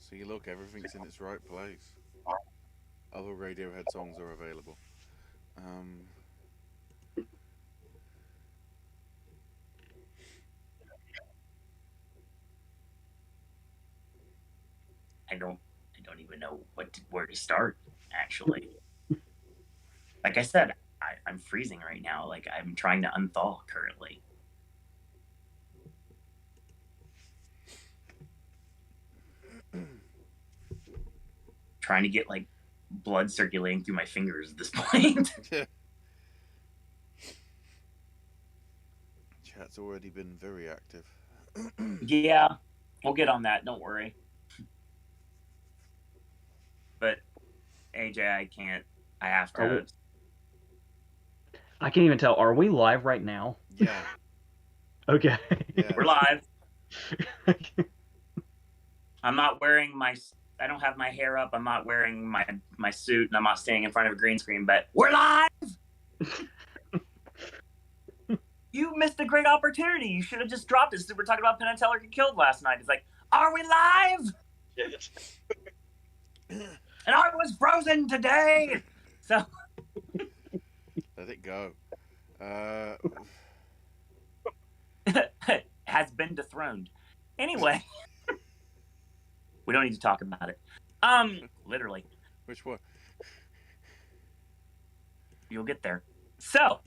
See, look, everything's in its right place. Other Radiohead songs are available. Um, I don't even know where to start. Actually, like I said, I'm freezing right now. Like I'm trying to unthaw currently. Trying to get like blood circulating through my fingers at this point. Chat's already been very active. Yeah, we'll get on that. Don't worry. But AJ, I can't. I have to. I can't even tell. Are we live right now? Yeah. Okay. Yeah. We're live. I'm not wearing my. I don't have my hair up. I'm not wearing my suit, and I'm not standing in front of a green screen. But we're live. You missed a great opportunity. You should have just dropped it. So we're talking about Penn and Teller get killed last night. It's like, are we live? Yes. And I was frozen today. So let it go. Has been dethroned. Anyway, we don't need to talk about it. Literally. Which one? You'll get there. So,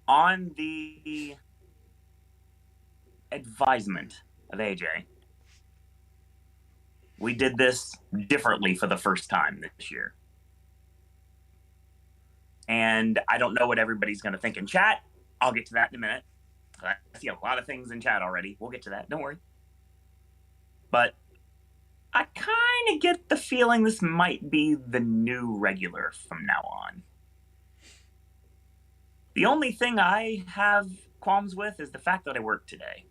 on the advisement of AJ, we did this differently for the first time this year. And I don't know what everybody's going to think in chat. I'll get to that in a minute. I see a lot of things in chat already. We'll get to that. Don't worry. But I kind of get the feeling this might be the new regular from now on. The only thing I have qualms with is the fact that I worked today.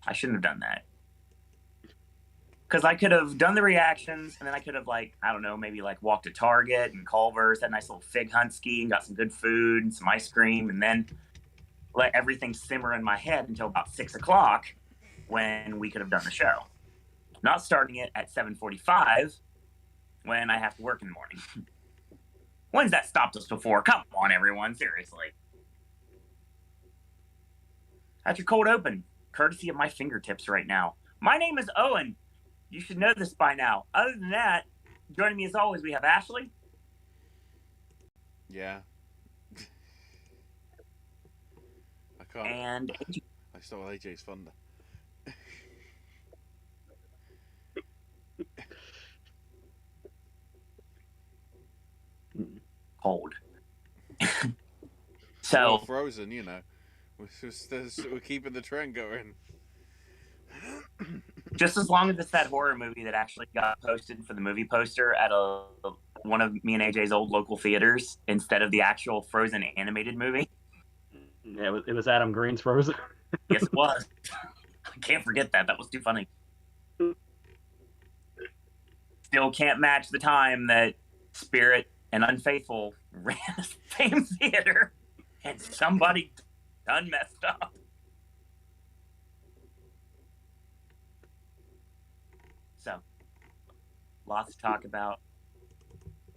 I shouldn't have done that. Because I could have done the reactions, and then I could have, like, I don't know, maybe, like, walked to Target and Culver's, had a nice little fig hunt ski, and got some good food and some ice cream, and then let everything simmer in my head until about 6 o'clock when we could have done the show. Not starting it at 7:45 when I have to work in the morning. When's that stopped us before? Come on, everyone, seriously. That's your cold open, courtesy of my fingertips right now. My name is Owen. You should know this by now. Other than that, joining me as always, we have Ashley. Yeah. I can't. And AJ. I stole AJ's thunder. Cold. So well, Frozen, you know. We're keeping the trend going. Just as long as it's that horror movie that actually got posted for the movie poster at one of me and AJ's old local theaters instead of the actual Frozen animated movie. Yeah, it was Adam Green's Frozen. Yes, it was. I can't forget that. That was too funny. Still can't match the time that Spirit and Unfaithful ran the same theater and somebody done messed up. So, lots to talk about.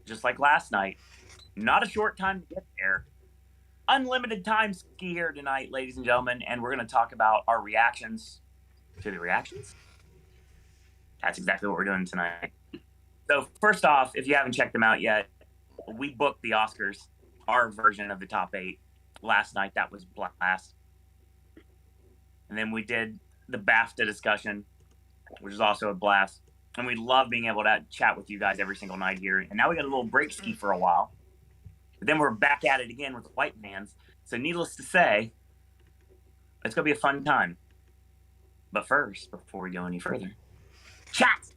Just like last night, not a short time to get there. Unlimited time ski here tonight, ladies and gentlemen, and we're going to talk about our reactions to the reactions. That's exactly what we're doing tonight. So first off, if you haven't checked them out yet, we booked the Oscars, our version of the top 8, last night. That was blast. And then we did the BAFTA discussion, which is also a blast. And we love being able to chat with you guys every single night here. And now we got a little break ski for a while. But then we're back at it again with White Fans. So needless to say, it's going to be a fun time. But first, before we go any further, chat!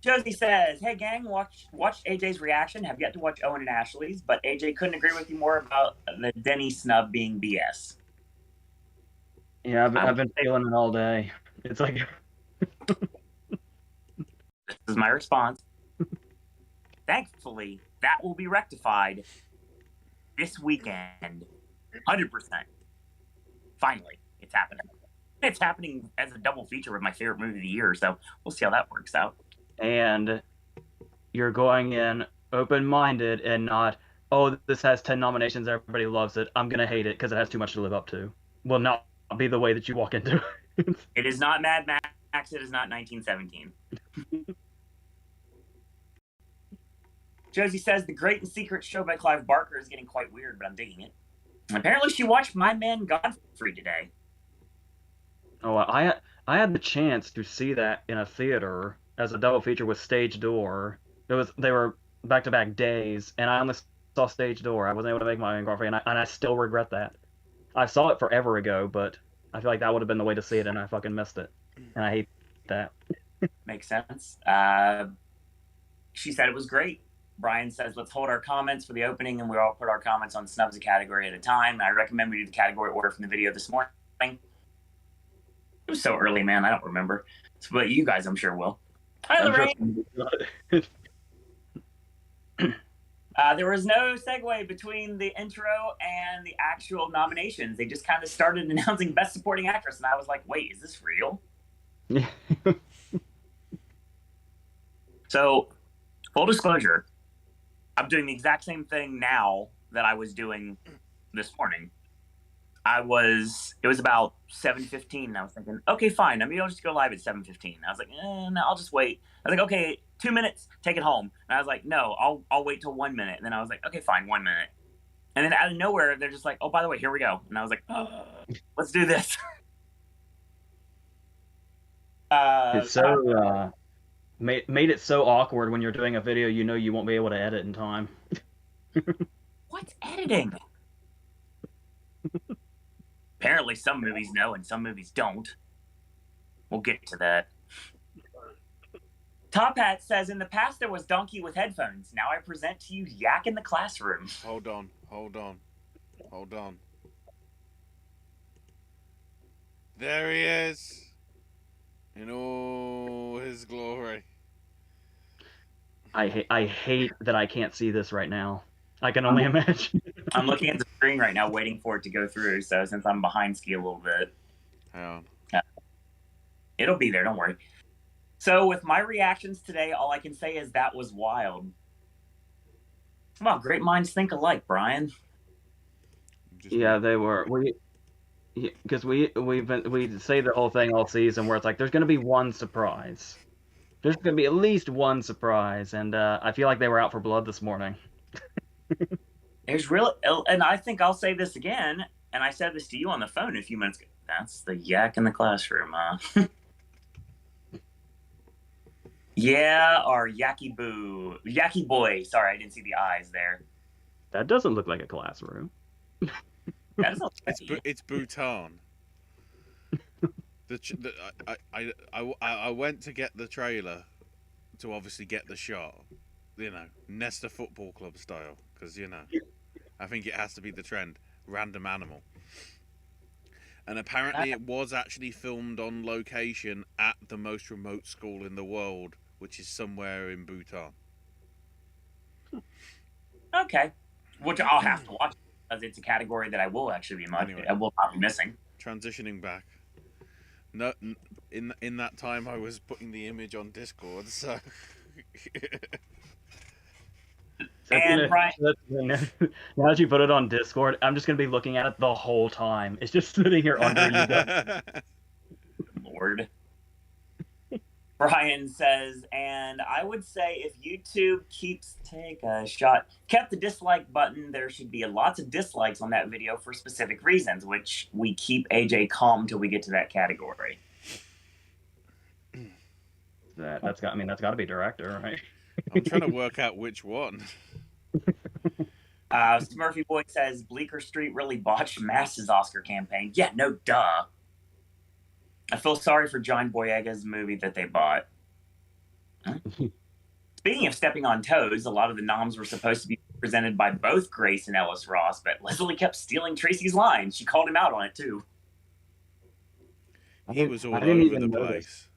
Josie says, hey gang, watched AJ's reaction. Have yet to watch Owen and Ashley's, but AJ couldn't agree with you more about the Denny snub being BS. Yeah, I've been feeling it all day. It's like... This is my response. Thankfully, that will be rectified this weekend. 100%. Finally, it's happening. it's happening as a double feature with my favorite movie of the year, so we'll see how that works out. And you're going in open-minded and not, oh, this has 10 nominations, everybody loves it, I'm gonna hate it because it has too much to live up to. Will not be the way that you walk into it. It is not Mad Max. It is not 1917. Josie says the Great and Secret show by Clive Barker is getting quite weird, but I'm digging it. Apparently, she watched My Man Godfrey today. Oh, I had the chance to see that in a theater as a double feature with Stage Door. They were back-to-back days, and I only saw Stage Door. I wasn't able to make My Man Godfrey, and I still regret that. I saw it forever ago, but I feel like that would have been the way to see it, and I fucking missed it, and I hate that. Makes sense. She said it was great. Brian says, let's hold our comments for the opening, and we all put our comments on snubs a category at a time. I recommend we do the category order from the video this morning. It was so early, man. I don't remember. But you guys, I'm sure, will. Hi, Lorraine. There was no segue between the intro and the actual nominations. They just kind of started announcing Best Supporting Actress, and I was like, wait, is this real? Yeah. So, full disclosure, I'm doing the exact same thing now that I was doing this morning. It was about 7:15, and I was thinking, okay, fine. I mean, I'll just go live at 7:15. I was like, no, I'll just wait. I was like, okay, 2 minutes, take it home. And I was like, no, I'll wait till 1 minute. And then I was like, okay, fine, 1 minute. And then out of nowhere, they're just like, oh, by the way, here we go. And I was like, let's do this. It's so made it so awkward when you're doing a video you know you won't be able to edit in time. What's editing? Apparently some movies know and some movies don't. We'll get to that. Top Hat says, in the past there was Donkey with headphones. Now I present to you Yak in the Classroom. Hold on. There he is. In all his glory. I hate that I can't see this right now. I can only imagine. I'm looking at the screen right now, waiting for it to go through. So since I'm behind ski a little bit, Hang on. It'll be there. Don't worry. So with my reactions today, all I can say is that was wild. Wow, great minds think alike, Brian. Yeah, they were. Because we say the whole thing all season where it's like there's going to be one surprise. There's going to be at least one surprise, and I feel like they were out for blood this morning. There's real, and I think I'll say this again, and I said this to you on the phone a few minutes ago. That's the Yak in the Classroom, huh? Yeah, or Yacky Boy. Sorry, I didn't see the eyes there. That doesn't look like a classroom. It's Bhutan. I went to get the trailer to obviously get the shot, Nesta Football Club style, because I think it has to be the trend. Random animal, and apparently it was actually filmed on location at the most remote school in the world, which is somewhere in Bhutan. Okay, which I'll have to watch because it's a category that I will actually be I will not be missing. Transitioning back. No, in that time I was putting the image on Discord, so. And Brian, now that you put it on Discord, I'm just gonna be looking at it the whole time. It's just sitting here under you guys. Lord. Brian says, and I would say if YouTube kept the dislike button, there should be lots of dislikes on that video for specific reasons, which we keep AJ calm till we get to that category. That's got to be director, right? I'm trying to work out which one. Smurfy Boy says Bleecker Street really botched Mass's Oscar campaign. Yeah, no duh. I feel sorry for John Boyega's movie that they bought. Speaking of stepping on toes, a lot of the noms were supposed to be presented by both Grace and Ellis Ross, but Leslie kept stealing Tracy's lines. She called him out on it, too. He was all over the place.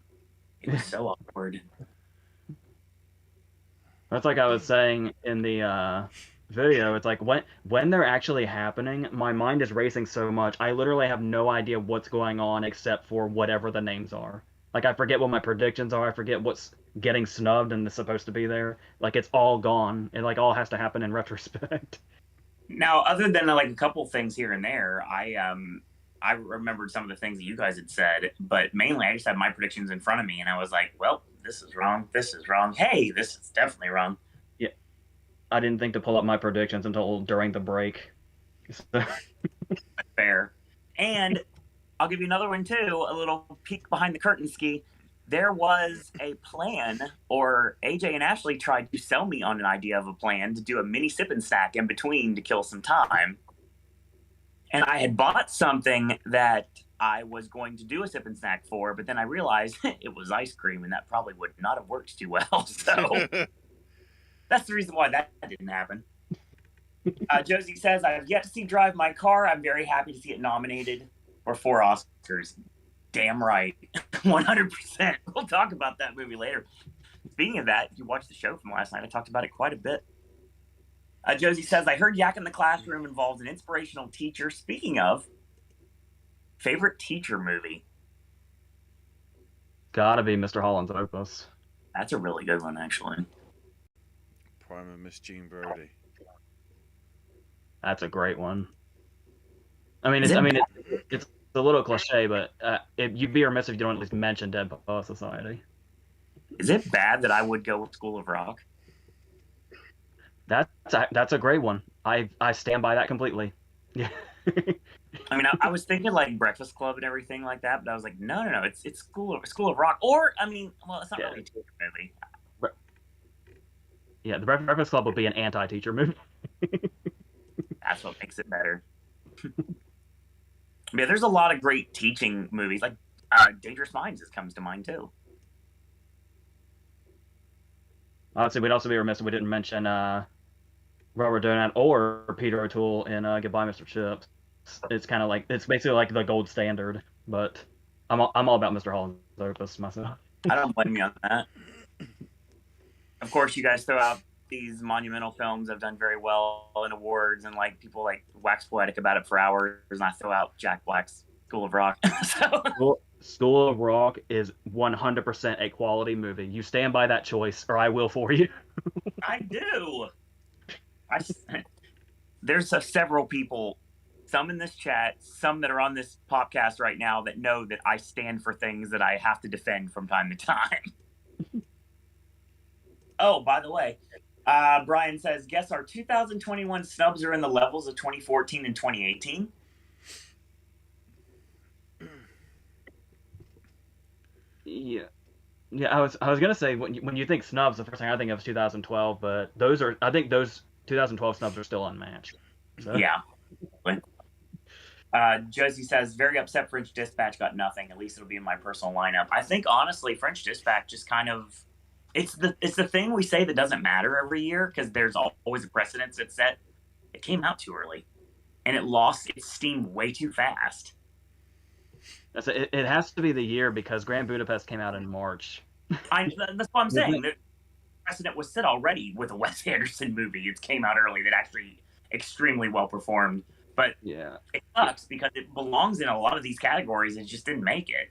It was so awkward. That's like I was saying in the video, it's like when they're actually happening, my mind is racing so much. I literally have no idea what's going on except for whatever the names are. Like I forget what my predictions are. I forget what's getting snubbed and is supposed to be there. Like it's all gone. It like all has to happen in retrospect. Now, other than like a couple things here and there, I remembered some of the things that you guys had said, but mainly I just had my predictions in front of me, and I was like, well, this is wrong. This is wrong. Hey, this is definitely wrong. Yeah, I didn't think to pull up my predictions until during the break. So, Fair. And I'll give you another one too, a little peek behind the curtain ski. There was a plan, or AJ and Ashley tried to sell me on an idea of a plan to do a mini sip and snack in between to kill some time. And I had bought something that I was going to do a sip and snack for, but then I realized it was ice cream, and that probably would not have worked too well. So that's the reason why that didn't happen. Josie says, I've yet to see Drive My Car. I'm very happy to see it nominated for 4 Oscars. Damn right. 100%. We'll talk about that movie later. Speaking of that, if you watched the show from last night, I talked about it quite a bit. Josie says, I heard Yak in the Classroom involves an inspirational teacher. Speaking of, favorite teacher movie? gotta be Mr. Holland's Opus. That's a really good one, actually. Prime of Miss Jean Brodie. That's a great one. It's a little cliche, but you'd be remiss if you don't at least mention Dead Poets Society. Is it bad that I would go with School of Rock? That's a great one. I stand by that completely. Yeah. I mean, I was thinking like Breakfast Club and everything like that, but I was like, no, it's School of Rock. Or I mean, well, it's not really a teacher movie. Yeah, the Breakfast Club would be an anti-teacher movie. That's what makes it better. Yeah, there's a lot of great teaching movies. Like Dangerous Minds comes to mind too. Honestly, we'd also be remiss if we didn't mention Robert Donat or Peter O'Toole in Goodbye, Mr. Chips. It's kind of like it's basically like the gold standard, but I'm all about Mr. Holland's Opus myself. I don't blame you on that. Of course, you guys throw out these monumental films that have done very well in awards, and like people like wax poetic about it for hours, and I throw out Jack Black's School of Rock. School of Rock is 100% a quality movie. You stand by that choice, or I will for you. I do. There's several people, some in this chat, some that are on this podcast right now, that know that I stand for things that I have to defend from time to time. Oh, by the way, Brian says, guess our 2021 snubs are in the levels of 2014 and 2018. Yeah, I was gonna say when you think snubs, the first thing I think of is 2012, but I think those 2012 snubs are still unmatched. So. Yeah. Josie says, very upset French Dispatch got nothing. At least it'll be in my personal lineup. I think honestly, French Dispatch just kind of it's the thing we say that doesn't matter every year because there's always a precedence that's set. It came out too early, and it lost its steam way too fast. It has to be the year because Grand Budapest came out in March. That's what I'm saying. The precedent was set already with a Wes Anderson movie. It came out early that actually extremely well performed. But yeah, it sucks because it belongs in a lot of these categories. It just didn't make it.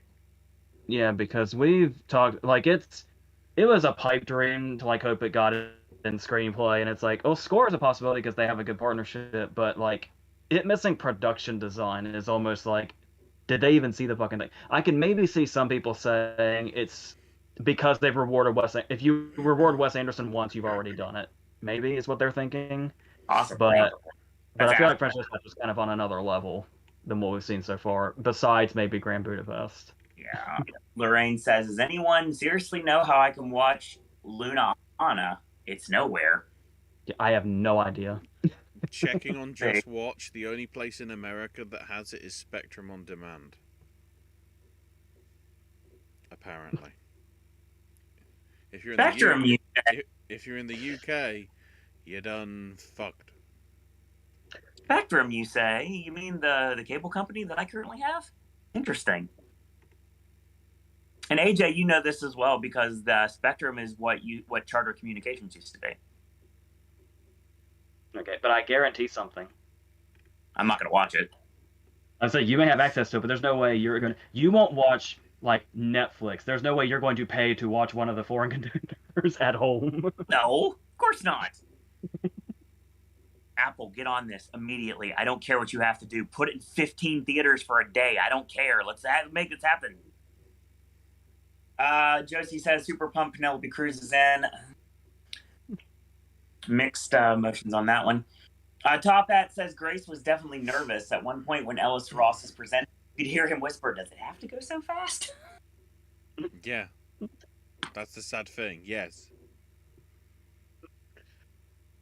Yeah, because we've talked like it was a pipe dream to like hope it got it in screenplay, and it's like, oh, score is a possibility because they have a good partnership, but like it missing production design is almost like, did they even see the fucking thing? I can maybe see some people saying it's because they've rewarded Wes. If you reward Wes Anderson once, you've already done it. Maybe is what they're thinking. Awesome. But I feel like French Dispatch is kind of on another level than what we've seen so far, besides maybe Grand Budapest. Yeah. Lorraine says, does anyone seriously know how I can watch Luna Anna? It's nowhere. I have no idea. Checking on Just Watch, the only place in America that has it is Spectrum on Demand. Apparently. If you're in Spectrum, if you're in the UK, you're done fucked. Spectrum, you say? You mean the cable company that I currently have? Interesting. And AJ, you know this as well because the Spectrum is what Charter Communications used to be. Okay, but I guarantee something. I'm not gonna watch it. I say you may have access to it, but there's no way you're going to. You won't watch like Netflix. There's no way you're going to pay to watch one of the foreign contenders at home. No, of course not. Apple, get on this immediately. I don't care what you have to do. Put it in 15 theaters for a day. I don't care. Let's make this happen. Josie says super pumped Penelope Cruz is in. Mixed emotions on that one. Top Hat says Grace was definitely nervous at one point when Ellis Ross is presented. You could hear him whisper, "Does it have to go so fast?" Yeah. That's the sad thing, yes.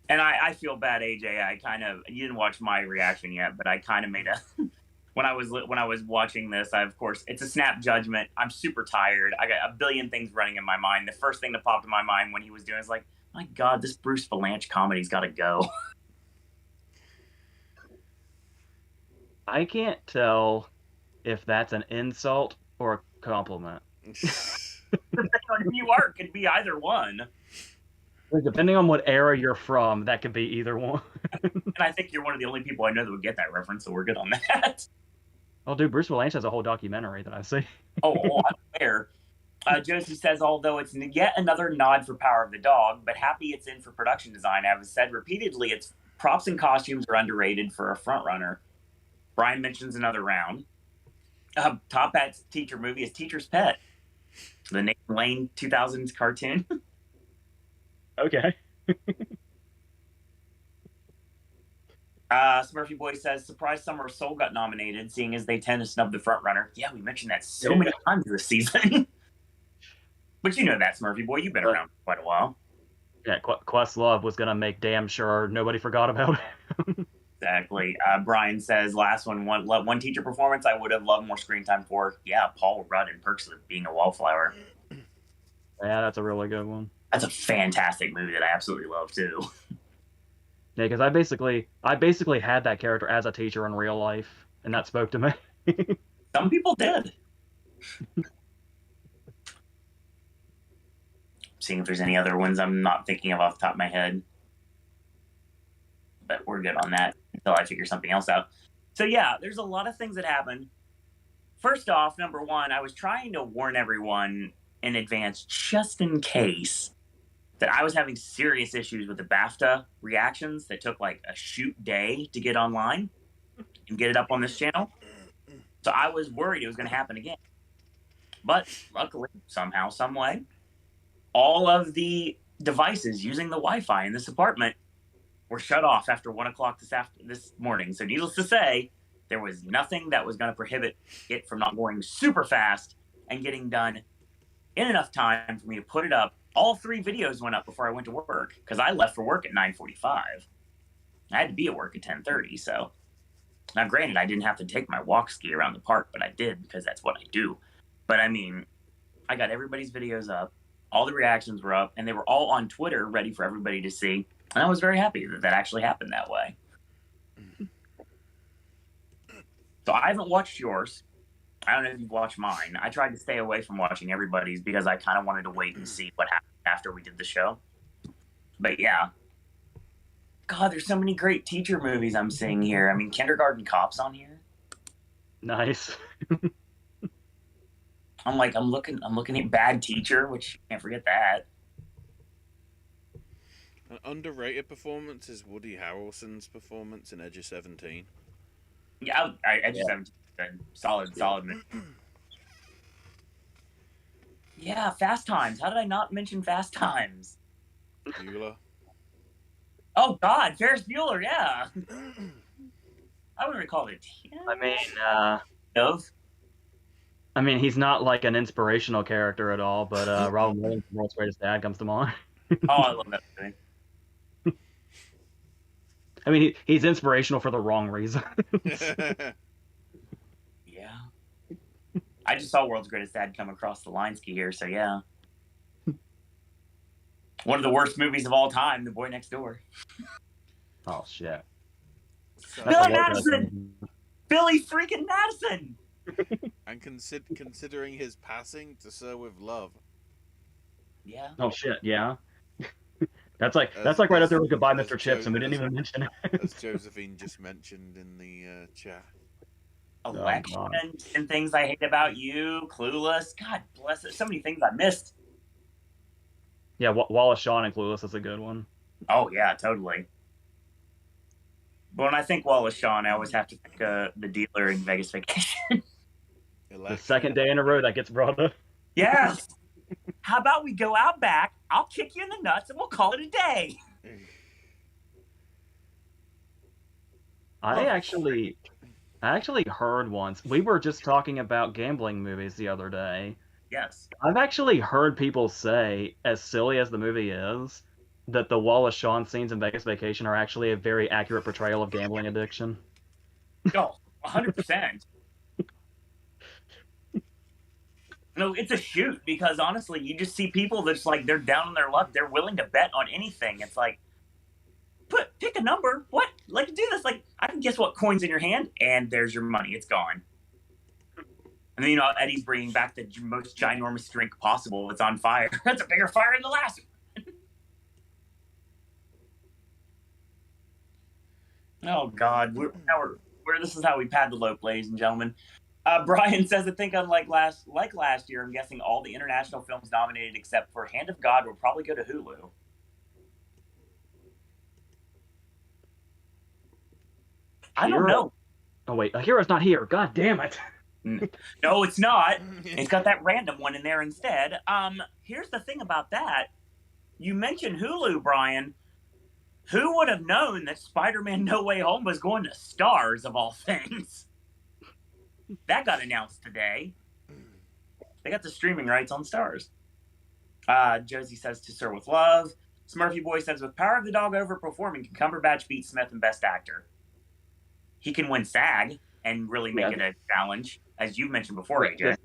And I feel bad, AJ. You didn't watch my reaction yet, but I kind of made a when I was watching this. Of course, it's a snap judgment. I'm super tired. I got a billion things running in my mind. The first thing that popped in my mind when he was doing it is like, my God, this Bruce Valanche comedy's got to go. I can't tell if that's an insult or a compliment. Depending on who you are, it could be either one. Depending on what era you're from, that could be either one. And I think you're one of the only people I know that would get that reference, so we're good on that. Oh, dude, Bruce Valanche has a whole documentary that I see. Oh, I'm aware. Josie says, although it's yet another nod for Power of the Dog, but happy it's in for production design. I've said repeatedly, its props and costumes are underrated for a frontrunner. Brian mentions another round. Top Hat's teacher movie is Teacher's Pet, the Nathan Lane 2000s cartoon. Okay. Smurfy Boy says, surprised Summer of Soul got nominated, seeing as they tend to snub the frontrunner. Yeah, we mentioned that so many times this season. But you know that, Smurfy Boy. You've been around for quite a while. Yeah, Questlove was going to make damn sure nobody forgot about it. Exactly. Brian says, last one teacher performance I would have loved more screen time for. Yeah, Paul Rudd in Perks of Being a Wallflower. Yeah, that's a really good one. That's a fantastic movie that I absolutely love, too. Yeah, because I basically had that character as a teacher in real life, and that spoke to me. Some people did. Seeing if there's any other ones I'm not thinking of off the top of my head. But we're good on that until I figure something else out. So yeah, there's a lot of things that happen. First off, number one, I was trying to warn everyone in advance, just in case, that I was having serious issues with the BAFTA reactions that took like a shoot day to get online and get it up on this channel. So I was worried it was going to happen again. But luckily, somehow, some way, all of the devices using the Wi-Fi in this apartment were shut off after 1 o'clock this morning. So needless to say, there was nothing that was going to prohibit it from not going super fast and getting done in enough time for me to put it up. All 3 videos went up before I went to work because I left for work at 9:45. I had to be at work at 10:30. So now, granted, I didn't have to take my walk ski around the park, but I did because that's what I do. But I mean, I got everybody's videos up. All the reactions were up, and they were all on Twitter ready for everybody to see. And I was very happy that that actually happened that way. So I haven't watched yours. I don't know if you've watched mine. I tried to stay away from watching everybody's because I kind of wanted to wait and see what happened after we did the show. But yeah. God, there's so many great teacher movies I'm seeing here. I mean, Kindergarten Cop's on here. Nice. I'm looking at Bad Teacher, which you can't forget that. An underrated performance is Woody Harrelson's performance in Edge of 17. Yeah, Edge of 17 good. Solid movie. Yeah, Fast Times. How did I not mention Fast Times? Bueller. Oh God, Ferris Bueller. Yeah. I wouldn't recall it. Yeah. I mean, he's not like an inspirational character at all, but Robin Williams, World's Greatest Dad, comes to mind. Oh, I love that movie. I mean, he's inspirational for the wrong reason. Yeah. I just saw World's Greatest Dad come across the line ski here, so yeah. One of the worst movies of all time, The Boy Next Door. Oh, shit. Billy Madison! Billy freaking Madison! And considering his passing, To Sir With Love. Yeah. Oh, shit, yeah. That's like As, right up as, there with Goodbye, as Mr. Chips, and we didn't As, even mention as it. Josephine just mentioned in the chat. Oh God. Elections and things I hate about you, Clueless. God bless it. So many things I missed. Yeah, Wallace Shawn and Clueless is a good one. Oh yeah, totally. But when I think Wallace Shawn, I always have to think the dealer in Vegas Vacation. The second day in a row that gets brought up. Yes. How about we go out back? I'll kick you in the nuts and we'll call it a day. I actually heard once. We were just talking about gambling movies the other day. Yes. I've actually heard people say, as silly as the movie is, that the Wallace Shawn scenes in Vegas Vacation are actually a very accurate portrayal of gambling addiction. Oh, 100%. No, it's a shoot because honestly, you just see people that's like they're down on their luck. They're willing to bet on anything. It's like, pick a number. What? Like do this. Like I can guess what coin's in your hand, and there's your money. It's gone. And then Eddie's bringing back the most ginormous drink possible. It's on fire. That's a bigger fire than the last one. Oh God, this is how we pad the lope, ladies and gentlemen. Brian says, I think unlike last year, I'm guessing all the international films nominated except for Hand of God will probably go to Hulu. I don't know. Oh wait, a Hero's not here. God damn it. No, it's not. It's got that random one in there instead. Here's the thing about that. You mentioned Hulu, Brian. Who would have known that Spider-Man No Way Home was going to Stars, of all things? That got announced today. They got the streaming rights on Stars. Josie says, to Sir with Love. Smurfy Boy says, with Power of the Dog overperforming, can Cumberbatch beat Smith in Best Actor? He can win SAG and really make it a challenge, as you mentioned before, AJ.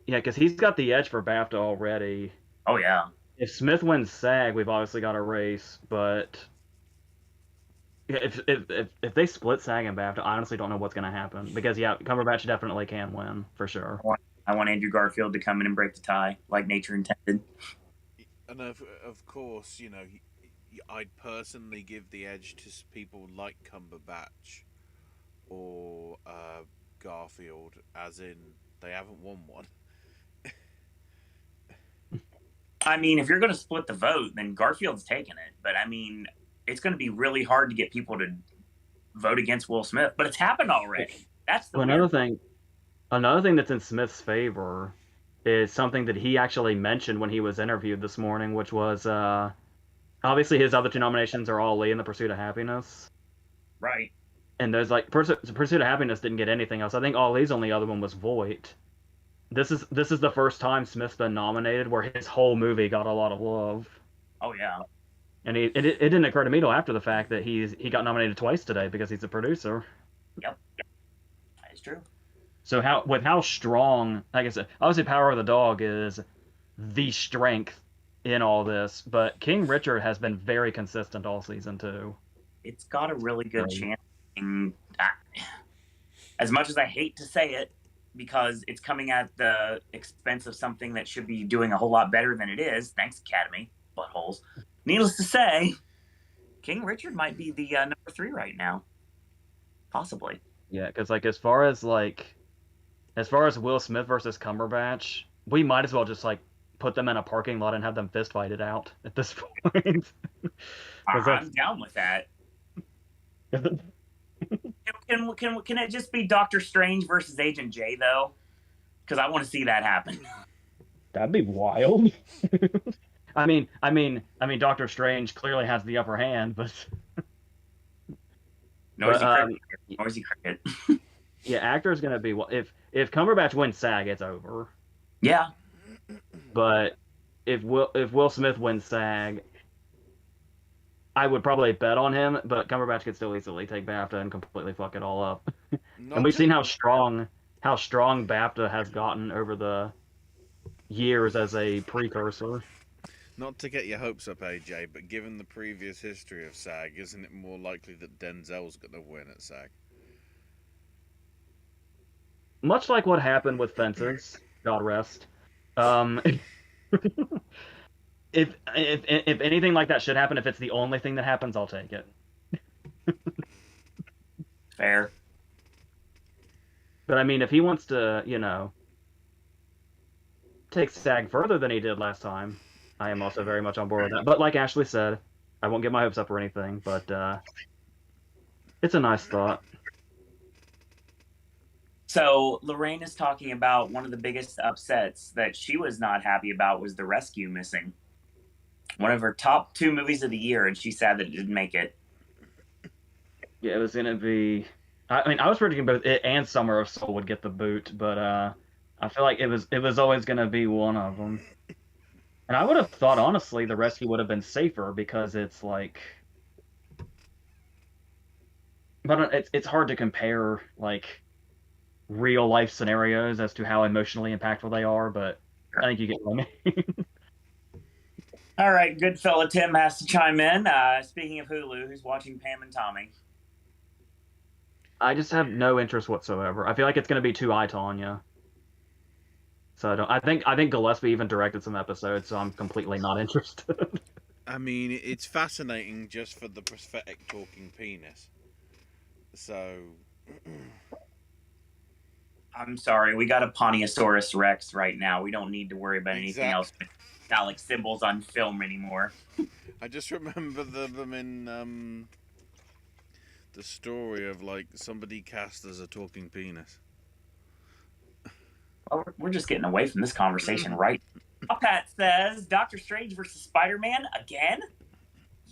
Yeah, because he's got the edge for BAFTA already. Oh, yeah. If Smith wins SAG, we've obviously got a race, but if they split SAG and BAFTA, I honestly don't know what's going to happen. Because, yeah, Cumberbatch definitely can win, for sure. I want Andrew Garfield to come in and break the tie, like nature intended. And of course, I'd personally give the edge to people like Cumberbatch or Garfield, as in they haven't won one. I mean, if you're going to split the vote, then Garfield's taking it. But I mean, it's going to be really hard to get people to vote against Will Smith. But it's happened already. That's the another thing that's in Smith's favor is something that he actually mentioned when he was interviewed this morning, which was obviously his other two nominations are Ali and The Pursuit of Happiness. Right. And there's like Pursuit of Happiness didn't get anything else. I think Ali's only other one was Voight. This is the first time Smith's been nominated where his whole movie got a lot of love. Oh yeah. And it didn't occur to me till after the fact that he got nominated twice today because he's a producer. Yep. That is true. So how strong, like I said, obviously Power of the Dog is the strength in all this, but King Richard has been very consistent all season too. It's got a really good chance. As much as I hate to say it, because it's coming at the expense of something that should be doing a whole lot better than it is. Thanks, Academy. Buttholes. Needless to say, King Richard might be the number 3 right now. Possibly. Yeah, because like as far as Will Smith versus Cumberbatch, we might as well just like put them in a parking lot and have them fist fight it out at this point. I'm down with that. Can it just be Doctor Strange versus Agent J though? Because I want to see that happen. That'd be wild. I mean, Doctor Strange clearly has the upper hand, but Noisy cricket. Yeah, actor is gonna be if Cumberbatch wins SAG, it's over. Yeah. But if Will Smith wins SAG, I would probably bet on him, but Cumberbatch could still easily take BAFTA and completely fuck it all up. And we've seen how strong BAFTA has gotten over the years as a precursor. Not to get your hopes up, AJ, but given the previous history of SAG, isn't it more likely that Denzel's going to win at SAG? Much like what happened with Fences, God rest. if anything like that should happen, if it's the only thing that happens, I'll take it. Fair. But I mean, if he wants to, take SAG further than he did last time, I am also very much on board with that. But like Ashley said, I won't get my hopes up or anything, but it's a nice thought. So Lorraine is talking about one of the biggest upsets that she was not happy about was The Rescue missing. One of her top 2 movies of the year, and she's sad that it didn't make it. Yeah, it was gonna be. I mean, I was predicting both it and Summer of Soul would get the boot, but I feel like it was always gonna be one of them. And I would have thought, honestly, The Rescue would have been safer because it's like, but it's hard to compare like real life scenarios as to how emotionally impactful they are. But I think you get what I mean. All right, good fella Tim has to chime in. Speaking of Hulu, who's watching Pam and Tommy? I just have no interest whatsoever. I feel like it's going to be too I, Tonya. So I don't. I think Gillespie even directed some episodes, so I'm completely not interested. I mean, it's fascinating just for the prosthetic talking penis. So, I'm sorry, we got a Ponyosaurus Rex right now. We don't need to worry about anything else with phallic symbols on film anymore. I just remember them in the story of like somebody cast as a talking penis. Well, we're just getting away from this conversation, right? Pat says Doctor Strange versus Spider-Man again?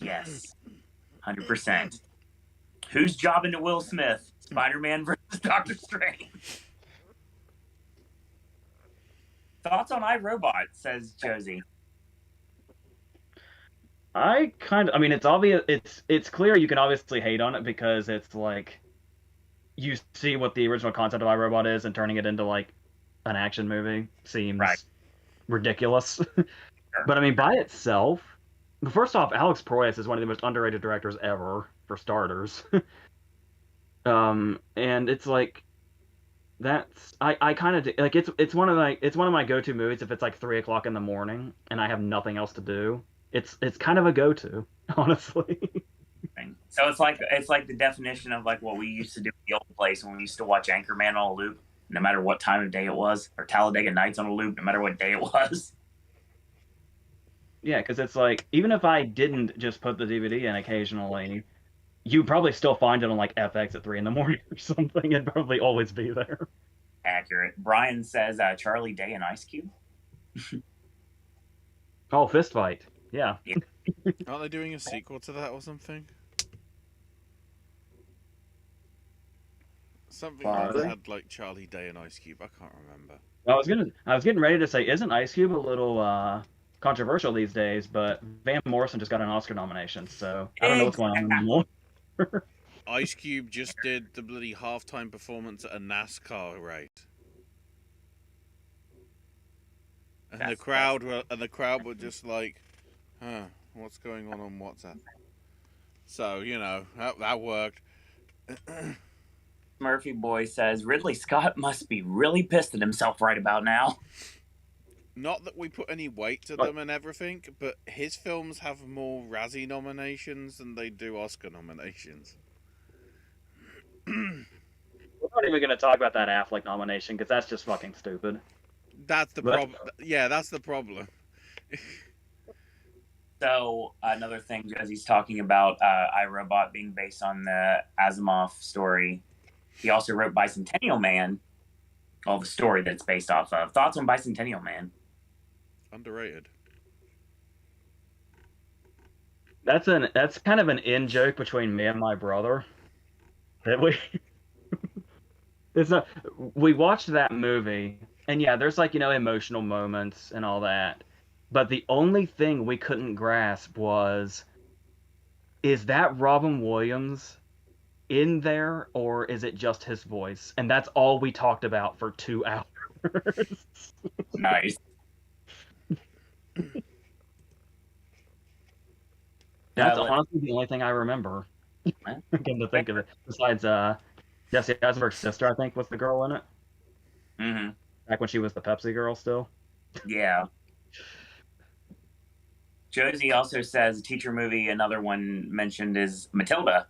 Yes, 100%. Who's jobbing to Will Smith? Spider-Man versus Doctor Strange. Thoughts on iRobot, says Josie. I mean, it's obvious. It's clear you can obviously hate on it because it's like you see what the original concept of iRobot is, and turning it into like an action movie seems ridiculous. But I mean, by itself, first off, Alex Proyas is one of the most underrated directors ever, for starters. And it's like I kind of like it's one of my go-to movies if it's like 3 o'clock in the morning and I have nothing else to do. It's kind of a go-to, honestly. So it's like the definition of like what we used to do in the old place when we used to watch Anchorman on a loop, no matter what time of day it was, or Talladega Nights on a loop, no matter what day it was. Yeah, because it's like even if I didn't just put the DVD in occasionally, you probably still find it on like FX at 3 in the morning or something. It'd probably always be there. Accurate. Brian says Charlie Day and Ice Cube. Oh, Fist Fight. Yeah. Aren't they doing a sequel to that or something? Something that had like Charlie Day and Ice Cube. I can't remember. I was getting ready to say, isn't Ice Cube a little controversial these days? But Van Morrison just got an Oscar nomination, so I don't know what's going on anymore. Ice Cube just did the bloody halftime performance at a NASCAR race, and the crowd were just like, "Huh, what's going on WhatsApp?" So that worked. Murphy Boy says Ridley Scott must be really pissed at himself right about now. Not that we put any weight to them and everything, but his films have more Razzie nominations than they do Oscar nominations. We're not even going to talk about that Affleck nomination because that's just fucking stupid. That's the problem. Yeah, that's the problem. So another thing, Josie's talking about iRobot being based on the Asimov story. He also wrote Bicentennial Man, the story that it's based off of. Thoughts on Bicentennial Man? Underrated. That's kind of an in joke between me and my brother. That we watched that movie, and yeah, there's like emotional moments and all that, but the only thing we couldn't grasp was, is that Robin Williams in there or is it just his voice? And that's all we talked about for 2 hours. Nice. That's honestly the only thing I remember. Come to think of it, besides Jesse Eisenberg's sister, I think was the girl in it. Mm-hmm. Back when she was the Pepsi girl still. Yeah. Josie also says teacher movie. Another one mentioned is Matilda.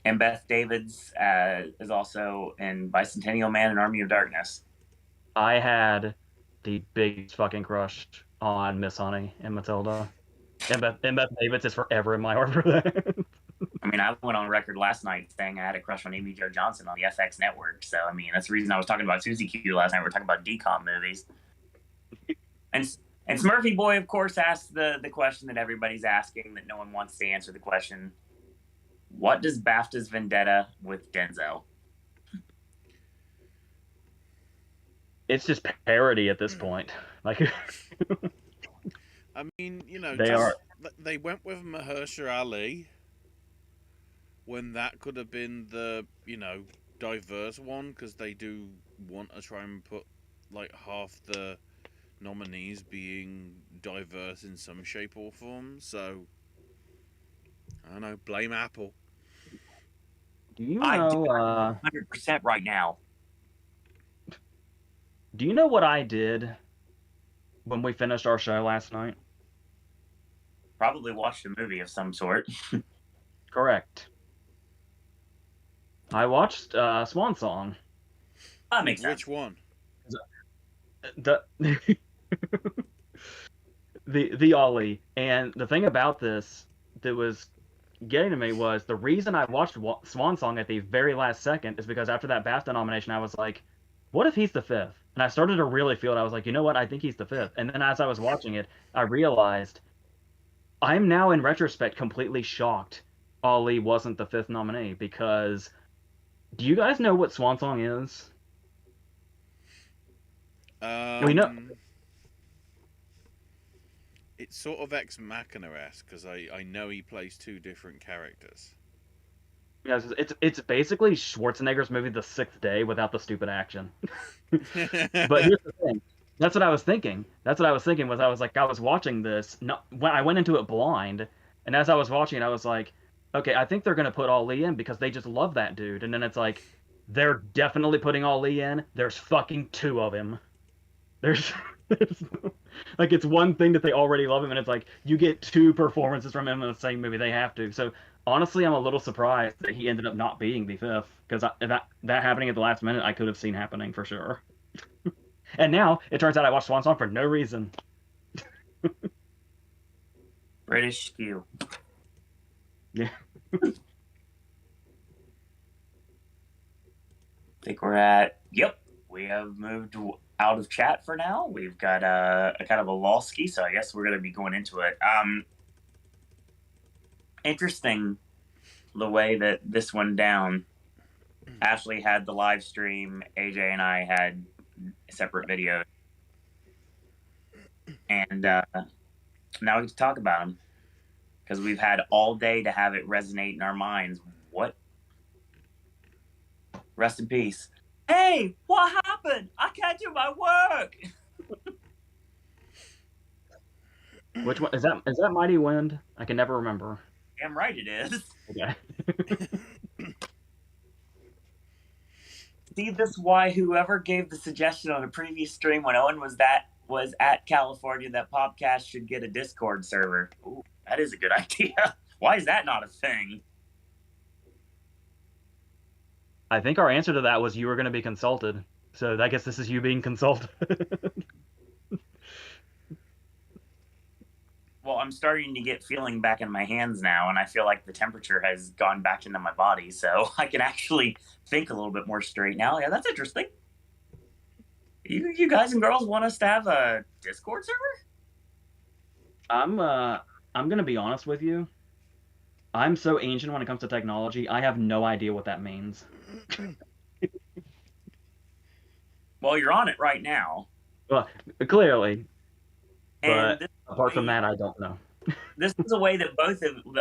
And Beth Davids is also in Bicentennial Man and Army of Darkness. I had the biggest fucking crush on Miss Honey and Matilda. And Beth Davids is forever in my heart for that. I mean, I went on record last night saying I had a crush on Amy Jo Johnson on the FX network. So, I mean, that's the reason I was talking about Susie Q last night. We're talking about DCOM movies. And Smurfy Boy, of course, asked the question that everybody's asking, that no one wants to answer the question. What does BAFTA's Vendetta with Denzel? It's just parody at this point. Like, I mean, you know, they went with Mahershala Ali when that could have been the, you know, diverse one, because they do want to try and put like half the nominees being diverse in some shape or form. So I don't know, blame Apple. do you I do know? 100% right now. Do you know what I did when we finished our show last night? Probably watched a movie of some sort. Correct. I watched Swan Song. That makes sense. Which one? The the Ollie. And the thing about this that was getting to me was the reason I watched Swan Song at the very last second is because after that BAFTA nomination, I was like, what if he's the fifth? And I started to really feel it. I was like, you know what? I think he's the fifth. And then as I was watching it, I realized I'm now in retrospect completely shocked Ali wasn't the fifth nominee, because do you guys know what Swan Song is? We know. It's sort of Ex Machina-esque, because I know he plays two different characters. Yeah, it's basically Schwarzenegger's movie The Sixth Day without the stupid action. But here's the thing. That's what I was thinking. That's what I was thinking was I was like, I was watching this. No, when I went into it blind, and as I was watching it, I was like, okay, I think they're gonna put Ali in because they just love that dude. And then it's like, they're definitely putting Ali in. There's fucking two of him. There's like, it's one thing that they already love him, and it's like you get two performances from him in the same movie. They have to. So honestly, I'm a little surprised that he ended up not being the fifth, because that happening at the last minute, I could have seen happening for sure. And now it turns out I watched Swan Song for no reason. British skew. Yeah. I think we're at. Yep, we have moved out of chat for now. We've got a kind of a Lawski, so I guess we're going to be going into it. Interesting the way that this went down. Ashley had the live stream. AJ and I had separate videos. And now we get to talk about them, because we've had all day to have it resonate in our minds. What? Rest in peace. Hey, what happened? I can't do my work. Which one is that? Is that Mighty Wind? I can never remember. Damn right it is. Okay. See, this is why whoever gave the suggestion on a previous stream when Owen was at California that Popcast should get a Discord server. Ooh, that is a good idea. Why is that not a thing? I think our answer to that was you were going to be consulted. So I guess this is you being consulted. Well, I'm starting to get feeling back in my hands now, and I feel like the temperature has gone back into my body, so I can actually think a little bit more straight now. Yeah, that's interesting. You guys and girls want us to have a Discord server? I'm gonna be honest with you. I'm so ancient when it comes to technology. I have no idea what that means. Well, you're on it right now. Well, clearly. And But apart from that, I don't know. This is a way that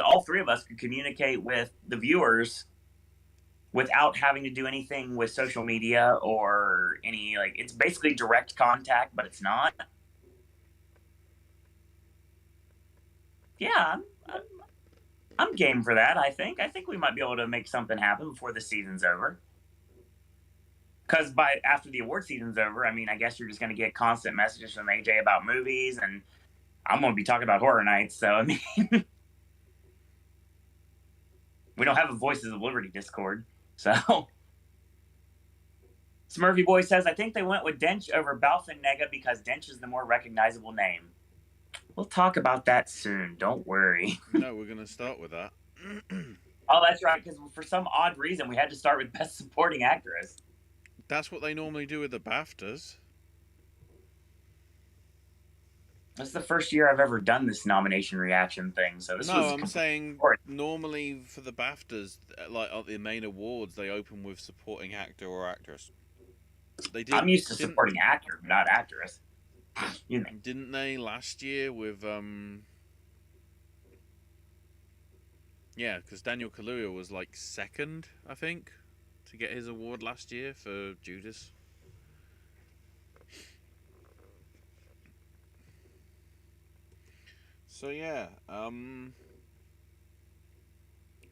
all three of us could communicate with the viewers without having to do anything with social media or any, like, it's basically direct contact, but it's not. Yeah, I'm game for that. I think we might be able to make something happen before the season's over. Because after the award season's over, I mean, I guess you're just going to get constant messages from AJ about movies, and I'm going to be talking about Horror Nights, so I mean, we don't have a Voices of Liberty Discord, so. Smurfy Boy says, I think they went with Dench over Balf and Nega because Dench is the more recognizable name. We'll talk about that soon. Don't worry. No, we're going to start with that. Oh, that's right, because for some odd reason, we had to start with Best Supporting Actress. That's what they normally do with the BAFTAs. This is the first year I've ever done this nomination reaction thing, so this was... No, I'm saying normally for the BAFTAs, like at the main awards, they open with supporting actor or actress. They did. I'm used to supporting actor, not actress. You know. Didn't they last year with Yeah, because Daniel Kaluuya was like second, I think, to get his award last year for Judas. So yeah,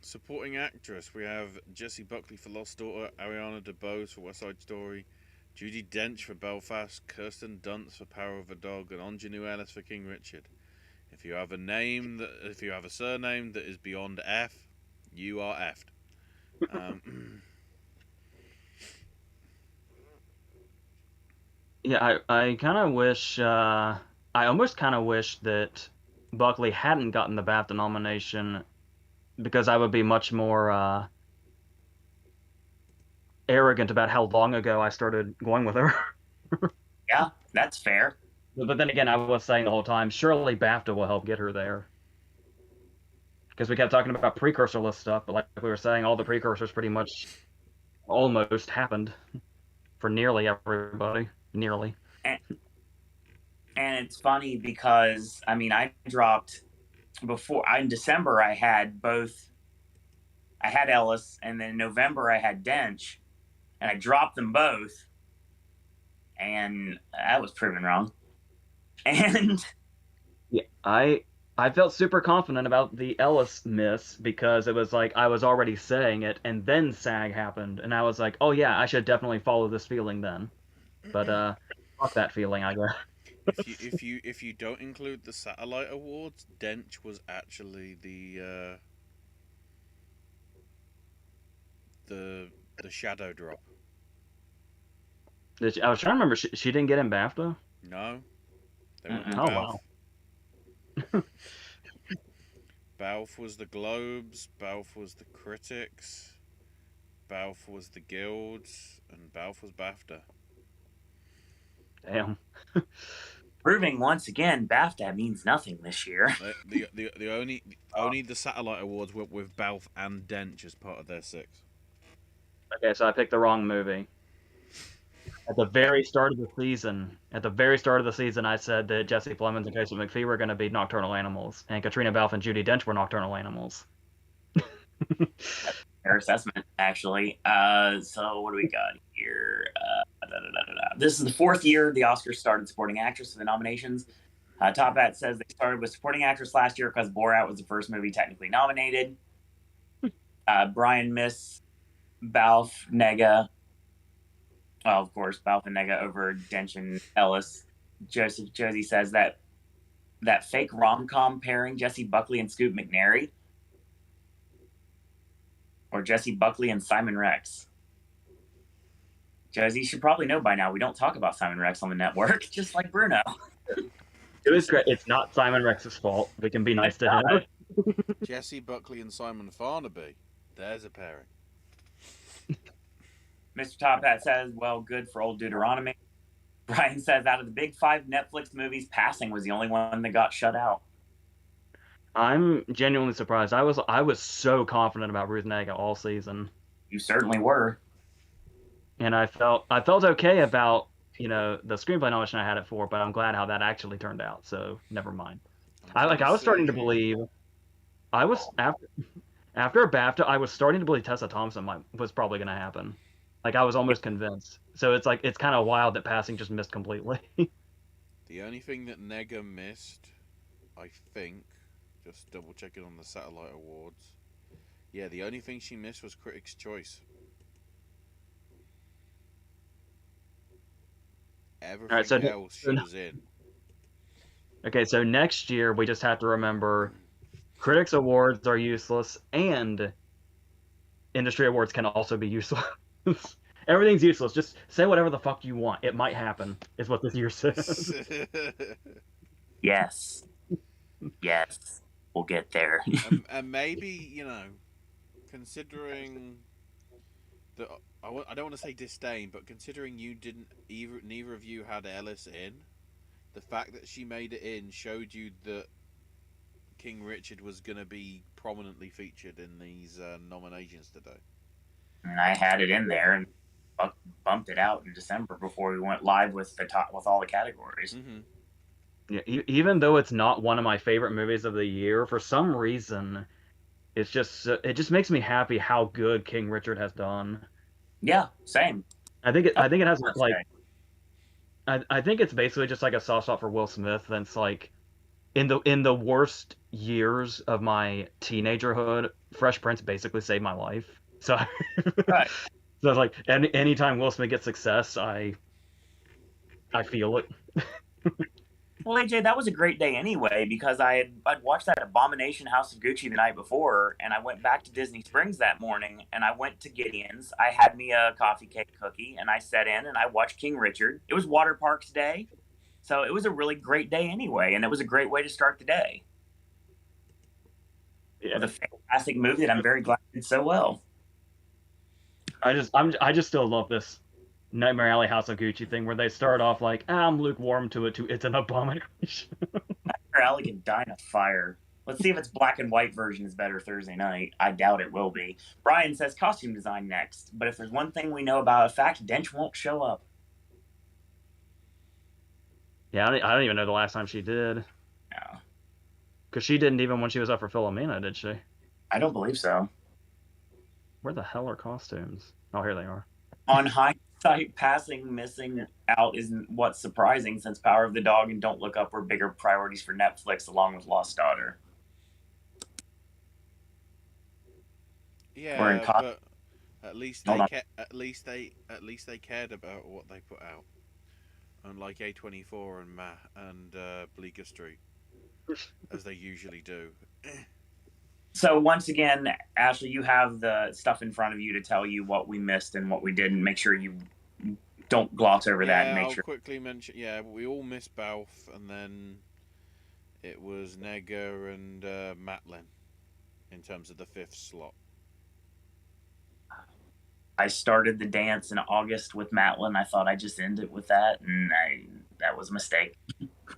supporting actress, we have Jessie Buckley for Lost Daughter, Ariana DeBose for West Side Story, Judi Dench for Belfast, Kirsten Dunst for Power of a Dog, and Ingenue Ellis for King Richard. If you have a surname that is beyond F, you are effed. Yeah, I kind of wish, I almost kind of wish that Buckley hadn't gotten the BAFTA nomination, because I would be much more arrogant about how long ago I started going with her. Yeah, that's fair. But then again, I was saying the whole time, surely BAFTA will help get her there. Because we kept talking about precursor list stuff, but like we were saying, all the precursors pretty much almost happened for nearly everybody. Nearly. And it's funny because, I mean, I dropped in December, I had Ellis, and then in November I had Dench, and I dropped them both, and that was proven wrong. And yeah, I felt super confident about the Ellis miss because it was like I was already saying it, and then SAG happened, and I was like, oh yeah, I should definitely follow this feeling then. But fuck that feeling, I guess. If you don't include the satellite awards, Dench was actually the shadow drop. I was trying to remember. She didn't get in BAFTA. No, they went with Oh Balf. Wow. Balf was the Globes, Balf was the Critics, Balf was the Guilds, and Balf was BAFTA. Damn. Proving once again, BAFTA means nothing this year. The only the satellite awards were with Balf and Dench as part of their 6. Okay, so I picked the wrong movie. At the very start of the season, I said that Jesse Plemons and Jason McPhee were going to be Nocturnal Animals, and Katrina Balfe and Judi Dench were Nocturnal Animals. Fair assessment, actually. So what do we got here? This is the 4th year the Oscars started supporting actress for the nominations. Top Hat says they started with supporting actress last year because Borat was the first movie technically nominated. Brian Miss, Balfe, Nega. Well, of course, Balfe and Nega over Dench and Ellis. Josie says that fake rom-com pairing Jessie Buckley and Scoot McNairy, or Jessie Buckley and Simon Rex. Josie, you should probably know by now we don't talk about Simon Rex on the network, just like Bruno. It was great. It's not Simon Rex's fault. We can be nice to him. Jessie Buckley and Simon Farnaby. There's a pairing. Mr. Top Hat says, well, good for old Deuteronomy. Brian says, out of the big 5 Netflix movies, Passing was the only one that got shut out. I'm genuinely surprised. I was so confident about Ruth Negga all season. You certainly were. And I felt okay about, the screenplay nomination I had it for, but I'm glad how that actually turned out. So never mind. I was starting to believe. After BAFTA, I was starting to believe Tessa Thompson was probably going to happen. Like I was almost convinced. So it's kind of wild that Passing just missed completely. The only thing that Nega missed, I think, just double checking on the satellite awards. Yeah, the only thing she missed was Critics' Choice. Everything else she was in. Okay, so next year we just have to remember critics awards are useless and industry awards can also be useless. Everything's useless. Just say whatever the fuck you want. It might happen, is what this year says. Yes. Yes. We'll get there. And maybe, you know, considering that I don't want to say disdain, but considering you didn't neither of you had Ellis in, the fact that she made it in showed you that King Richard was going to be prominently featured in these nominations today. And I had it in there and bumped it out in December before we went live with all the categories. Mm-hmm. Yeah, even though it's not one of my favorite movies of the year, for some reason, it just makes me happy how good King Richard has done. Yeah, same. I think it has like I think it's basically just like a soft spot for Will Smith. And it's like in the worst years of my teenagerhood, Fresh Prince basically saved my life. So, Right. so it's like anytime Will Smith gets success, I feel it. Well, AJ, that was a great day anyway because I'd watched that Abomination House of Gucci the night before, and I went back to Disney Springs that morning, and I went to Gideon's. I had me a coffee cake cookie, and I sat in and I watched King Richard. It was Water Parks Day, so it was a really great day anyway, and it was a great way to start the day. Yeah. With a fantastic movie that I'm very glad did so well. I just still love this Nightmare Alley House of Gucci thing where they start off like, I'm lukewarm to it, to it's an abomination. Nightmare Alley can die in a fire. Let's see if its black and white version is better Thursday night. I doubt it will be. Brian says costume design next, but if there's one thing we know about a fact, Dench won't show up. Yeah, I don't even know the last time she did. No. Because she didn't even when she was up for Philomena, did she? I don't believe so. Where the hell are costumes? Oh, here they are. On hindsight, passing missing out isn't what's surprising since Power of the Dog and Don't Look Up were bigger priorities for Netflix along with Lost Daughter. Yeah, but at least they cared about what they put out. Unlike A24 and Bleecker Street, as they usually do. So once again, Ashley, you have the stuff in front of you to tell you what we missed and what we didn't. Make sure you don't gloss over that. And make I'll sure. quickly mention. Yeah, we all missed Balf, and then it was Nega and Matlin in terms of the 5th slot. I started the dance in August with Matlin. I thought I'd just end it with that, and that was a mistake.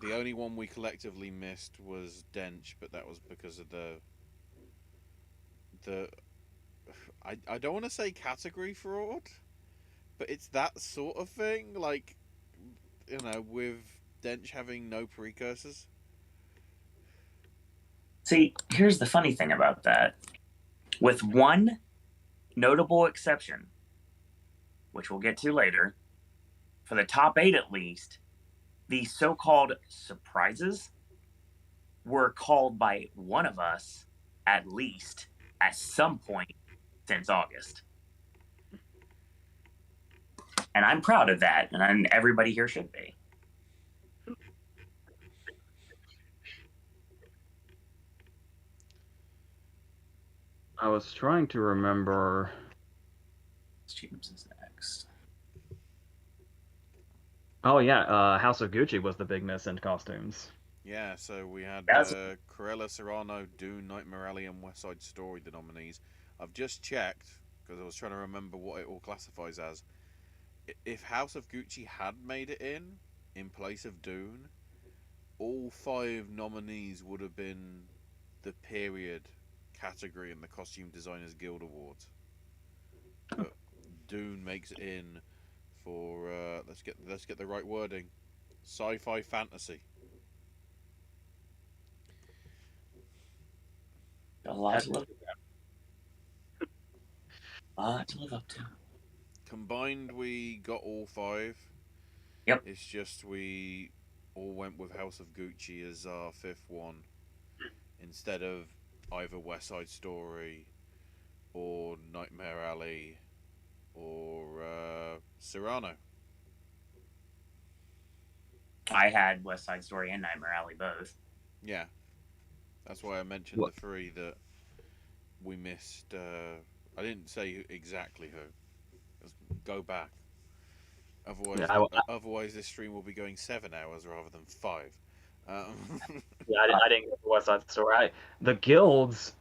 The only one we collectively missed was Dench, but that was because of the I don't want to say category fraud, but it's that sort of thing, like, you know, with Dench having no precursors. See, here's the funny thing about that. With one notable exception, which we'll get to later, for the top 8 at least, the so-called surprises were called by one of us at least at some point since August. And I'm proud of that, and everybody here should be. I was trying to remember. James is next. Oh yeah, House of Gucci was the big miss in costumes. Yeah, so we had Cruella, Serrano, Dune, Nightmare Alley, and West Side Story, the nominees. I've just checked, because I was trying to remember what it all classifies as. If House of Gucci had made it in place of Dune, all 5 nominees would have been the period category in the Costume Designers Guild Awards. But Dune makes it in for let's get the right wording. Sci-Fi Fantasy. A lot to live up to. Combined, we got all 5. Yep. It's just we all went with House of Gucci as our 5th one instead of either West Side Story or Nightmare Alley or Serrano. I had West Side Story and Nightmare Alley both. Yeah, that's why I mentioned the three that we missed. I didn't say exactly who. Let's go back. Otherwise, otherwise this stream will be going 7 hours rather than 5. Yeah, I didn't get the West Side Story. The guilds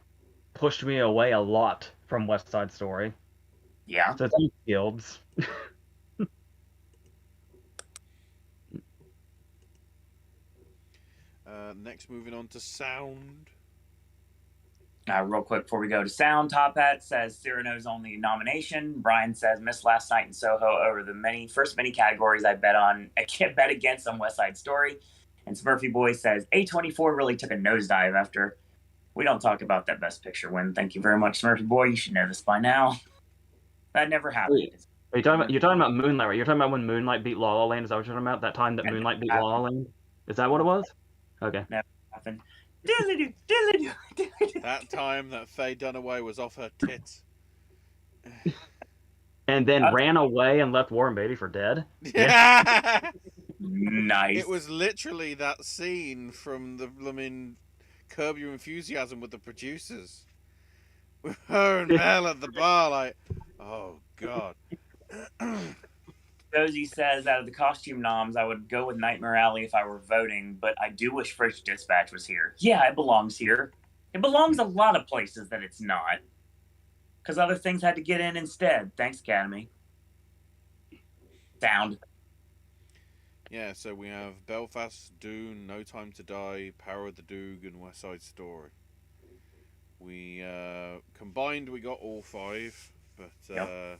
pushed me away a lot from West Side Story. Yeah. So it's guilds. Next, moving on to sound. Real quick before we go to sound, Top Hat says Cyrano's only nomination. Brian says missed last night in Soho over the first many categories I bet on. I can't bet against on West Side Story. And Smurfy Boy says A24 really took a nosedive after. We don't talk about that Best Picture win. Thank you very much, Smurfy Boy. You should know this by now. That never happened. Are you talking about Moonlight, right? You're talking about when Moonlight beat La La Land? Is that what you're talking about? That time that Moonlight beat La La Land? Is that what it was? Okay. Never happened. That time that Faye Dunaway was off her tits. And then ran away and left Warren Beatty for dead? Yeah. Nice. It was literally that scene from the Curb Your Enthusiasm with the producers. With her and Mel at the bar, like, oh, God. Josie says, out of the costume noms, I would go with Nightmare Alley if I were voting, but I do wish French Dispatch was here. Yeah, it belongs here. It belongs a lot of places that it's not. Because other things had to get in instead. Thanks, Academy. Sound. Yeah, so we have Belfast, Dune, No Time to Die, Power of the Dog, and West Side Story. We, combined, we got all 5, but, Yep.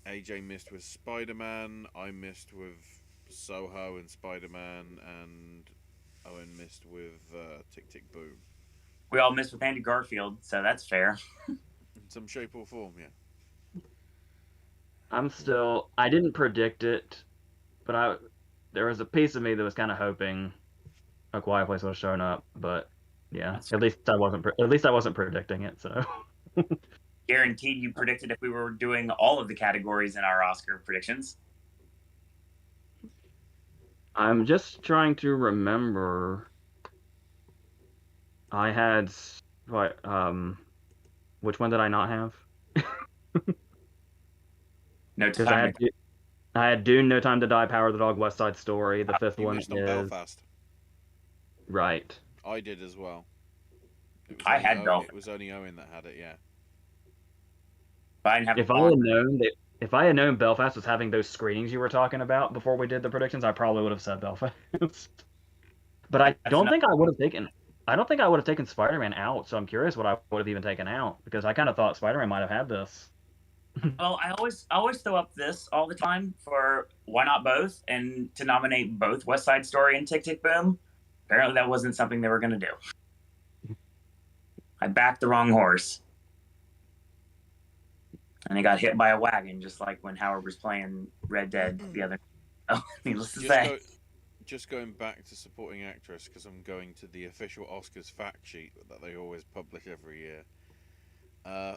AJ missed with Spider-Man, I missed with Soho and Spider-Man, and Owen missed with Tick Tick Boom. We all missed with Andy Garfield, so that's fair. In some shape or form, yeah. I didn't predict it, but there was a piece of me that was kind of hoping A Quiet Place would have shown up, but yeah, at least I wasn't predicting it, so. Guaranteed you predicted if we were doing all of the categories in our Oscar predictions. I'm just trying to remember. I had what? Which one did I not have? No time. I had Dune, No Time to Die, Power of the Dog, West Side Story. The fifth one is Belfast. Right. I did as well. I had Belfast. It was only Owen that had it, yeah. If I had known Belfast was having those screenings you were talking about before we did the predictions, I probably would have said Belfast. But I don't think I would have taken Spider-Man out, so I'm curious what I would have even taken out, because I kind of thought Spider-Man might have had this. Well, I always throw up this all the time for why not both, and to nominate both West Side Story and Tick Tick Boom. Apparently that wasn't something they were going to do. I backed the wrong horse. And he got hit by a wagon, just like when Howard was playing Red Dead the other. Oh, needless to say. Just going back to supporting actress, because I'm going to the official Oscars fact sheet that they always publish every year.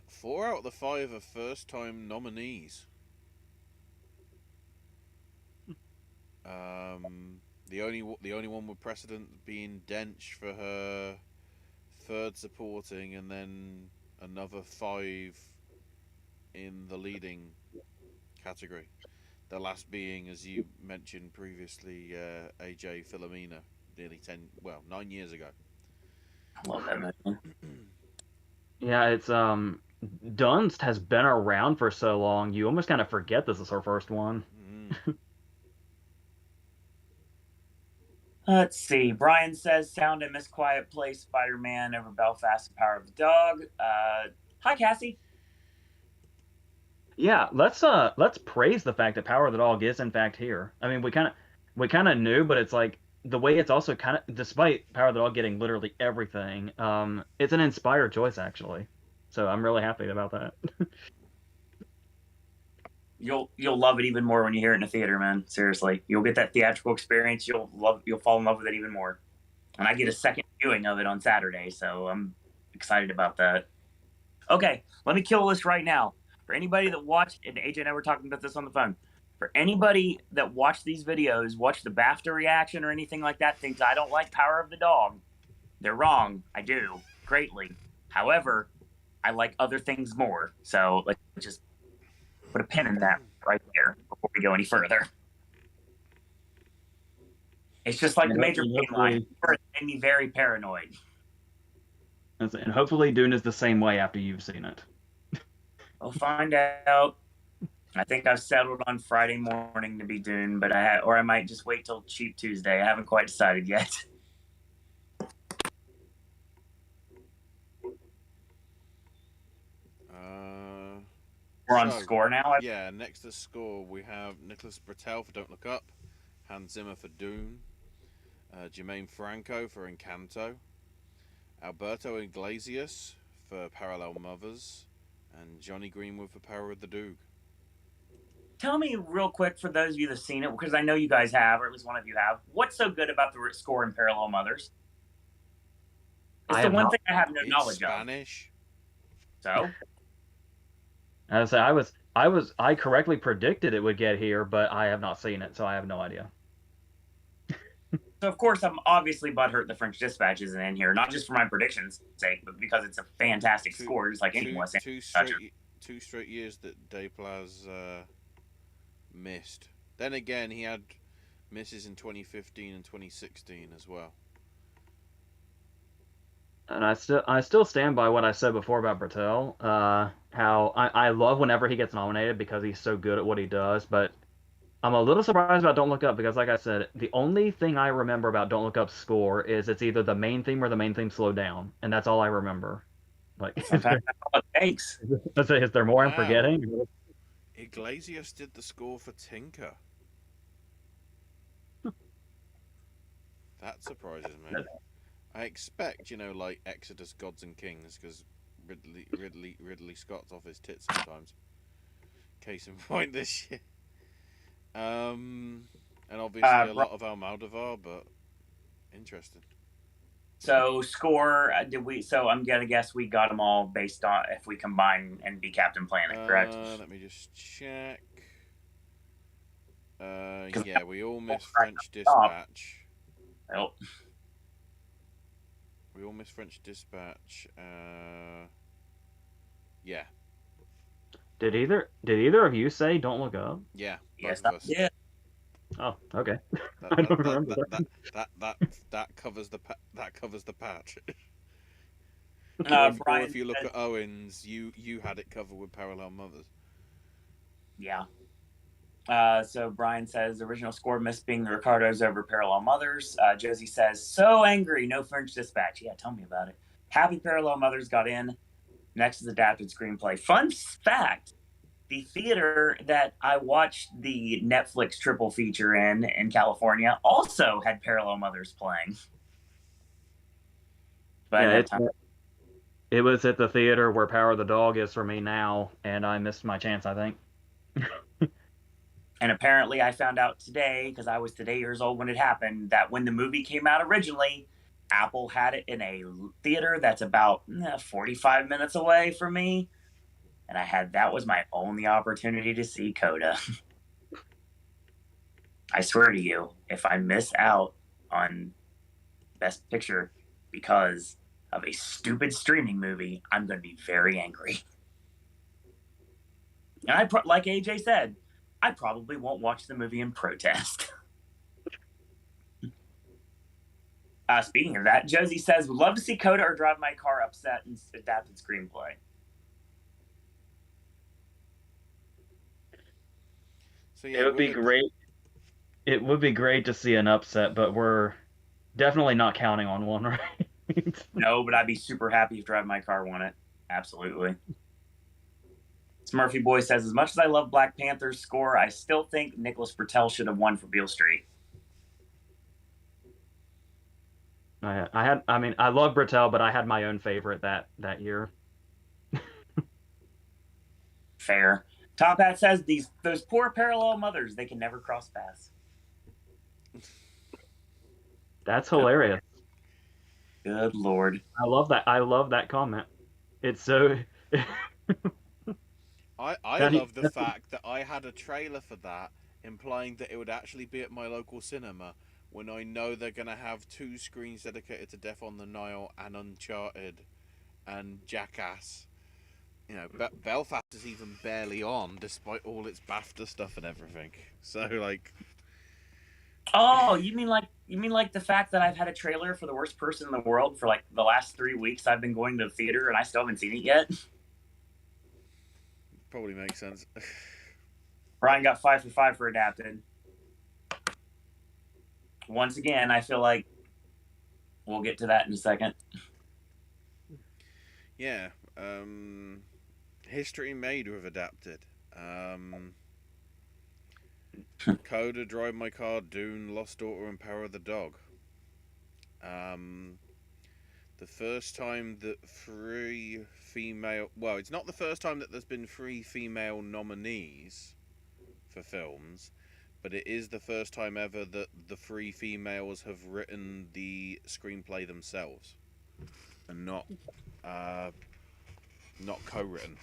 4 out of the 5 are first-time nominees. The only one with precedent being Dench for her third supporting, and then another 5 in the leading category. The last being, as you mentioned previously, AJ Filomena, nearly 9 years ago. I love that movie. Yeah, it's Dunst has been around for so long, you almost kind of forget this is her first one. Let's see. Brian says Sound and Miss Quiet Place, Spider-Man over Belfast and Power of the Dog. Hi, Cassie. Yeah, let's praise the fact that Power of the Dog is in fact here. I mean, we kind of knew, but it's like the way it's also kind of, despite Power of the Dog getting literally everything, it's an inspired choice actually. So I'm really happy about that. You'll love it even more when you hear it in a theater, man. Seriously, you'll get that theatrical experience. You'll fall in love with it even more. And I get a second viewing of it on Saturday, so I'm excited about that. Okay, let me kill this right now. For anybody that watched, and AJ and I were talking about this on the phone, For anybody that watched these videos, watched the BAFTA reaction or anything like that, thinks I don't like Power of the Dog, they're wrong. I do greatly. However, I like other things more. So let's just put a pin in that right there before we go any further. It's just like the Major Pain line. It made me very paranoid. And hopefully Dune is the same way after you've seen it. We'll find out. I think I've settled on Friday morning to be Dune, but I might just wait till Cheap Tuesday. I haven't quite decided yet. We're on score now. Yeah, next to score we have Nicholas Britell for Don't Look Up, Hans Zimmer for Dune, Jermaine Franco for Encanto, Alberto Iglesias for Parallel Mothers, and Johnny Greenwood for Power of the Dog. Tell me real quick, for those of you that have seen it, because I know you guys have, or at least one of you have, what's so good about the score in Parallel Mothers? It's the one thing I have no knowledge of. Spanish. So? I correctly predicted it would get here, but I have not seen it, so I have no idea. So of course I'm obviously butthurt the French Dispatch isn't in here, not just for my prediction's sake, but because it's a fantastic score, just like anyone. Two straight years that Desplaz missed. Then again, he had misses in 2015 and 2016 as well. And I still stand by what I said before about Britell. How I love whenever he gets nominated because he's so good at what he does, but I'm a little surprised about Don't Look Up because, like I said, the only thing I remember about Don't Look Up's score is it's either the main theme or the main theme slowed down, and that's all I remember. Like, sometimes that's all it takes. Is there more I'm forgetting? Iglesias did the score for Tinker. That surprises me. I expect, like Exodus, Gods and Kings, because Ridley Scott's off his tits sometimes. Case in point this year. And obviously a lot of Almodovar, but interesting. So score, so I'm gonna guess we got them all based on if we combine and be Captain Planet, correct? Let me just check. Yeah, we all missed French Dispatch. Oh. We all missed French Dispatch. Yeah. Did either of you say Don't Look Up? Yeah. Yes. Yeah. Oh, okay. I don't remember that covers the patch. Brian, if you look at Owens, you had it covered with Parallel Mothers. Yeah. So Brian says original score missed being the Ricardos over Parallel Mothers. Josie says so angry, no French Dispatch. Yeah, tell me about it. Happy Parallel Mothers got in. Next is adapted screenplay. Fun fact: the theater that I watched the Netflix triple feature in California also had Parallel Mothers playing. But yeah, it was at the theater where Power of the Dog is for me now, and I missed my chance, I think. And apparently I found out today, because I was today years old when it happened, that when the movie came out originally, Apple had it in a theater that's about 45 minutes away from me. And that was my only opportunity to see Coda. I swear to you, if I miss out on Best Picture because of a stupid streaming movie, I'm going to be very angry. And like AJ said, I probably won't watch the movie in protest. Speaking of that, Josie says, would love to see Coda or drive my car upset and adapted screenplay. So yeah, it would be great. It would be great to see an upset, but we're definitely not counting on one, right? No, but I'd be super happy if Drive My Car won it. Absolutely. Smurfy Boy says, as much as I love Black Panther's score, I still think Nicholas Britell should have won for Beale Street. I love Britell, but I had my own favorite that year. Fair. Top Hat says, those poor Parallel Mothers, they can never cross paths. That's hilarious. Good Lord. I love that. I love that comment. It's so... I love the fact that I had a trailer for that implying that it would actually be at my local cinema when I know they're going to have 2 screens dedicated to Death on the Nile and Uncharted and Jackass. You know, Belfast is even barely on, despite all its BAFTA stuff and everything. So, like, Oh, you mean like the fact that I've had a trailer for The Worst Person in the World for like the last 3 weeks I've been going to the theater and I still haven't seen it yet? probably makes sense. Ryan got 5 for 5 for adapted. Once again, I feel like we'll get to that in a second. Yeah, history made with adapted. Coda, Drive My Car, Dune, Lost Daughter, and Power of the Dog. The first time that 3 female... Well, it's not the first time that there's been 3 female nominees for films, but it is the first time ever that the 3 females have written the screenplay themselves and not co-written.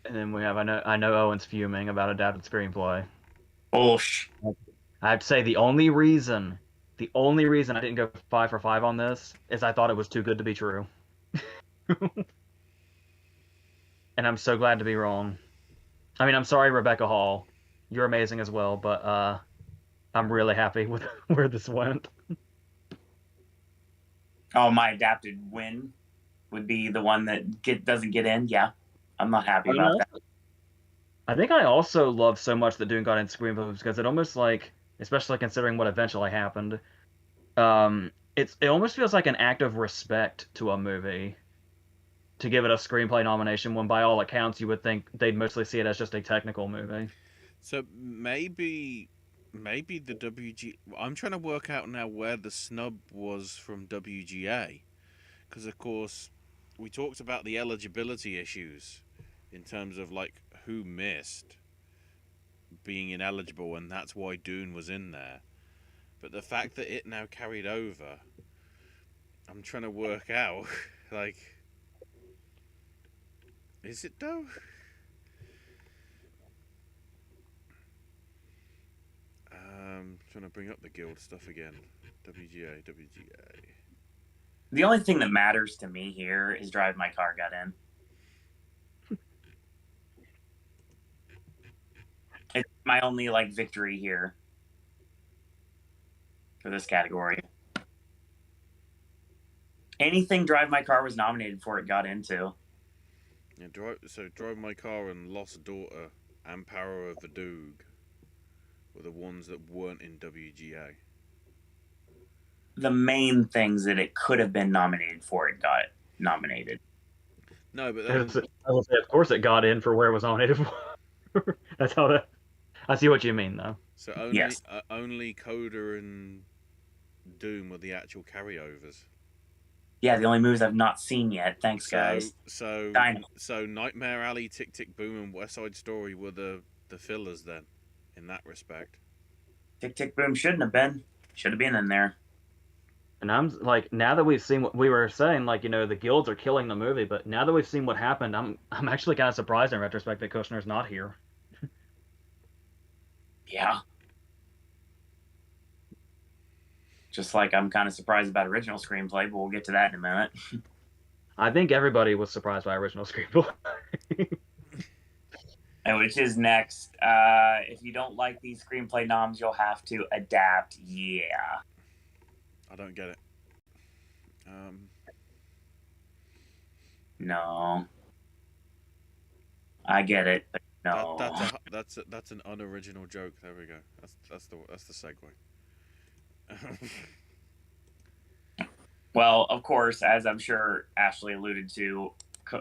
And then we have I know Owen's fuming about adapted screenplay. Oh, I have to say the only reason I didn't go 5 for 5 on this is I thought it was too good to be true. And I'm so glad to be wrong. I mean, I'm sorry, Rebecca Hall. You're amazing as well, but I'm really happy with where this went. Oh, my adapted win would be the one that doesn't get in. Yeah, I'm not happy about that. I think I also love so much that Dune got in screenplays because it almost like, especially considering what eventually happened, it almost feels like an act of respect to a movie to give it a screenplay nomination when by all accounts you would think they'd mostly see it as just a technical movie. So maybe the WG... I'm trying to work out now where the snub was from WGA, because of course we talked about the eligibility issues in terms of like who missed being ineligible, and that's why Dune was in there. But the fact that it now carried over, I'm trying to work out like, is it though? Trying to bring up the guild stuff again. WGA. The only thing that matters to me here is Drive My Car got in. It's my only like victory here for this category. Anything Drive My Car was nominated for, it got into. Yeah, Drive My Car and Lost Daughter and Power of the Dog were the ones that weren't in WGA. The main things that it could have been nominated for, it got nominated. No, but I will say, of course, it got in for where it was nominated for. That's how that. I see what you mean, though. So only Coda and Doom were the actual carryovers. Yeah, the only movies I've not seen yet. Thanks, guys. So Nightmare Alley, Tick Tick Boom, and West Side Story were the fillers then, in that respect. Tick Tick Boom shouldn't have been. Should have been in there. And I'm like, now that we've seen what we were saying, like, you know, the guilds are killing the movie, but now that we've seen what happened, I'm actually kind of surprised in retrospect that Kushner's not here. Yeah. Just like I'm kind of surprised about original screenplay, but we'll get to that in a minute. I think everybody was surprised by original screenplay. And which is next. If you don't like these screenplay noms, you'll have to adapt. Yeah. I don't get it. No. I get it, but no. That's an unoriginal joke. There we go. That's the segue. Well, of course, as I'm sure Ashley alluded to,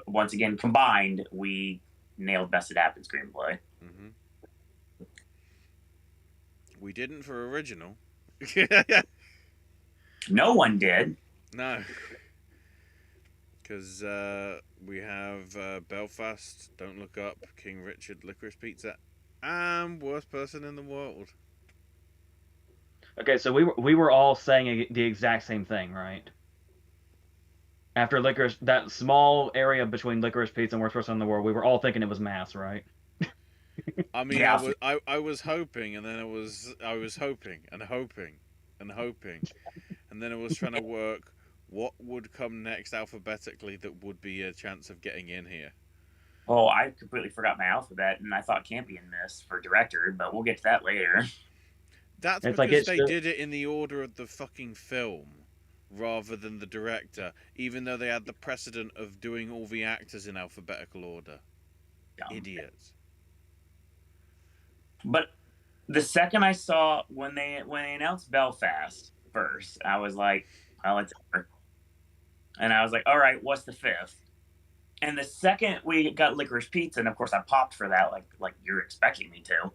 once again combined, we nailed best adapted screenplay. Mm-hmm. We didn't for original. No one did. No. Because we have Belfast, Don't Look Up, King Richard, Licorice Pizza, and Worst Person in the World. Okay, so we were all saying the exact same thing, right? After Licorice, that small area between Licorice Pizza and Worst Person in the World, we were all thinking it was Mass, right? I mean, Yeah, I was hoping, and then I was hoping and hoping and hoping, and then I was trying to work what would come next alphabetically that would be a chance of getting in here. oh, I completely forgot my alphabet, and I thought Campion missed for director, but we'll get to that later. That's It's like because it's they just, did it in the order of the fucking film rather than the director, even though they had the precedent of doing all the actors in alphabetical order. Idiots. But the second I saw when they announced Belfast first, I was like, well, it's over. And I was like, all right, what's the fifth? And the second we got Licorice Pizza, and of course I popped for that, like you're expecting me to.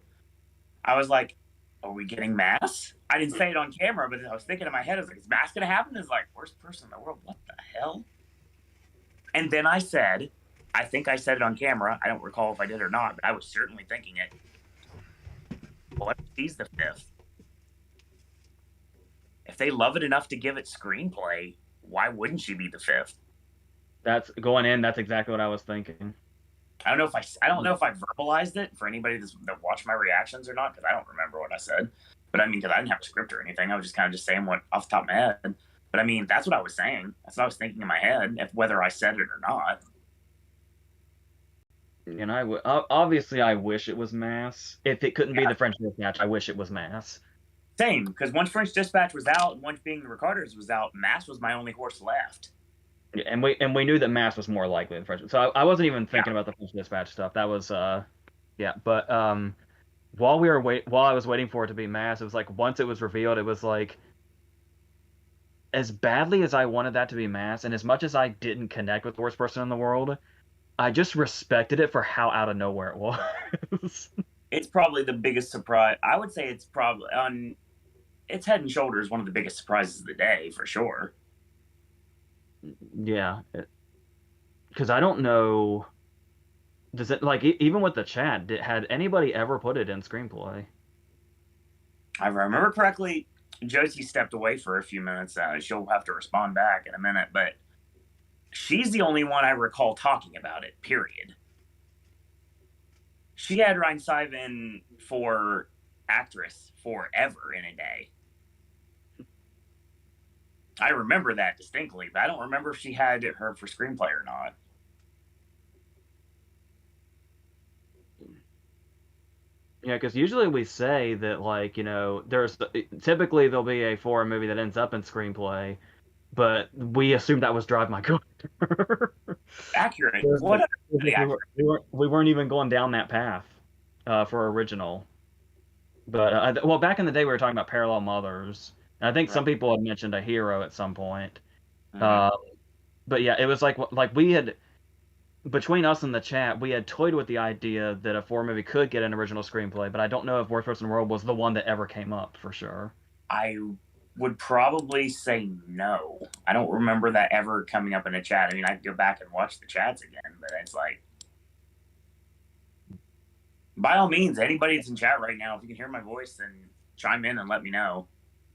I was like, are we getting Mass? I didn't say it on camera, but I was thinking in my head, I was like, is Mass gonna happen? It's like, worst person in the world. What the hell? And then I said, I think I said it on camera. I don't recall if I did or not, but I was certainly thinking it. What if she's the fifth? If they love it enough to give it screenplay, why wouldn't she be the fifth? that's going in. That's exactly what I was thinking. I don't know if I verbalized it for anybody that watched my reactions or not, because I don't remember what I said. But I mean, because I didn't have a script or anything, I was just kind of just saying what off the top of my head. But I mean, that's what I was saying. That's what I was thinking in my head, if whether I said it or not. And obviously I wish it was Mass. If it couldn't be Yeah. the French Dispatch, I wish it was Mass. Same, because once French Dispatch was out, and once Being the Recorders was out, Mass was my only horse left. Yeah, and we knew that Mass was more likely than French. So I wasn't even thinking about the French Dispatch stuff. That was yeah. But while I was waiting for it to be Mass, it was like once it was revealed, it was like as badly as I wanted that to be Mass, and as much as I didn't connect with the worst person in the world, I just respected it for how out of nowhere it was. It's probably the biggest surprise. I would say it's probably on. It's head and shoulders one of the biggest surprises of the day for sure. Yeah, because I don't know. Does it like even with the chat? Had anybody ever put it in screenplay? If I remember correctly, Josie stepped away for a few minutes. She'll have to respond back in a minute, but she's the only one I recall talking about it, period. She had Ryan Sivan for actress forever in a day. I remember that distinctly, but I don't remember if she had her for screenplay or not. Yeah, because usually we say that, like, you know, typically there'll be a foreign movie that ends up in screenplay, but we assumed that was Drive My Car. Accurate. We weren't even going down that path for original. But well, back in the day, we were talking about Parallel Mothers, and I think some people had mentioned a hero at some point. But yeah, it was like we had between us and the chat, we had toyed with the idea that a foreign movie could get an original screenplay, but I don't know if Worst Person in the World was the one that ever came up for sure. I would probably say no. I don't remember that ever coming up in a chat. I mean, I could go back and watch the chats again, but it's like, by all means, anybody that's in chat right now, if you can hear my voice, then chime in and let me know.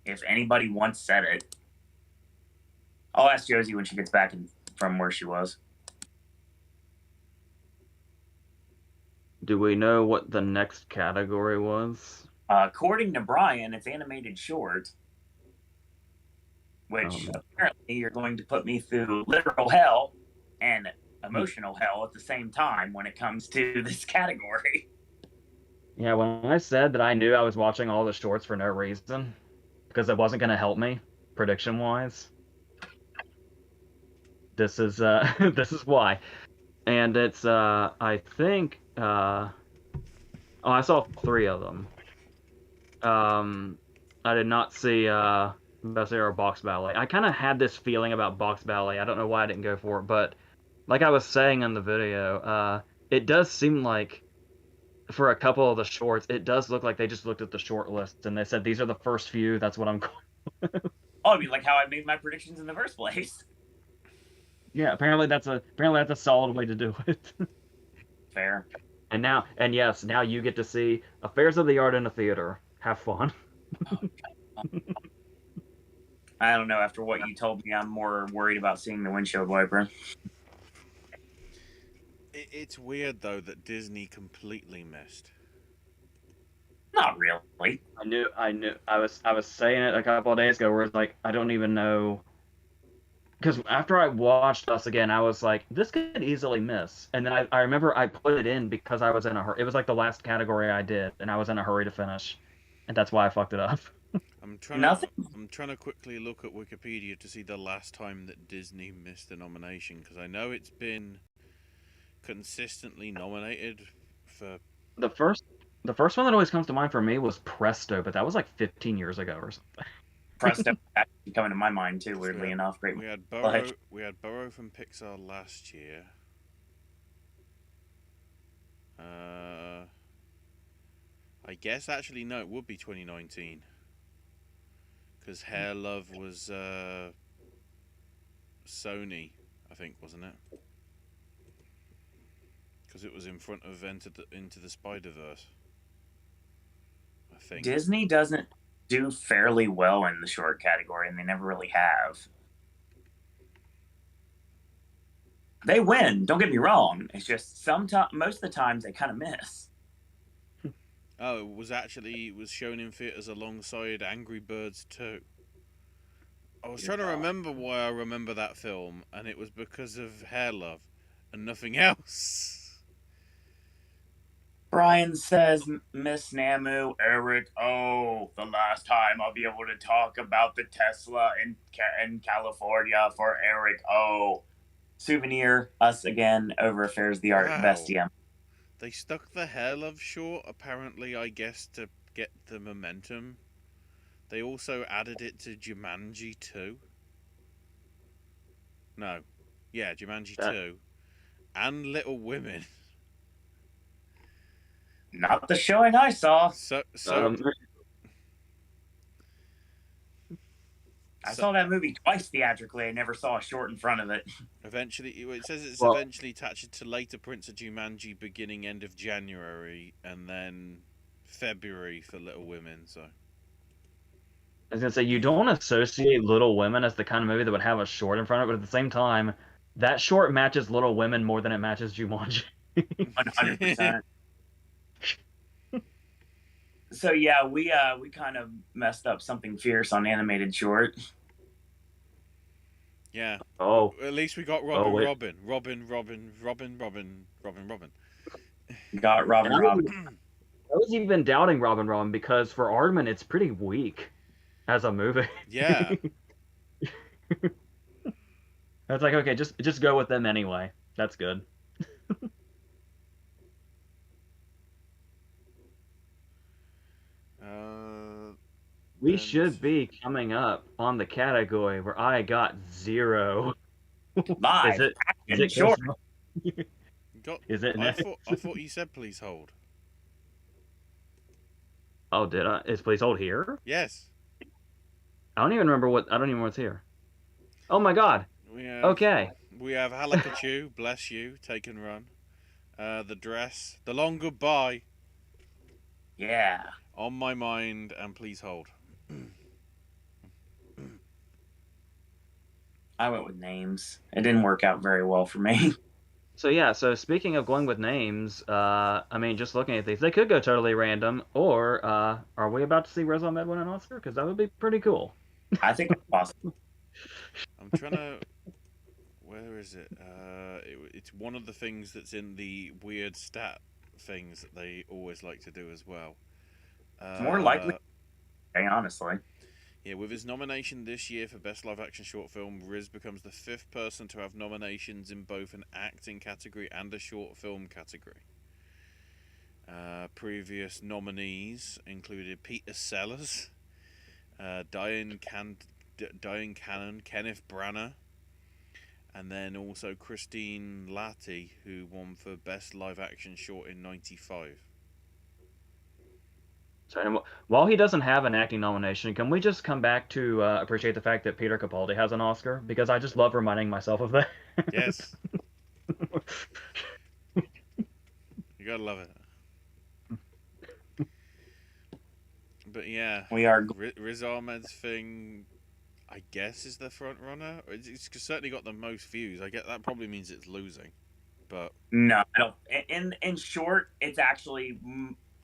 If anybody once said it, I'll ask Josie when she gets back from where she was. Do we know what the next category was? According to Brian, it's animated short, which apparently you're going to put me through literal hell and emotional hell at the same time when it comes to this category. Yeah, when I said that I knew I was watching all the shorts for no reason, because it wasn't going to help me prediction-wise, this is this is why. And it's I think I saw 3 of them. I did not see Best Era or Box Ballet. I kind of had this feeling about Box Ballet. I don't know why I didn't go for it, but like I was saying in the video, it does seem like for a couple of the shorts, it does look like they just looked at the short list and they said these are the first few. That's what I'm going. Oh, I mean, like how I made my predictions in the first place. Yeah, apparently that's a solid way to do it. Fair. And yes, now you get to see Affairs of the Art in a theater. Have fun. I don't know. After what you told me, I'm more worried about seeing the windshield wiper. It's weird though that Disney completely missed. Not really. I knew. I was saying it a couple of days ago, where it's like I don't even know. Because after I watched Us again, I was like, this could easily miss. And then I remember I put it in because I was in a hurry. It was like the last category I did, and I was in a hurry to finish, and that's why I fucked it up. Nothing. I'm trying to quickly look at Wikipedia to see the last time that Disney missed a nomination, because I know it's been consistently nominated for. The first the first one that always comes to mind for me was Presto, but that was like 15 years ago or something. Presto actually coming to my mind too. 'Cause Weirdly enough, great. we had Like, Burrow from Pixar last year. I guess actually no, it would be 2019, because Hair Love was Sony, I think, wasn't it? Because it was in front of Into the Spider-Verse, I think. Disney doesn't do fairly well in the short category, and they never really have. They win. Don't get me wrong. It's just sometimes, most of the times, they kind of miss. Oh, it was shown in theaters alongside Angry Birds 2. I was trying to remember why I remember that film, and it was because of Hair Love and nothing else. Brian says, Miss Namu, Eric, oh, the last time I'll be able to talk about the Tesla in California for Eric, oh. Souvenir, us again, over Affairs the Art, Wow. Bestia. They stuck the Hair Love short, apparently, I guess, to get the momentum. They also added it to Jumanji 2. No. Yeah, Jumanji 2. And Little Women. Not the showing I saw. I saw that movie twice theatrically. I never saw a short in front of it. Eventually, it says it's eventually attached to later prints of Jumanji beginning end of January, and then February for Little Women, so. I was gonna say, you don't associate Little Women as the kind of movie that would have a short in front of it, but at the same time, that short matches Little Women more than it matches Jumanji. 100%. So yeah, we kind of messed up something fierce on animated short. Yeah. Oh. At least we got Robin. Got Robin. I was even doubting Robin because for Aardman it's pretty weak as a movie. Yeah. I was like, okay, just go with them anyway. That's good. We should be coming up on the category where I got 0. Live. Is it short? Is it? I thought you said please hold. Oh, did I? Is please hold here? Yes. I don't even remember what's here. Oh my god. Okay. We have Halakachoo, Bless You, Take and Run. The Dress, The Long Goodbye. Yeah. On My Mind, and Please Hold. I went with names. It didn't work out very well for me. So yeah, so speaking of going with names, I mean, just looking at these, they could go totally random, or are we about to see Riz Ahmed win an Oscar? Because that would be pretty cool. I think it's possible. I'm trying to... Where is it? It's one of the things that's in the weird stat things that they always like to do as well. More likely, honestly. Yeah, with his nomination this year for Best Live Action Short Film, Riz becomes the 5th person to have nominations in both an acting category and a short film category. Previous nominees included Peter Sellers, Diane Cannon, Kenneth Branagh, and then also Christine Latty, who won for Best Live Action Short in '95. So, while he doesn't have an acting nomination, can we just come back to appreciate the fact that Peter Capaldi has an Oscar? Because I just love reminding myself of that. Yes. You gotta love it. But yeah, we are Riz Ahmed's thing. I guess is the front runner. It's certainly got the most views. I get that probably means it's losing, but No, I don't. In short, it's actually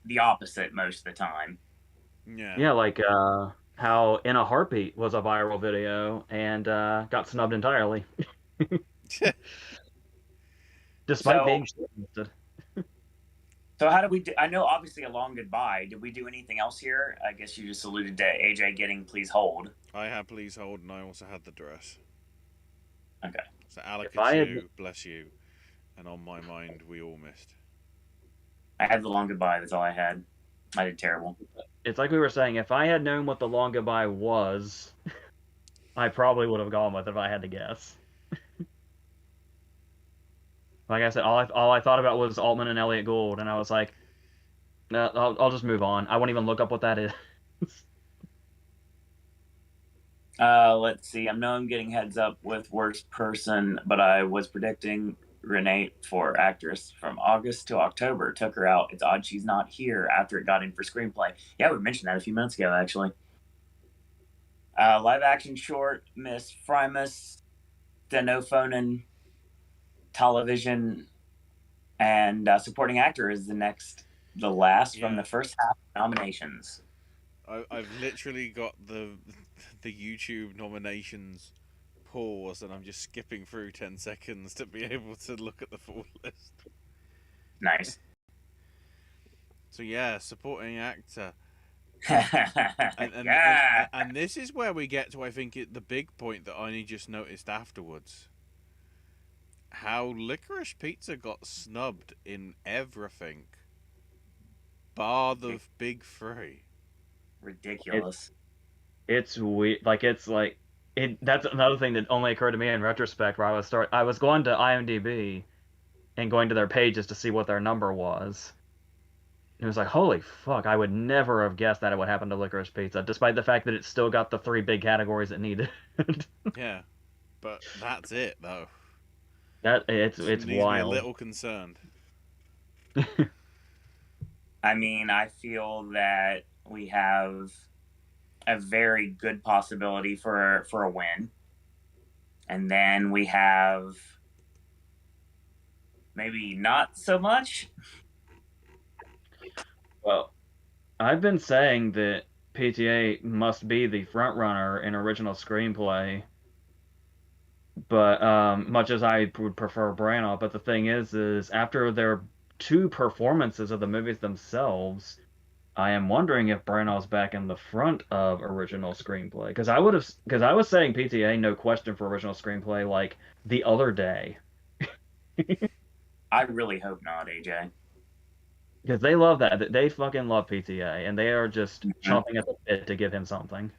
the opposite most of the time. yeah. Yeah, like how In a Heartbeat was a viral video and got snubbed entirely, despite So, being shortlisted. so how do we do? I know obviously a long goodbye. Did we do anything else here? I guess you just alluded to AJ getting please hold. I had Please Hold, and I also had the dress. Okay. So Alec, If it's I had, you, bless you, and on my mind, we all missed. I had the long goodbye. That's all I had. I did terrible. it's like we were saying, if I had known what the long goodbye was, I probably would have gone with it if I had to guess. Like I said, all I thought about was Altman and Elliot Gould, and I was like, no, I'll just move on. I won't even look up what that is. Let's see. I know I'm getting heads up with worst person, but I was predicting Renee for actress from August to October. Took her out. It's odd she's not here after it got in for screenplay. Yeah, we mentioned that a few minutes ago, actually. Live action short, Miss Frimus, Denophonen, television, and supporting actor is the last from the first half nominations. I've literally got the YouTube nominations paused, and I'm just skipping through 10 seconds to be able to look at the full list. Nice. So yeah, supporting actor. Yeah. And this is where we get to, I think, the big point that I only just noticed afterwards. How Licorice Pizza got snubbed in everything, bar the big three. Ridiculous. It's weird. That's another thing that only occurred to me in retrospect. Where I was going to IMDb and going to their pages to see what their number was. It was like, holy fuck! I would never have guessed that it would happen to Licorice Pizza, despite the fact that it still got the three big categories it needed. Yeah, but that's it though. It's Leaves me a wild. little concerned. I mean, I feel that we have a very good possibility for a win, and then we have maybe not so much. Well, I've been saying that PTA must be the front runner in original screenplay, but much as I would prefer Branagh, but the thing is after their two performances of the movies themselves, I am wondering if Branagh's back in the front of original screenplay because I was saying PTA no question for original screenplay like the other day. I really hope not, AJ. Because they love that. They fucking love PTA, and they are just chomping at the bit to give him something.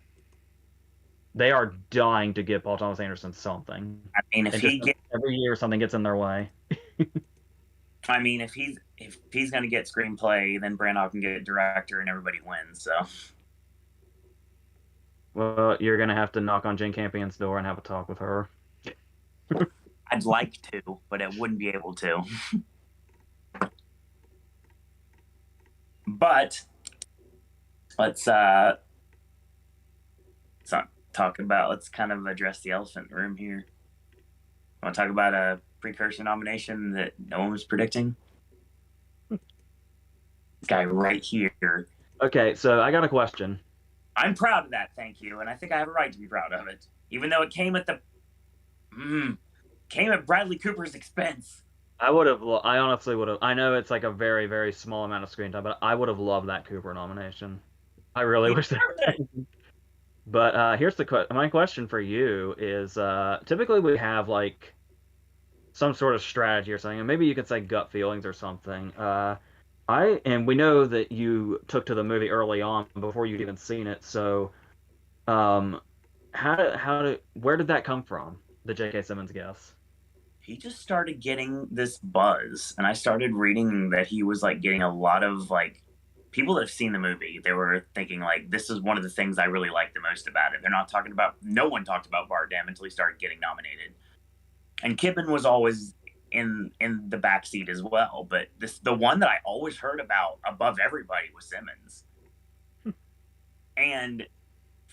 They are dying to give Paul Thomas Anderson something. I mean, every year something gets in their way. I mean, if he's going to get screenplay, then Branagh can get director, and everybody wins. So, well, you're gonna have to knock on Jane Campion's door and have a talk with her. I'd like to, but I wouldn't be able to. But let's talk about. Let's kind of address the elephant in the room here. I want to talk about a precursor nomination that no one was predicting. This guy right here. Okay, so I got a question. I'm proud of that, thank you, and I think I have a right to be proud of it, even though it came at Bradley Cooper's expense. I honestly would have. I know it's like a very, very small amount of screen time, but I would have loved that Cooper nomination. I really wish that. But here's my question for you is typically we have like some sort of strategy or something, and maybe you could say gut feelings or something. We know that you took to the movie early on before you'd even seen it, so where did that come from? The J.K. Simmons guess. He just started getting this buzz, and I started reading that he was like getting a lot of like people that have seen the movie. They were thinking like, this is one of the things I really like the most about it. No one talked about Bardem until he started getting nominated, and Kippen was always in the backseat as well. But the one that I always heard about above everybody was Simmons, and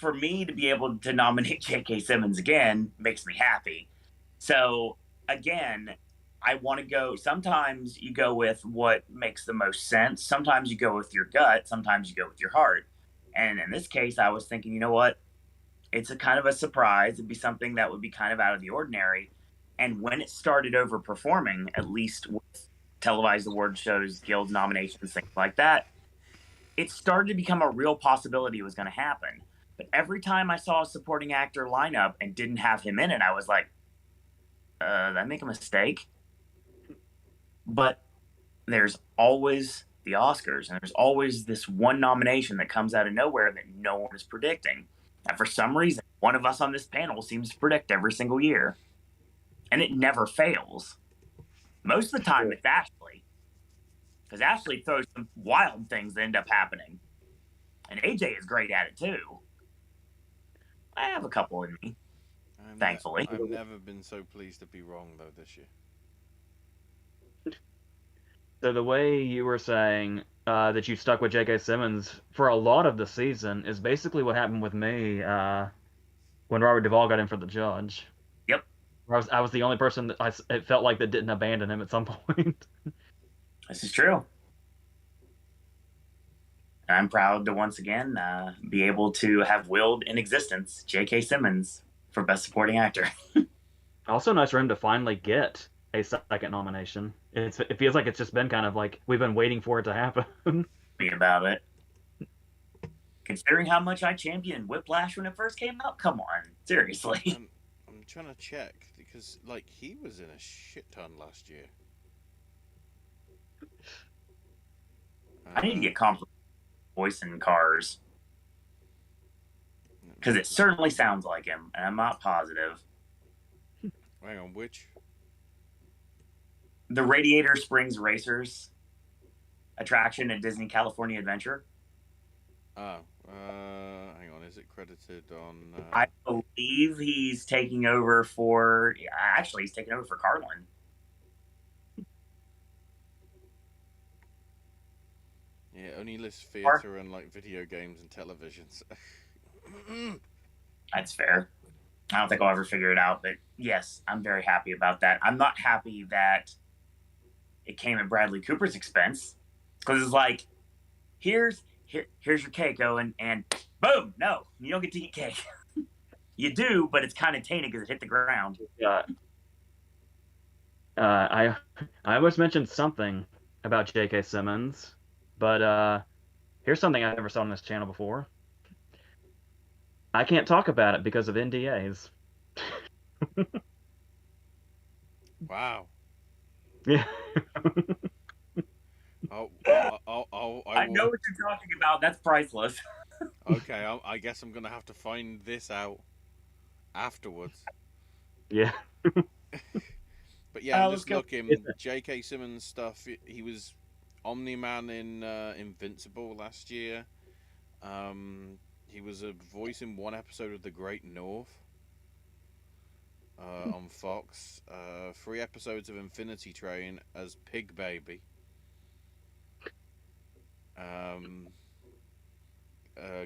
for me to be able to nominate J.K. Simmons again makes me happy. So again, I want to go. Sometimes you go with what makes the most sense. Sometimes you go with your gut. Sometimes you go with your heart. And in this case, I was thinking, you know what? It's a kind of a surprise. It'd be something that would be kind of out of the ordinary. And when it started overperforming, at least with televised award shows, guild nominations, things like that, it started to become a real possibility it was going to happen. But every time I saw a supporting actor lineup and didn't have him in it, I was like, did I make a mistake? But there's always the Oscars, and there's always this one nomination that comes out of nowhere that no one is predicting. And for some reason, one of us on this panel seems to predict every single year. And it never fails. Most of the time, it's Ashley. Because Ashley throws some wild things that end up happening. And AJ is great at it, too. I have a couple in me, thankfully. I've never been so pleased to be wrong, though, this year. So the way you were saying that you stuck with J.K. Simmons for a lot of the season is basically what happened with me when Robert Duvall got in for the judge. Yep. I was the only person that it felt like that didn't abandon him at some point. This is true. And I'm proud to once again be able to have willed in existence J.K. Simmons for Best Supporting Actor. Also nice for him to finally get a second nomination. It feels like it's just been kind of like we've been waiting for it to happen. Be about it. Considering how much I championed Whiplash when it first came out, come on, seriously. I'm trying to check because like he was in a shit ton last year. I need to get complimented voice in Cars because it certainly sounds like him, and I'm not positive. Hang on, which? The Radiator Springs Racers attraction at Disney California Adventure. Oh, hang on. Is it credited on? I believe he's taking over for. Actually, he's taking over for Carlin. Yeah, only lists theater and like video games and televisions. That's fair. I don't think I'll ever figure it out, but yes, I'm very happy about that. I'm not happy that it came at Bradley Cooper's expense because it's like, here's your cake, Owen, and boom, no, you don't get to eat cake. You do, but it's kind of tainted because it hit the ground. Yeah. I always mentioned something about J.K. Simmons, but here's something I never saw on this channel before. I can't talk about it because of NDAs. Wow. Yeah. I know what you're talking about. That's priceless. Okay, I guess I'm gonna have to find this out afterwards. Yeah. But yeah, I'm just looking. J.K. Simmons stuff. He was Omni-Man in Invincible last year. He was a voice in one episode of The Great North on Fox. 3 episodes of Infinity Train as Pig Baby.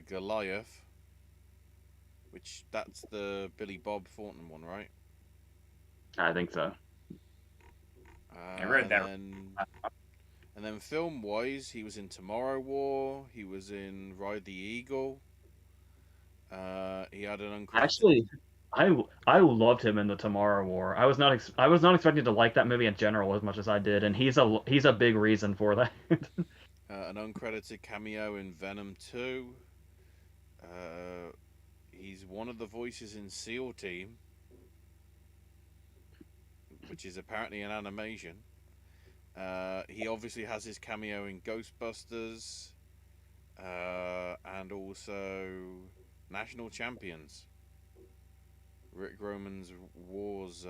Goliath, which that's the Billy Bob Thornton one, right? I think so. I read that. And then film-wise, he was in Tomorrow War. He was in Ride the Eagle. He had an uncredited... Actually, I loved him in the Tomorrow War. I was not expecting to like that movie in general as much as I did, and he's a big reason for that. An uncredited cameo in Venom 2. He's one of the voices in SEAL Team, which is apparently an animation. He obviously has his cameo in Ghostbusters, and also National Champions, Rick Groman's Wars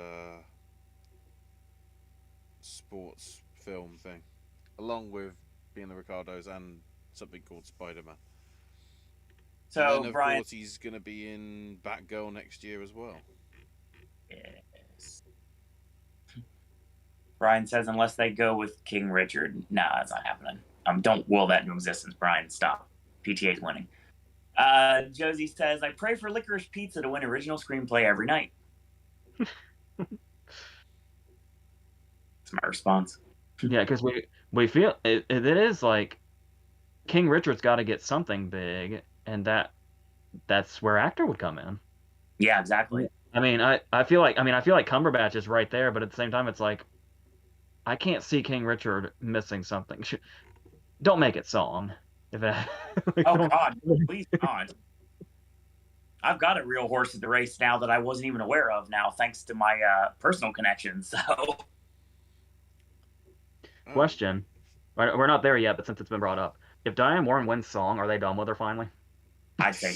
sports film thing, along with Being the Ricardos and something called Spider-Man. So, and then, of Brian, course, he's going to be in Batgirl next year as well. Yes. Brian says, unless they go with King Richard, no, that's not happening. Don't will that into existence, Brian. Stop. PTA's winning. Josie says, I pray for Licorice Pizza to win original screenplay every night. That's my response. Yeah, because we feel it is like King Richard's got to get something big, and that's where actor would come in. Yeah, exactly. I mean, I feel like Cumberbatch is right there, but at the same time, it's like I can't see King Richard missing something. Don't make it song. If it, like, oh God, please not. I've got a real horse at the race now that I wasn't even aware of now, thanks to my personal connections. So, question: we're not there yet, but since it's been brought up, if Diane Warren wins song, are they done with her finally? I'd say.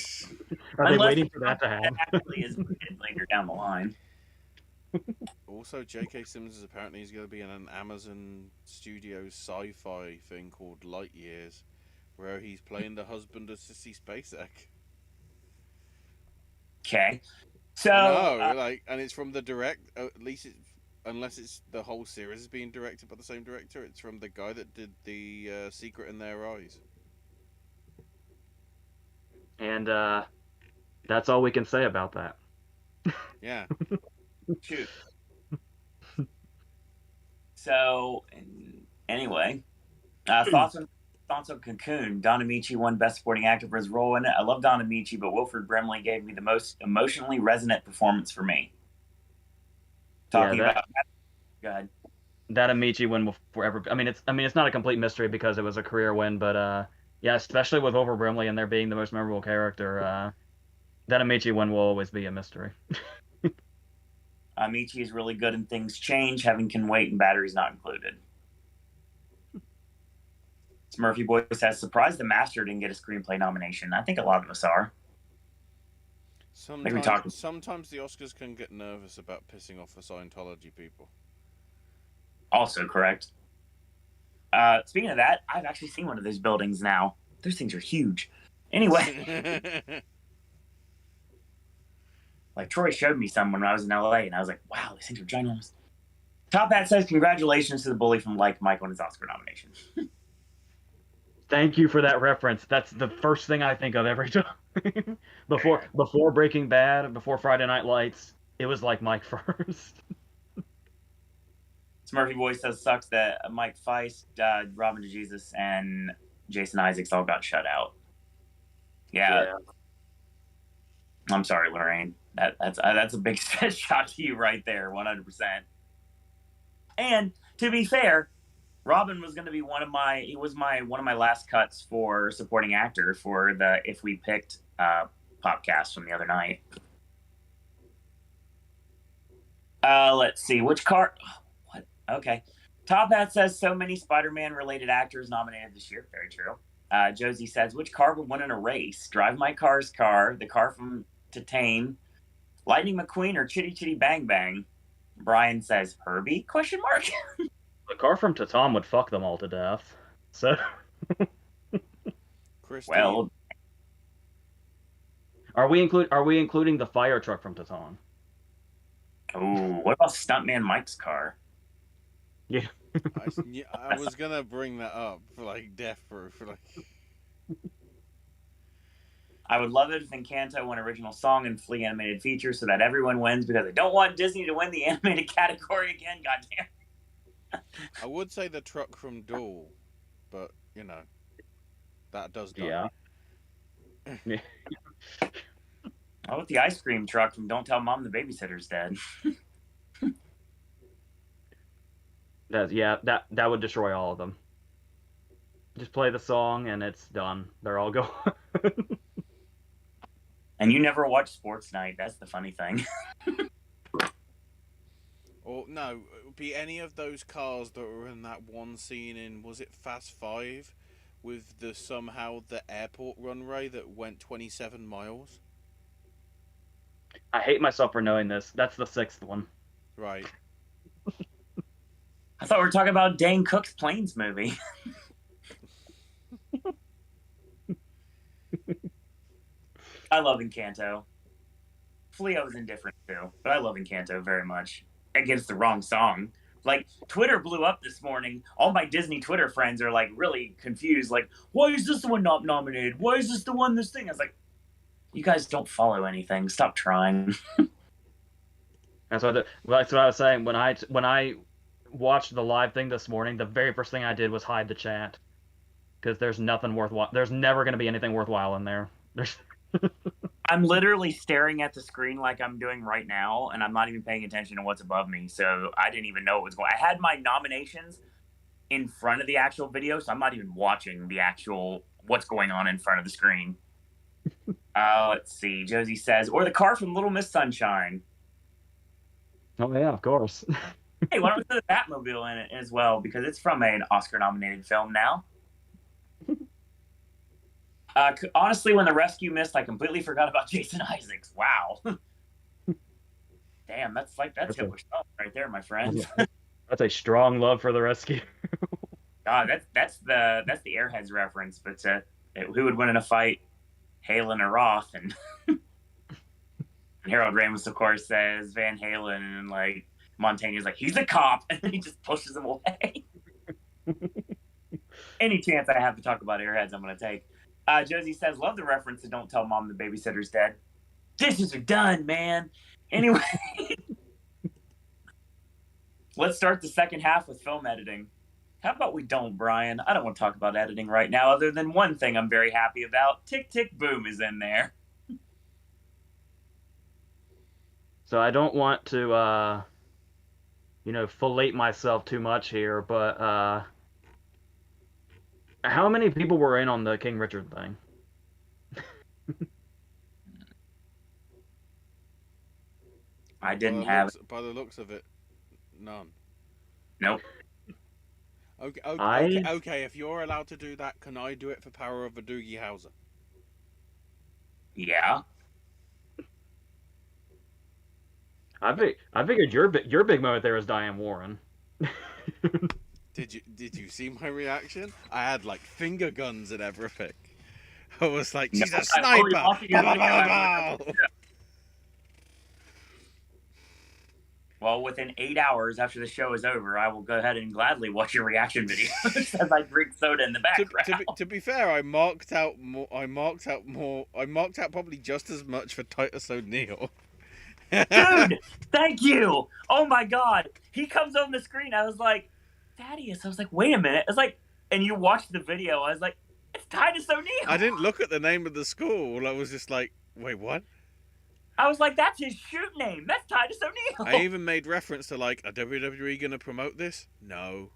Are they waiting for that to happen? Actually, is later down the line. Also, J.K. Simmons is apparently he's going to be in an Amazon Studios sci-fi thing called Light Years, where he's playing the husband of Sissy Spacek. Okay, so and it's from the at least unless it's the whole series is being directed by the same director. It's from the guy that did the Secret in Their Eyes. And that's all we can say about that. Yeah. Shoot. So, anyway, thoughts on Cocoon. Don Amici won Best Supporting Actor for his role in it. I love Don Amici, but Wilford Brimley gave me the most emotionally resonant performance for me. Talking about that. Go ahead. That Amici win will forever. I mean, it's not a complete mystery because it was a career win, but yeah, especially with Wilford Brimley and there being the most memorable character, that Amici win will always be a mystery. Amici is really good in Things Change. Heaven Can Wait and Batteries Not Included. Smurfy Boy says, surprised the Master didn't get a screenplay nomination. I think a lot of us are. Sometimes the Oscars can get nervous about pissing off the Scientology people. Also correct. Speaking of that, I've actually seen one of those buildings now. Those things are huge. Anyway. Like, Troy showed me some when I was in LA, and I was like, wow, these things are ginormous. Top Hat says, congratulations to the bully from Like Mike on his Oscar nomination. Thank you for that reference. That's the first thing I think of every time. before Breaking Bad, before Friday Night Lights, it was Like Mike first. Smurfy Boy says, sucks that Mike Feist, Robin DeJesus, and Jason Isaacs all got shut out. Yeah. I'm sorry, Lorraine. That's a big shot to you right there, 100%. And to be fair, Robin was going to be one of my last cuts for supporting actor for the If We Picked Popcast from the other night. Let's see which car. What? Okay. Top Hat says so many Spider-Man related actors nominated this year. Very true. Josie says, which car would win in a race? Drive My Car's car, the car from Titane, Lightning McQueen, or Chitty Chitty Bang Bang? Brian says, Herbie? Question mark. The car from Tatam would fuck them all to death. So, well, are we including the fire truck from Tatam? Oh, what about Stuntman Mike's car? Yeah. I was gonna bring that up for like Death Proof. I would love it if Encanto won original song and Flea animated feature so that everyone wins because I don't want Disney to win the animated category again. Goddamn. I would say the truck from Duel, but you know, that does die. Yeah. How about the ice cream truck from Don't Tell Mom the Babysitter's Dead? That would destroy all of them. Just play the song and it's done. They're all gone. And you never watch Sports Night. That's the funny thing. Or no, it would be any of those cars that were in that one scene in, was it Fast 5? With the airport runway that went 27 miles? I hate myself for knowing this. That's the 6th one. Right. I thought we were talking about Dane Cook's Planes movie. I love Encanto. Flea was indifferent too, but I love Encanto very much. Against the wrong song. Like, Twitter blew up this morning. All my Disney Twitter friends are, like, really confused. Like, why is this the one not nominated? Why is this the one this thing? I was like, You guys don't follow anything. Stop trying. That's what I was saying. When I watched the live thing this morning, the very first thing I did was hide the chat because there's nothing worthwhile. There's never going to be anything worthwhile in there. There's I'm literally staring at the screen like I'm doing right now, and I'm not even paying attention to what's above me. So I didn't even know what was going. I had my nominations in front of the actual video, so I'm not even watching the actual what's going on in front of the screen. Let's see. Josie says, or the car from Little Miss Sunshine. Oh yeah, of course. Hey, why don't we put the Batmobile in it as well? Because it's from an Oscar-nominated film now. Honestly, when the rescue missed, I completely forgot about Jason Isaacs. Wow. Damn, that's Hitler stuff right there, my friends. That's a strong love for the rescue. God, that's the Airheads reference. But who would win in a fight, Halen or Roth? And, and Harold Ramis, of course, says Van Halen, and like Montaigne's like, he's a cop, and then he just pushes him away. Any chance I have to talk about Airheads, I'm going to take. Josie says, love the reference to Don't Tell Mom the Babysitter's Dead. Dishes are done, man. Anyway, let's start the second half with film editing. How about we don't, Brian? I don't want to talk about editing right now, other than one thing I'm very happy about. Tick, Tick, Boom is in there. So I don't want to, fillet myself too much here, but how many people were in on the King Richard thing? I didn't have it. By the looks of it, none. Nope. Okay, if you're allowed to do that, can I do it for Power of a Doogie Howser? Yeah. I figured your big moment there was Diane Warren. Did you see my reaction? I had like finger guns and everything. I was like, she's a sniper! Well, within 8 hours after the show is over, I will go ahead and gladly watch your reaction video as I drink soda in the background. To be fair, I marked out probably just as much for Titus O'Neil. Dude, thank you. Oh my God, he comes on the screen. I was like, Thaddeus. I was like, wait a minute. I was like, and you watched the video. I was like, it's Titus O'Neil. I didn't look at the name of the school. I was just like, wait, what? I was like, that's his shoot name. That's Titus O'Neil. I even made reference to like, are WWE going to promote this? No.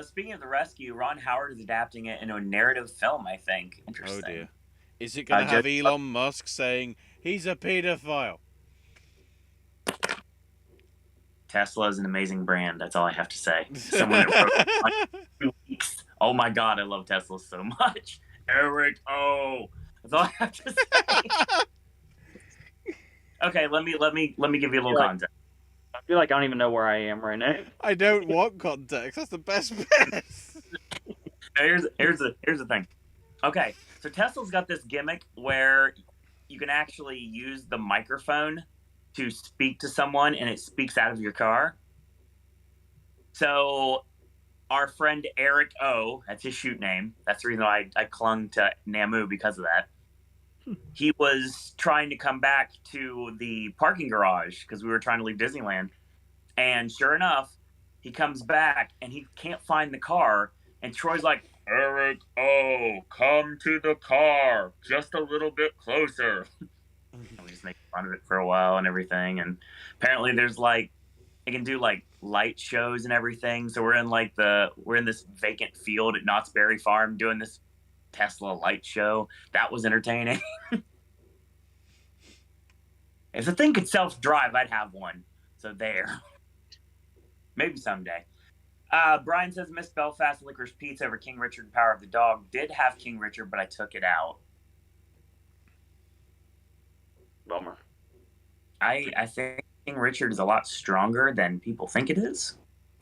Speaking of the rescue, Ron Howard is adapting it into a narrative film, I think. Interesting. Oh dear. Is it going to have Elon Musk saying, he's a pedophile? Tesla is an amazing brand. That's all I have to say. Someone that wrote 2 weeks. Oh my God, I love Tesla so much. Eric O. That's all I have to say. Okay, let me give you a little context. I feel like I don't even know where I am right now. I don't want context. That's the best bit. Here's the thing. Okay, so Tesla's got this gimmick where you can actually use the microphone to speak to someone, and it speaks out of your car. So our friend Eric O, that's his shoot name. That's the reason I clung to Namu because of that. He was trying to come back to the parking garage because we were trying to leave Disneyland. And sure enough, he comes back and he can't find the car. And Troy's like, Eric O, come to the car just a little bit closer. And we just make fun of it for a while and everything. And apparently there's like, it can do like light shows and everything. So we're in this vacant field at Knott's Berry Farm doing this Tesla light show. That was entertaining. If the thing could self-drive, I'd have one. So there. Maybe someday. Brian says, Miss Belfast Licorice Pizza over King Richard and Power of the Dog. Did have King Richard, but I took it out. Bummer. I think King Richard is a lot stronger than people think it is.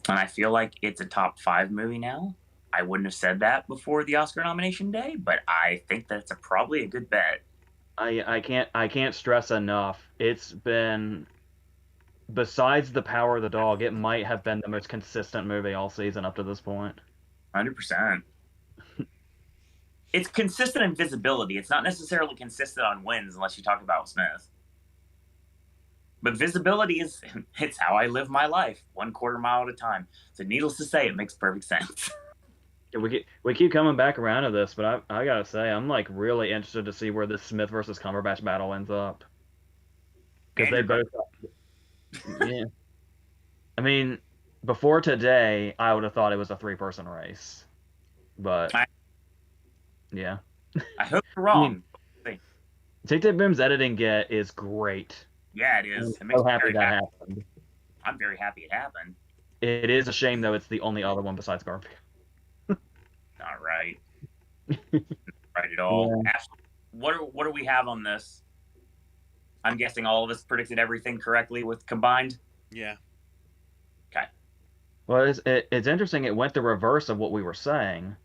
And I feel like it's a top 5 movie now. I wouldn't have said that before the Oscar nomination day, but I think that's probably a good bet. I can't stress enough. It's been, besides The Power of the Dog, it might have been the most consistent movie all season up to this point. 100%. it's consistent in visibility. It's not necessarily consistent on wins unless you talk about Smith. But visibility it's how I live my life, 1/4 mile at a time. So needless to say, it makes perfect sense. We keep coming back around to this, but I gotta say, I'm like really interested to see where this Smith versus Cumberbatch battle ends up. Because they both, yeah. I mean, before today, I would have thought it was a 3-person race, but yeah. I hope you're I wrong. mean, Tick Tick Boom's editing get is great. Yeah, it is. I'm It makes so me happy very that happy. happened. I'm very happy it happened. It is a shame though; it's the only other one besides Garfield. Not right. Right at all. Yeah. Ashley, what do we have on this? I'm guessing all of us predicted everything correctly with combined. Yeah. Okay. Well, it's interesting. It went the reverse of what we were saying.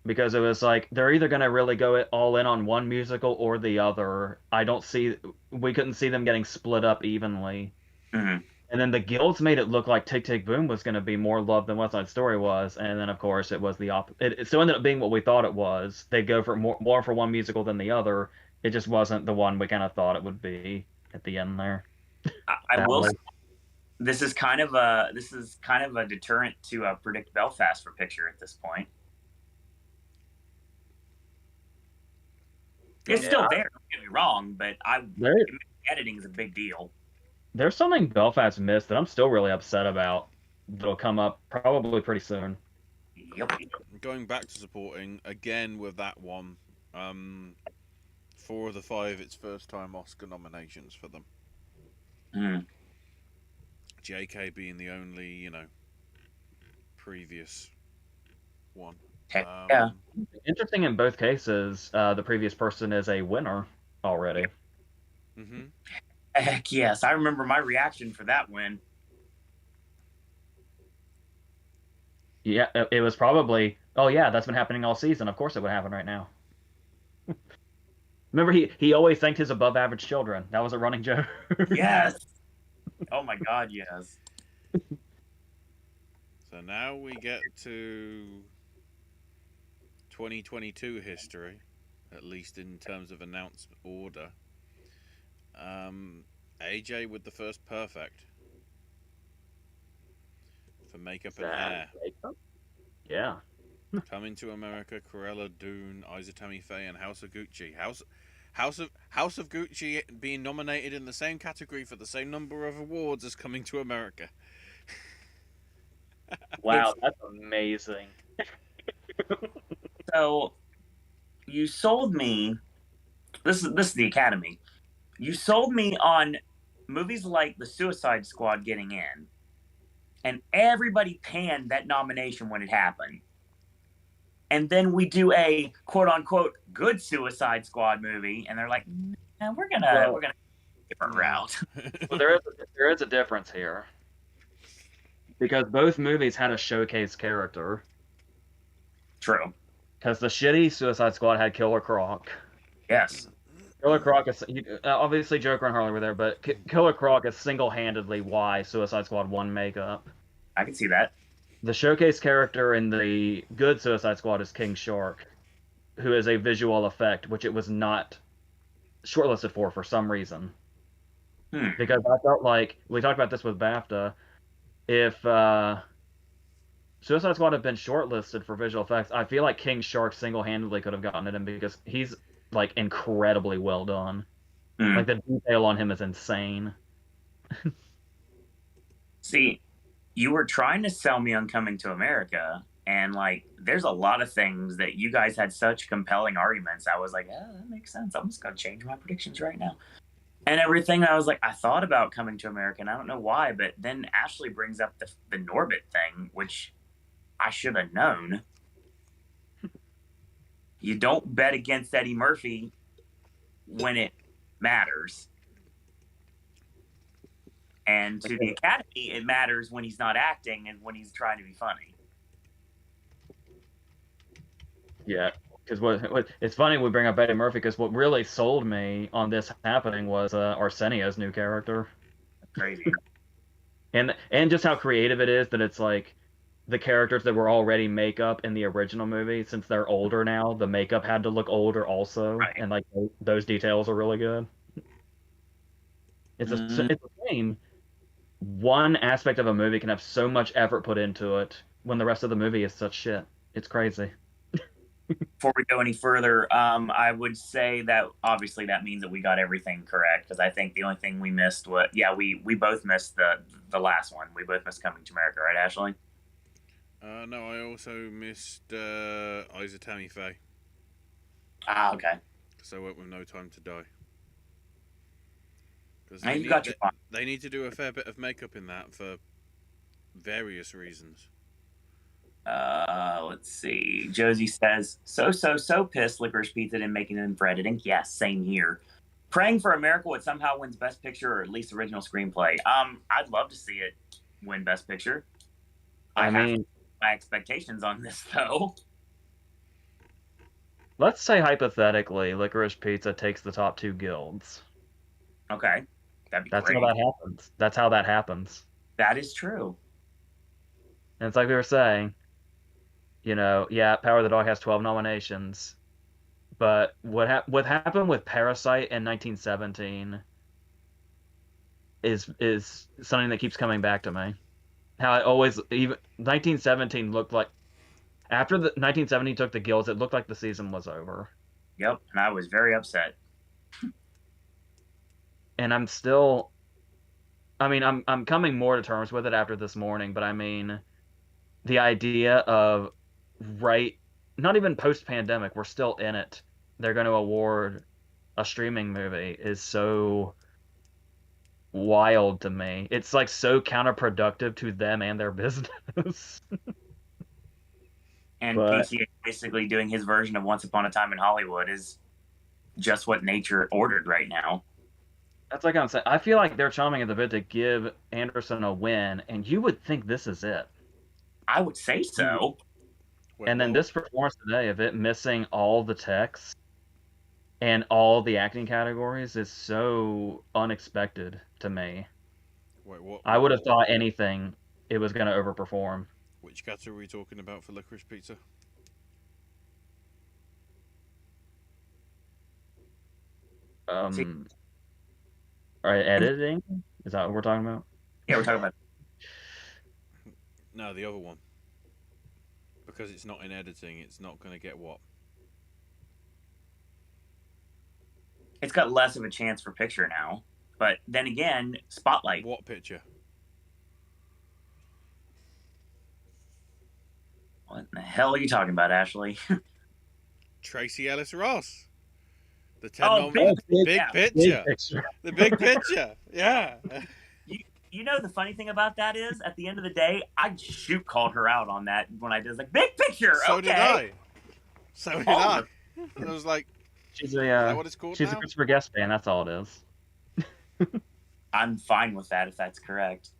Because it was like they're either going to really go all in on one musical or the other. We couldn't see them getting split up evenly. Mm-hmm. And then the guilds made it look like Tick Tick Boom was going to be more loved than West Side Story was, and then of course it was the opposite. It still ended up being what we thought it was. They'd go for more for one musical than the other. It just wasn't the one we kind of thought it would be at the end there. I will say, this is kind of a deterrent to predict Belfast for picture at this point. It's still there, don't get me wrong, but editing is a big deal. There's something Belfast missed that I'm still really upset about that'll come up probably pretty soon. Yep. Going back to supporting, again with that one, 4 of the 5, it's first time Oscar nominations for them. Mm. JK being the only, previous one. Yeah. Interesting in both cases, the previous person is a winner already. Mm-hmm. Heck yes, I remember my reaction for that win. Yeah, it was probably, oh yeah, that's been happening all season. Of course it would happen right now. Remember, he always thanked his above average children. That was a running joke. Yes. Oh my God, yes. So now we get to 2022 history, at least in terms of announcement order. AJ with the first perfect for makeup and hair. Makeup? Yeah. Coming to America, Cruella, Dune, Izutami Faye, and House of Gucci. House of Gucci being nominated in the same category for the same number of awards as Coming to America. Wow, that's amazing. So you sold me. This is the Academy. You sold me on movies like The Suicide Squad getting in, and everybody panned that nomination when it happened. And then we do a quote unquote good Suicide Squad movie, and they're like, "No, we're gonna different route." Well, there is a difference here because both movies had a showcase character. True. Because the shitty Suicide Squad had Killer Croc. Yes. Killer Croc is obviously Joker and Harley were there, but Killer Croc is single-handedly why Suicide Squad won makeup. I can see that. The showcase character in the good Suicide Squad is King Shark, who is a visual effect, which it was not shortlisted for some reason. Because I felt like we talked about this with BAFTA. If Suicide Squad had been shortlisted for visual effects, I feel like King Shark single-handedly could have gotten it in because he's like incredibly well done. Like the detail on him is insane. See, you were trying to sell me on Coming to America, and like there's a lot of things that you guys had such compelling arguments. I was like, yeah, that makes sense. I'm just gonna change my predictions right now. And everything, I was like, I thought about Coming to America, and I don't know why, but then Ashley brings up the Norbit thing, which I should have known. You don't bet against Eddie Murphy when it matters. And to the Academy, it matters when he's not acting and when he's trying to be funny. Yeah, because what it's funny we bring up Eddie Murphy because what really sold me on this happening was Arsenio's new character. Crazy. And just how creative it is that it's like the characters that were already makeup in the original movie, since they're older now, the makeup had to look older also, Right. and like those details are really good. Mm. It's a shame one aspect of a movie can have so much effort put into it when the rest of the movie is such shit. It's crazy. Before we go any further, I would say that obviously that means that we got everything correct because I think the only thing we missed was we both missed the last one. We both missed Coming to America, right, Ashley? No, I also missed Isa Tammy Faye. Ah, okay. So I went with No Time to Die. Because Now you got your fun. they need to do a fair bit of makeup in that for various reasons. Let's see. Josie says, so pissed Licorice Pizza didn't make it in for editing. Yes, same here. Praying for a miracle it somehow wins Best Picture or at least original screenplay. I'd love to see it win Best Picture. I mean, my expectations on this though. Let's say hypothetically, Licorice Pizza takes the top 2 guilds. Okay, that'd be That's great. how that happens. That's how that happens. That is true. And it's like we were saying, yeah, Power of the Dog has 12 nominations, but what happened with Parasite in 1917 is something that keeps coming back to me. How it always even 1917 looked like after the 1970 took the guilds, it looked like the season was over. Yep, and I was very upset. And I'm still, I mean, I'm coming more to terms with it after this morning, but I mean, the idea of not even post-pandemic, we're still in it. They're going to award a streaming movie is so wild to me. It's like so counterproductive to them and their business. And But PCA basically doing his version of Once Upon a Time in Hollywood is just what nature ordered right now. that's like I'm saying. I feel like they're chomping at the bit to give Anderson a win, and you would think this is it. I would say so. And then this performance today of it missing all the text and all the acting categories is so unexpected to me. Wait, what? I would have thought anything it was going to overperform. Which category are we talking about for Licorice Pizza? Editing? Is that what we're talking about? Yeah, we're talking about. No, the other one. Because it's not in editing, it's not going to get what? It's got less of a chance for picture now. But then again, Spotlight. What picture? What in the hell are you talking about, Ashley? Tracy Ellis Ross. The big picture. Big picture. The big picture. Yeah. You know the funny thing about that is, at the end of the day, I shoot called her out on that when I did. Like, big picture. So okay. did I. So did I. I was like, She's is that what it's called she's now? a Christopher Guest fan. That's all it is. I'm fine with that if that's correct.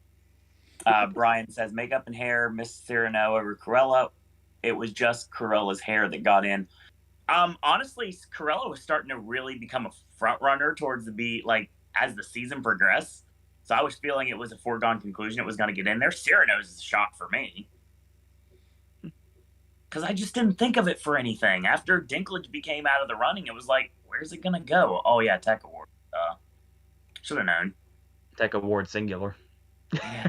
Brian says makeup and hair, Miss Cyrano over Cruella. It was just Cruella's hair that got in. Honestly, Cruella was starting to really become a front runner towards the beat, like as the season progressed. So I was feeling it was a foregone conclusion it was going to get in there. Cyrano's is a shock for me because I just didn't think of it for anything. After Dinklage became out of the running, it was like, where's it going to go? Oh yeah, Tech Award. Should have known. Tech Award singular. Yeah.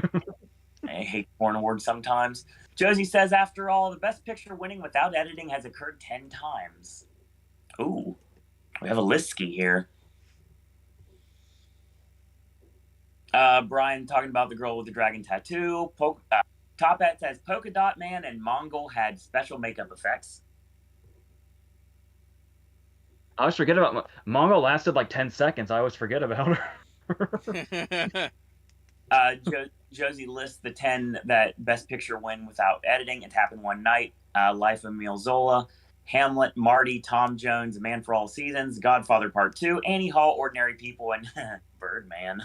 I hate porn awards sometimes. Josie says, after all, the Best Picture winning without editing has occurred 10 times. Ooh, we have a Liski here. Brian talking about the girl with the dragon tattoo. Top Hat says Polka Dot Man and Mongol had special makeup effects. I always forget about Mongo lasted like 10 seconds. I always forget about her. Josie lists the 10 that Best Picture win without editing. It happened one night. Life of Emile Zola, Hamlet, Marty, Tom Jones, A Man for All Seasons, Godfather Part 2, Annie Hall, Ordinary People, and Birdman.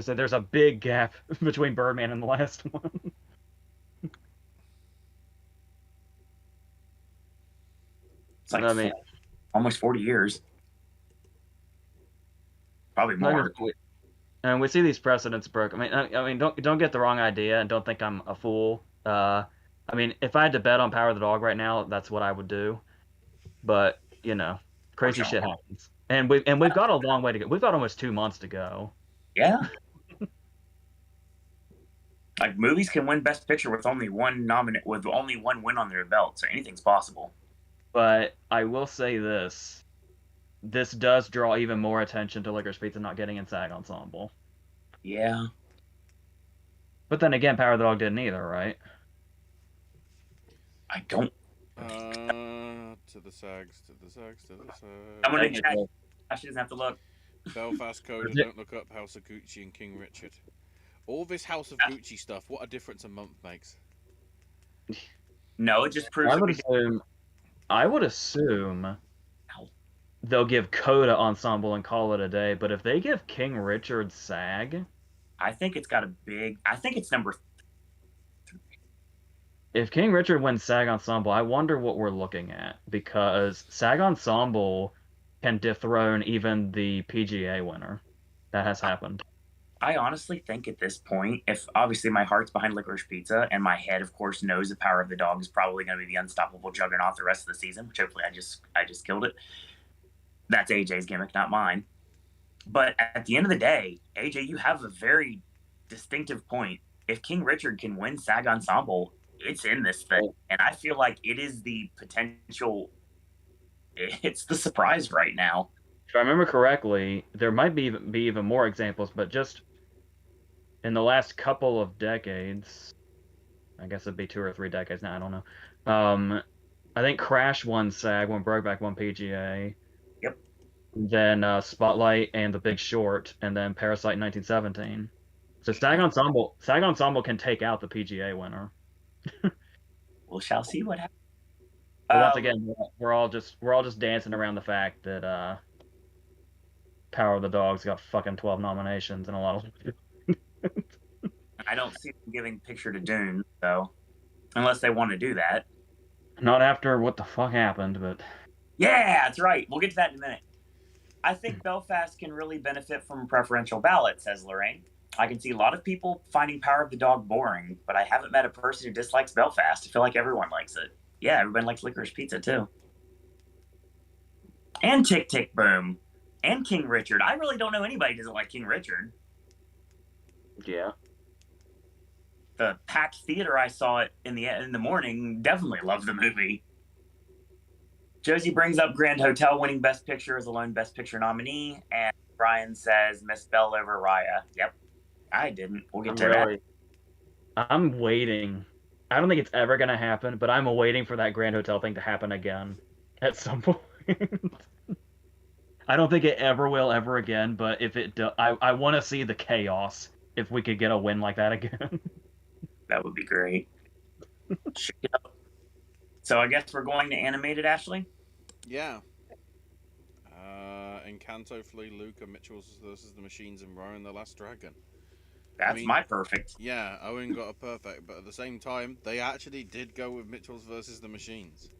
So there's a big gap between Birdman and the last one. It's like almost 40 years. Probably more. And we see these precedents broken. I mean, don't get the wrong idea, and don't think I'm a fool. I mean, if I had to bet on Power of the Dog right now, that's what I would do. But crazy shit Fortunately. happens, and we've got a long way to go. We've got almost 2 months to go. Yeah. Like movies can win Best Picture with only one win on their belt, so anything's possible. But I will say this: this does draw even more attention to Licorice Pizza not getting in SAG Ensemble. Yeah. But then again, Power of the Dog didn't either, right? I don't. To the SAGs, to the SAGs, to the I'm gonna SAGs. check. She doesn't have to look. Belfast Coda, Don't Look Up, House of Gucci, and King Richard. All this House of Gucci stuff, what a difference a month makes. No, it just proves I would assume they'll give Coda Ensemble and call it a day. But if they give King Richard SAG, I think it's got a big. I think it's number. if King Richard wins SAG Ensemble, I wonder what we're looking at, because SAG Ensemble can dethrone even the PGA winner. That has happened. I honestly think at this point, if obviously my heart's behind Licorice Pizza and my head, of course, knows the Power of the Dog is probably going to be the unstoppable juggernaut the rest of the season, which hopefully I just killed it. That's AJ's gimmick, not mine. But at the end of the day, AJ, you have a very distinctive point. If King Richard can win SAG Ensemble, it's in this thing, and I feel like it is the potential. It's the surprise right now. If I remember correctly, there might be even more examples, but just in the last couple of decades, I guess it'd be 2 or 3 decades now, I don't know. I think Crash won SAG when Brokeback won PGA. Yep. Then Spotlight and The Big Short, and then Parasite in 1917. So SAG Ensemble can take out the PGA winner. We shall see what happens. But once again, we're all just dancing around the fact that Power of the Dog's got fucking 12 nominations and a lot of. I don't see them giving Picture to Dune, though, unless they want to do that. Not after what the fuck happened, but Yeah, that's right. We'll get to that in a minute. I think Belfast can really benefit from preferential ballot, says Lorraine. I can see a lot of people finding Power of the Dog boring, but I haven't met a person who dislikes Belfast. I feel like everyone likes it. Yeah, everybody likes Licorice Pizza, too. And Tick Tick Boom. And King Richard. I really don't know anybody who doesn't like King Richard. yeah. The packed theater I saw it in the morning definitely loved the movie. Josie brings up Grand Hotel winning Best Picture as a lone Best Picture nominee, and Brian says Miss Bell over Raya. Yep, I didn't. We'll get to that. I'm waiting. I don't think it's ever gonna happen, but I'm waiting for that Grand Hotel thing to happen again at some point. I don't think it ever will ever again, but if it does, I want to see the chaos if we could get a win like that again. That would be great. So I guess we're going to animated, Ashley? Yeah. Encanto, Flea, Luca, Mitchell's versus the Machines, and Rowan the Last Dragon. That's my perfect. Yeah, Owen got a perfect, but at the same time, they actually did go with Mitchell's versus the Machines.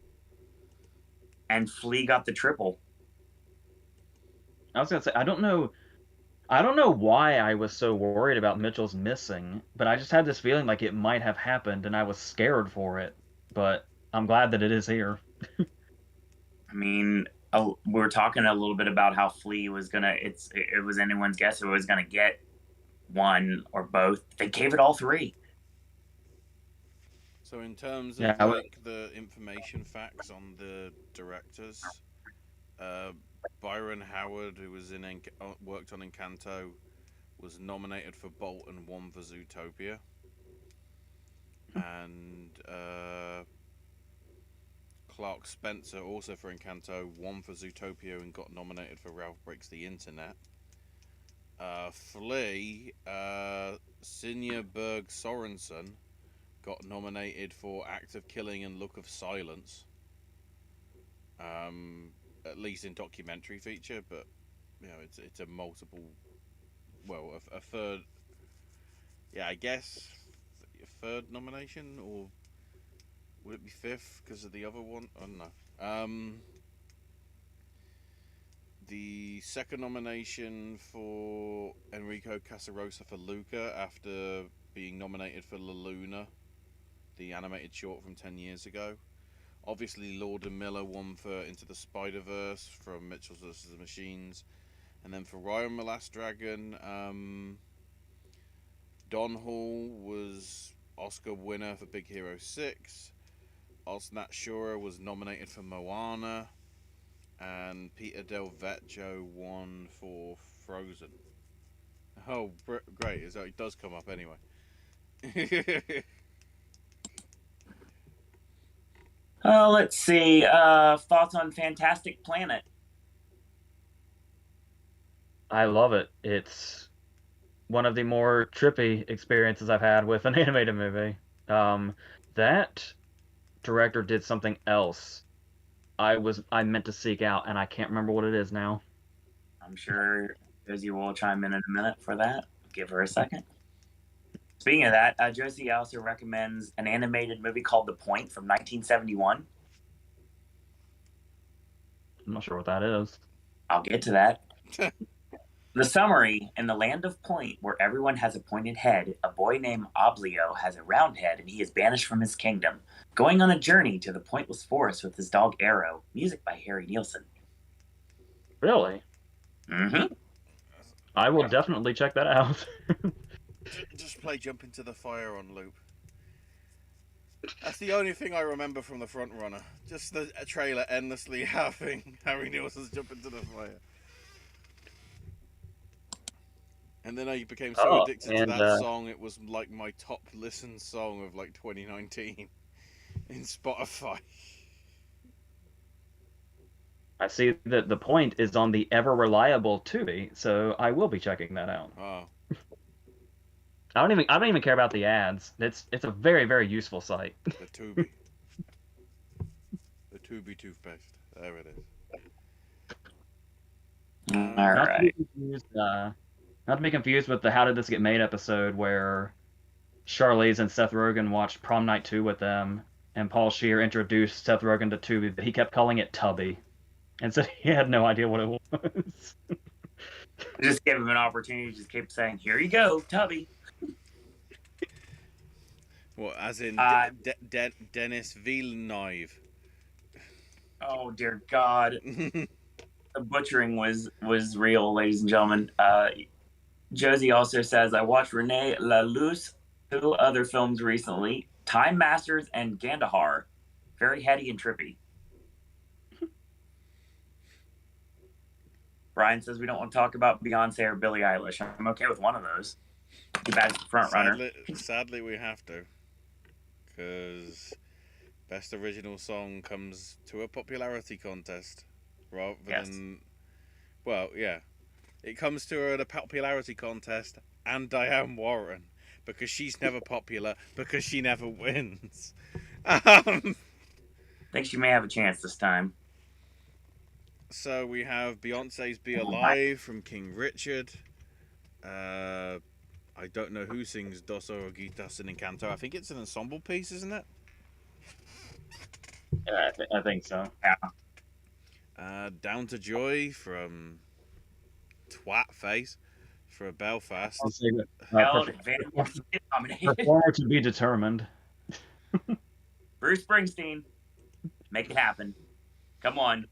And Flea got the triple. I was gonna say, I don't know why I was so worried about Mitchell's missing, but I just had this feeling like it might have happened, and I was scared for it. But I'm glad that it is here. I mean, we're talking a little bit about how Flea was gonna. It was anyone's guess who was gonna get one or both. They gave it all three. So in terms of the information facts on the directors, Byron Howard, who was worked on Encanto, was nominated for Bolt and won for Zootopia. And Clark Spencer, also for Encanto, won for Zootopia and got nominated for Ralph Breaks the Internet. Flea, Sinja Berg Sorensen, got nominated for Act of Killing and Look of Silence. At least in documentary feature, but it's a multiple. Well, a third. Yeah, I guess a third nomination, or would it be fifth because of the other one? I don't know. The second nomination for Enrico Casarosa for Luca after being nominated for La Luna the animated short from 10 years ago. Obviously, Lord and Miller won for Into the Spider-Verse from Mitchell vs. the Machines. And then for Ryan and the Last Dragon, Don Hall was Oscar winner for Big Hero 6. Osnat Shura was nominated for Moana. And Peter Del Vecchio won for Frozen. Oh, great. So it does come up anyway. Let's see. Thoughts on Fantastic Planet? I love it. It's one of the more trippy experiences I've had with an animated movie. That director did something else I meant to seek out, and I can't remember what it is now. I'm sure Josie will chime in a minute for that. Give her a second. Speaking of that, Josie also recommends an animated movie called The Point from 1971. I'm not sure what that is. I'll get to that. The summary: in the land of Point, where everyone has a pointed head, a boy named Oblio has a round head and he is banished from his kingdom, going on a journey to the pointless forest with his dog Arrow. Music by Harry Nielsen. Really? Mm-hmm. I will definitely check that out. Just play Jump Into the Fire on loop. That's the only thing I remember from the front runner. Just the trailer endlessly having Harry Nielsen's Jump Into the Fire. And then I became so addicted to that song, it was like my top listened song of like 2019 in Spotify. I see that The Point is on the ever reliable Tubi, so I will be checking that out. Oh. I don't even care about the ads. It's a very, very useful site. The Tubi. The Tubi toothpaste. There it is. All right. Not to be confused with the How Did This Get Made episode where Charlize and Seth Rogen watched Prom Night 2 with them, and Paul Scheer introduced Seth Rogen to Tubi, but he kept calling it Tubby, and said he had no idea what it was. Just gave him an opportunity. Just keep saying, "Here you go, Tubby." What, as in Denis Villeneuve? Oh dear God, the butchering was real, ladies and gentlemen. Josie also says, I watched Rene Laloux's 2 other films recently, Time Masters and Gandahar. Very heady and trippy. Brian says we don't want to talk about Beyonce or Billie Eilish. I'm okay with one of those. Too bad it's the front runner. Sadly, we have to. Because Best Original Song comes to a popularity contest rather than... Well, yeah. It comes to a popularity contest and Diane Warren, because she's never popular, because she never wins. I think she may have a chance this time. So we have Beyonce's Be Alive from King Richard. I don't know who sings Dos Oruguitas in Encanto. I think it's an ensemble piece, isn't it? Yeah, I think so. Yeah. Down to Joy from Twat Face for Belfast. Performer to be determined. Bruce Springsteen, make it happen. Come on.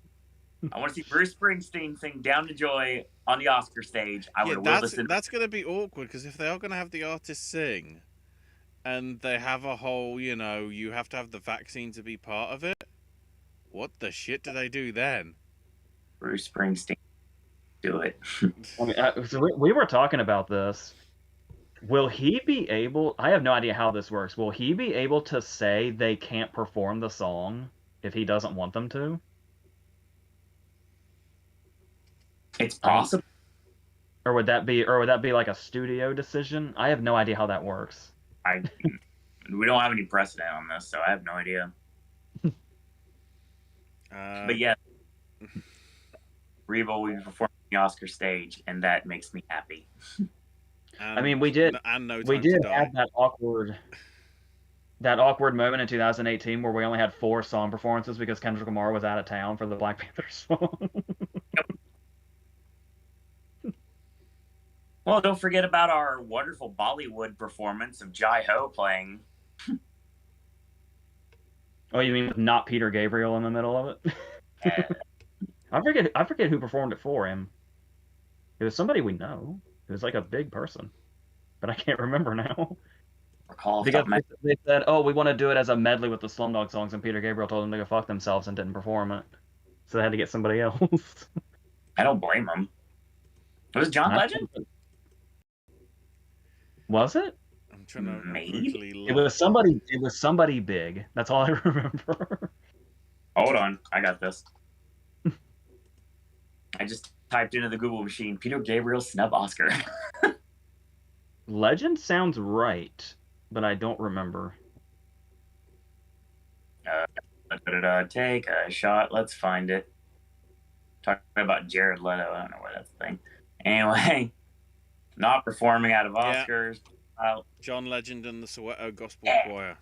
I want to see Bruce Springsteen sing Down to Joy on the Oscar stage. That's going to be awkward, because if they are going to have the artist sing and they have a whole, you have to have the vaccine to be part of it, what the shit do they do then? Bruce Springsteen, do it. So we were talking about this. Will he be able... I have no idea how this works. Will he be able to say they can't perform the song if he doesn't want them to? It's possible. Or would that be like a studio decision? I have no idea how that works. We don't have any precedent on this, so I have no idea. But yeah, Reba will be performing on the Oscar stage, and that makes me happy. We did have that awkward moment in 2018 where we only had 4 song performances because Kendrick Lamar was out of town for the Black Panther song. Yep. Well, don't forget about our wonderful Bollywood performance of Jai Ho playing Oh, you mean not Peter Gabriel in the middle of it? I forget who performed it for him. It was somebody we know. It was like a big person, but I can't remember now. Recall off the Because top of my they said, "Oh, we want to do it as a medley with the Slumdog songs," and Peter Gabriel told them to go fuck themselves and didn't perform it, so they had to get somebody else. I don't blame him. Was it John Legend? Was it? I'm trying to Maybe. quickly look. It was somebody. It was somebody big. That's all I remember. Hold on, I got this. I just typed into the Google machine Peter Gabriel snub Oscar. Legend sounds right, but I don't remember. Take a shot. Let's find it. Talking about Jared Leto. I don't know where that's the thing. Anyway, not performing out of Yeah. Oscars. John Legend and the Soweto Gospel Choir.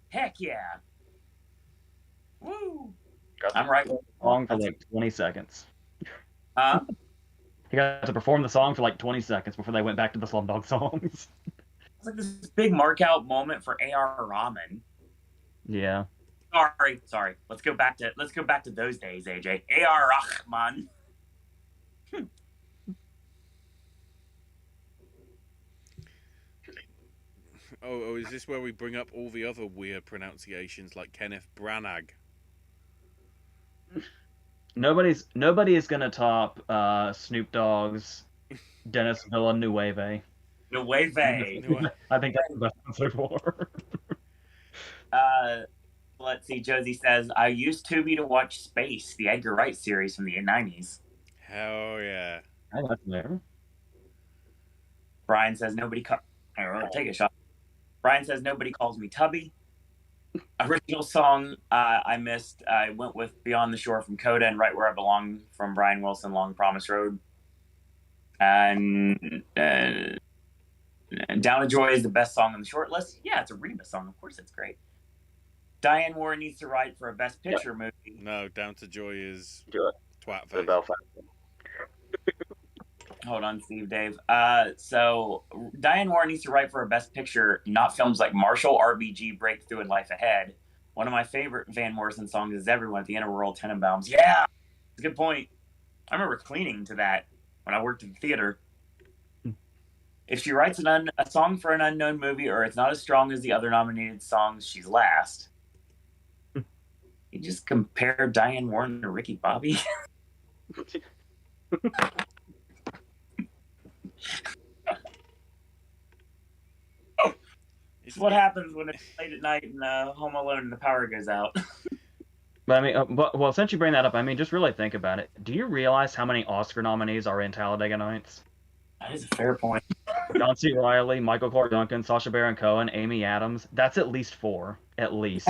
Heck yeah. Woo. I'm right. Song for like 20 seconds. Huh? He got to perform the song for like 20 seconds before they went back to the Slumdog songs. It's like this big mark out moment for A.R. Rahman. Yeah. Sorry. Let's go back to those days, AJ. A.R. Rahman. Oh, is this where we bring up all the other weird pronunciations like Kenneth Branagh? Nobody is gonna top Snoop Dogg's Dennis Villanueva. Nueve. I think that's the best one so far. Let's see. Josie says, I used Tubi to watch Space, the Edgar Wright series from the 90s. Hell yeah. I got there. Brian says, take a shot. Brian says, nobody calls me Tubby. Original song I missed. I went with Beyond the Shore from Coda and Right Where I Belong from Brian Wilson, Long Promise Road. And Down to Joy is the best song on the short list. Yeah, it's a Reba song. Of course it's great. Diane Warren needs to write for a Best Picture movie. No, Down to Joy is Twat The Face. Belfast. Hold on, Steve, Dave. So Diane Warren needs to write for a Best Picture, not films like Marshall, RBG, Breakthrough, and Life Ahead. One of my favorite Van Morrison songs is Everyone at the Inner World, Tenenbaums. Yeah, that's a good point. I remember cleaning to that when I worked in theater. If she writes a song for an unknown movie or it's not as strong as the other nominated songs, she's last. You just compare Diane Warren to Ricky Bobby? It's what happens when it's late at night and Home Alone and the power goes out. But I mean, well, since you bring that up, I mean, just really think about it. Do you realize how many Oscar nominees are in Talladega Nights? That is a fair point. John C. Reilly, Michael Clark Duncan, Sacha Baron Cohen, Amy Adams. That's at least 4. At least.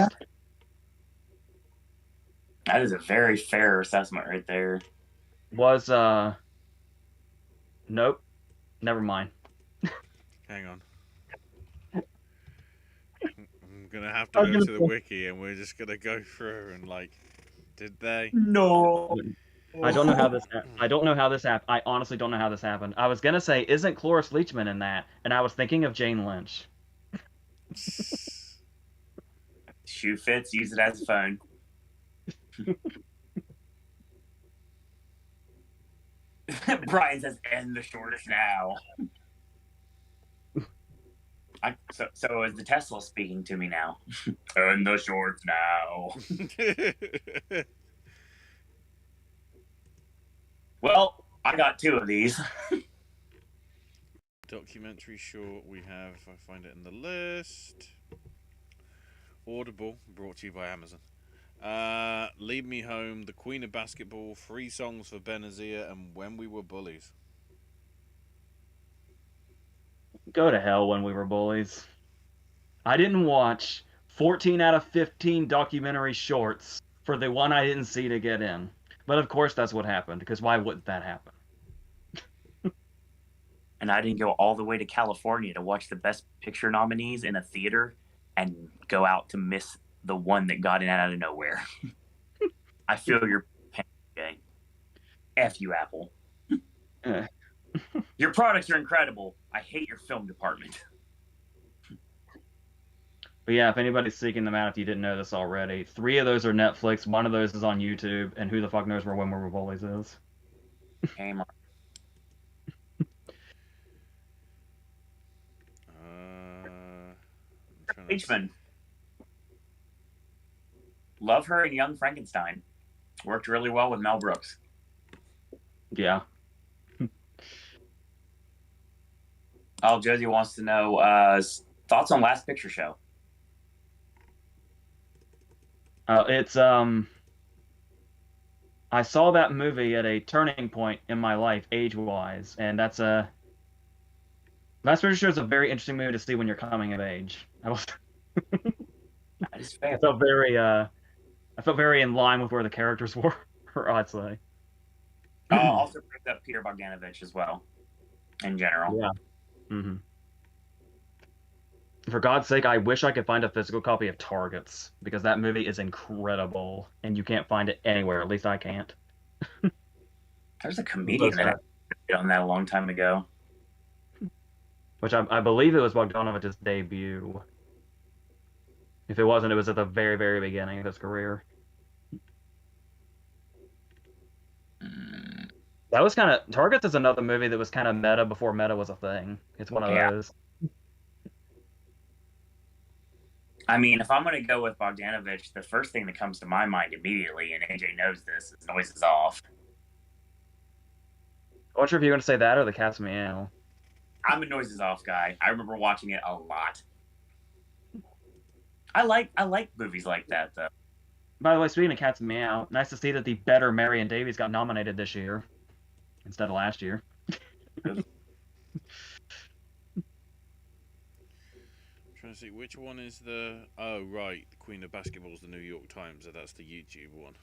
That is a very fair assessment right there. Was, nope. Never mind. Hang on. I'm gonna have to go to the wiki and we're just gonna go through and like, did they? No. I don't know how this. I don't know how this happened. I honestly don't know how this happened. I was gonna say, isn't Cloris Leachman in that? And I was thinking of Jane Lynch. Shoe fits. Use it as a phone. Brian says, "End the shorts now." So is the Tesla speaking to me now? End the shorts now. Well, I got 2 of these. Documentary short we have, if I find it in the list. Audible, brought to you by Amazon. Lead Me Home, The Queen of Basketball, 3 Songs for Benazir, and When We Were Bullies. Go to hell, When We Were Bullies. I didn't watch 14 out of 15 documentary shorts for the one I didn't see to get in. But of course that's what happened, because why wouldn't that happen? And I didn't go all the way to California to watch the Best Picture nominees in a theater and go out to miss the one that got in out of nowhere. I feel your pain, okay? F you, Apple. Your products are incredible. I hate your film department. But yeah, if anybody's seeking them out, if you didn't know this already, 3 of those are Netflix, 1 of those is on YouTube, and who the fuck knows where When We Were Bullies is. Shame on I'm trying to H-Man. Love her in Young Frankenstein. Worked really well with Mel Brooks. Yeah. Oh, Josie wants to know thoughts on Last Picture Show. It's I saw that movie at a turning point in my life, age-wise, and that's a Last Picture Show is a very interesting movie to see when you're coming of age. That is fair. I felt very in line with where the characters were, I'd say. Also brings up Peter Bogdanovich as well, in general. Yeah. Mm-hmm. For God's sake, I wish I could find a physical copy of Targets, because that movie is incredible, and you can't find it anywhere. At least I can't. There's a comedian that did on that a long time ago. Which I believe it was Bogdanovich's debut. If it wasn't, it was at the very, very beginning of his career. That was kind of Targets is another movie that was kind of meta before meta was a thing. It's one of those. I mean, if I'm going to go with Bogdanovich, the first thing that comes to my mind immediately, and AJ knows this, is Noises Off. I wasn't sure if you were going to say that or The Cat's Meow. I'm a Noises Off guy. I remember watching it a lot. I like movies like that, though. By the way, speaking of Cat's Meow, nice to see that the better Marion Davies got nominated this year instead of last year. Trying to see which one is the. Oh, right. The Queen of Basketball is the New York Times, so that's the YouTube one.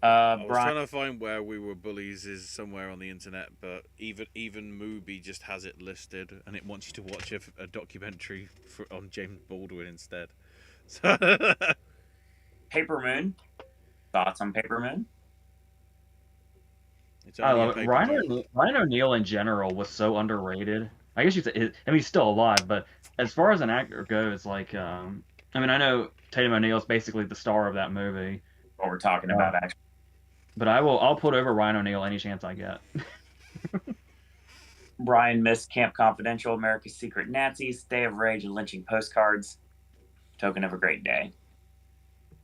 I was trying to find where We Were Bullies is somewhere on the internet, but even Mubi just has it listed, and it wants you to watch a documentary on James Baldwin instead. So Paper Moon. Thoughts on Paper Moon? I love it. Ryan O'Neal in general was so underrated. I guess I mean, he's still alive, but as far as an actor goes, like, I mean, I know Tatum O'Neal is basically the star of that movie. What we're talking about, actually. But I'll put over Ryan O'Neal any chance I get. Brian missed Camp Confidential, America's Secret Nazis, Day of Rage, and Lynching Postcards. Token of a Great Day.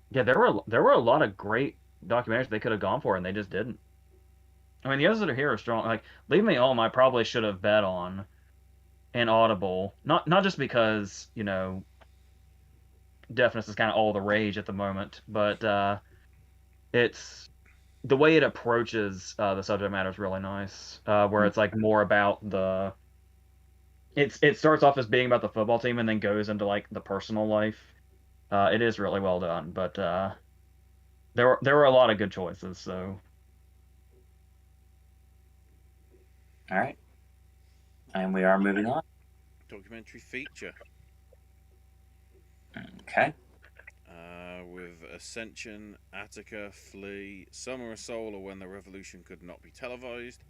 Yeah, there were a lot of great documentaries they could have gone for, and they just didn't. I mean, the others that are here are strong. Like Leave Me Home, I probably should have bet on, and Audible. Not just because deafness is kind of all the rage at the moment, but it's the way it approaches the subject matter is really nice. Where it's like more about it starts off as being about the football team and then goes into like the personal life. It is really well done, but there were a lot of good choices. So, all right, and we are moving on. Documentary feature. Okay. With Ascension, Attica, Flea, Summer of Soul, or When the Revolution Could Not Be Televised,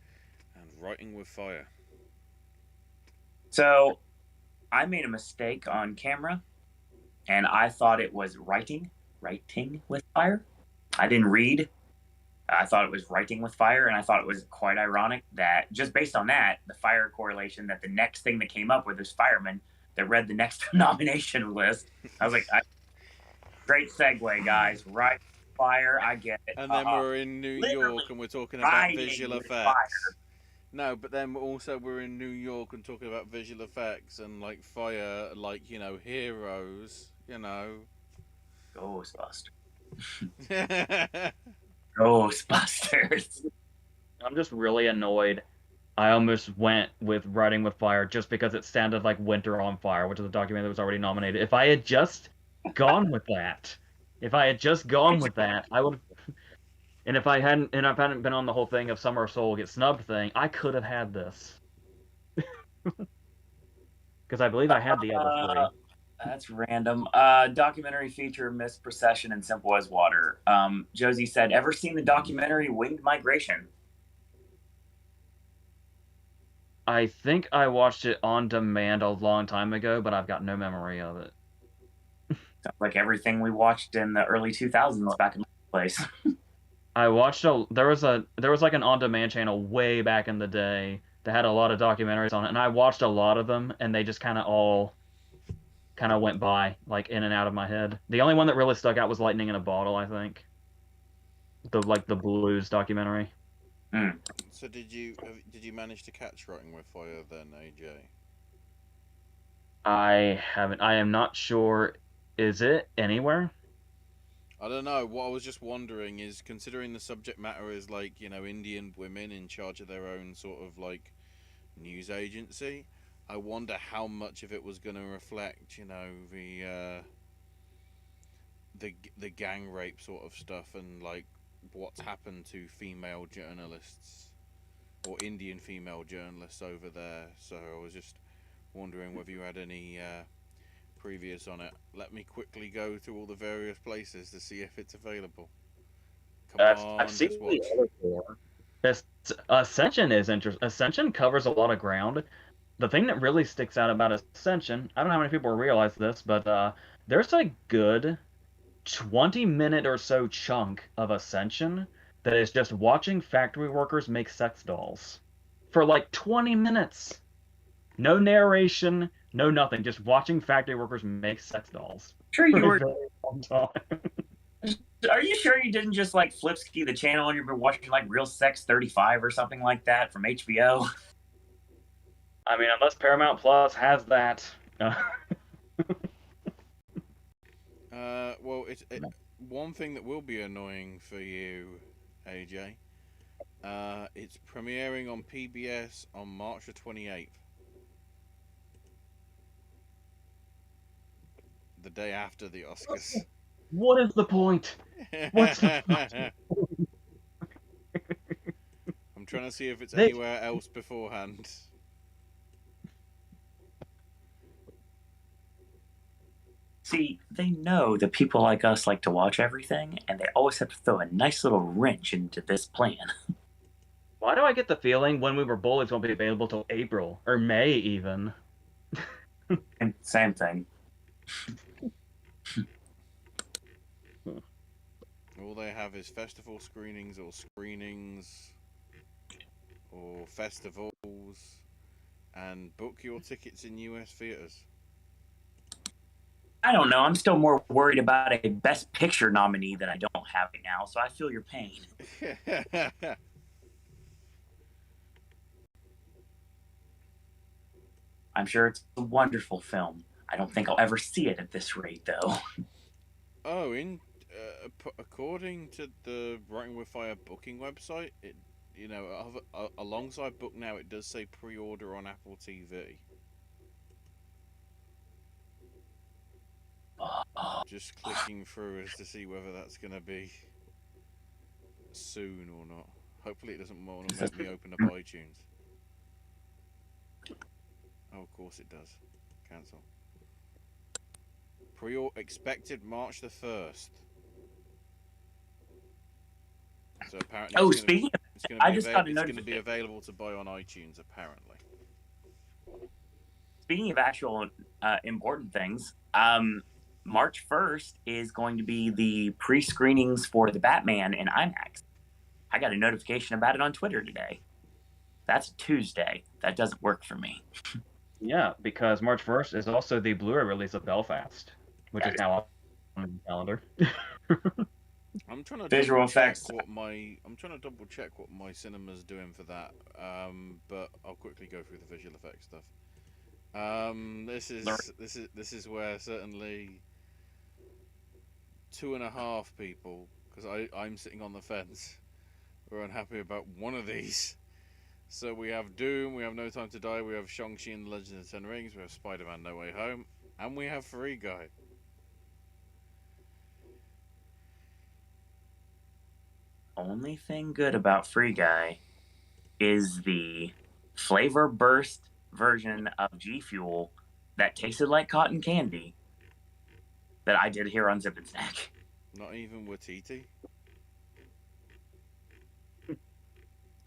and Writing with Fire. So, I made a mistake on camera, and I thought it was writing with fire. I didn't read. I thought it was Writing with Fire, and I thought it was quite ironic that just based on that, the fire correlation, that the next thing that came up with was firemen that read the next nomination list. I was like, great segue, guys. Right, fire, I get it. And then we're in New York and we're talking about visual effects. No, but then also we're in New York and talking about visual effects and like fire, like, heroes, Ghostbusters. Ghostbusters. I'm just really annoyed. I almost went with Writing with Fire just because it sounded like Winter on Fire, which is a documentary that was already nominated. If I had just gone with that, I would. And if I hadn't been on the whole thing of Summer of Soul get snubbed thing, I could have had this. Because I believe I had the other three. That's random. Documentary feature, Miss Procession and Simple as Water. Josie said, ever seen the documentary Winged Migration? I think I watched it on demand a long time ago, but I've got no memory of it. Sounds like everything we watched in the early 2000s back in my place. I watched there was like an on-demand channel way back in the day that had a lot of documentaries on it, and I watched a lot of them, and they just kind of went by like in and out of my head. The only one that really stuck out was Lightning in a Bottle, I think. The blues documentary. Mm. So did you manage to catch Writing with Fire then, AJ? I haven't. I am not sure. Is it anywhere? I don't know. What I was just wondering is, considering the subject matter is like, Indian women in charge of their own sort of like news agency, I wonder how much of it was going to reflect, the gang rape sort of stuff, and like what's happened to female journalists or Indian female journalists over there. So I was just wondering whether you had any previous on it. Let me quickly go through all the various places to see if it's available. Come I've on, seen just the watch. other four. This Ascension is interesting. Ascension covers a lot of ground. The thing that really sticks out about Ascension, I don't know how many people realize this, but there's a good 20-minute or so chunk of Ascension that is just watching factory workers make sex dolls for like 20 minutes. No narration, no nothing, just watching factory workers make sex dolls Sure for you a were. very long time. Are you sure you didn't just like flip ski the channel and you've been watching like Real Sex 35 or something like that from HBO? I mean, unless Paramount Plus has that. Well, one thing that will be annoying for you, AJ. It's premiering on PBS on March the 28th, the day after the Oscars. What is the point? What's the point? I'm trying to see if it's They, anywhere else beforehand. See, they know that people like us like to watch everything, and they always have to throw a nice little wrench into this plan. why do I get the feeling When We Were Bullies won't be available till April or May even? And same thing. All they have is festival screenings or festivals, and book your tickets in US theaters. I don't know. I'm still more worried about a Best Picture nominee that I don't have right now, so I feel your pain. I'm sure it's a wonderful film. I don't think I'll ever see it at this rate, though. Oh, according to the Writing with Fire booking website, alongside Book Now, it does say pre-order on Apple TV. Just clicking through as to see whether that's going to be soon or not. Hopefully, it doesn't want to make me open up iTunes. Oh, of course it does. Cancel. Expected March the 1st. So apparently, Oh, it's speaking of, going I just got a to be notification. available to buy on iTunes. Apparently. Speaking of actual important things, March 1st is going to be the pre-screenings for the Batman in Imax. I got a notification about it on Twitter today. That's Tuesday. That doesn't work for me. Yeah, because March 1st is also the Blu-ray release of Belfast, which is now on the calendar. I'm trying to Visual effects. I'm trying to double check what my cinema's doing for that. But I'll quickly go through the visual effects stuff. This is where certainly 2.5 people, because I'm sitting on the fence, are unhappy about one of these. So we have Doom, we have No Time to Die, we have Shang-Chi and the Legend of the Ten Rings, we have Spider-Man No Way Home, and we have Free Guy. Only thing good about Free Guy is the flavor burst version of G Fuel that tasted like cotton candy that I did here on Zip and Snack. Not even Watiti?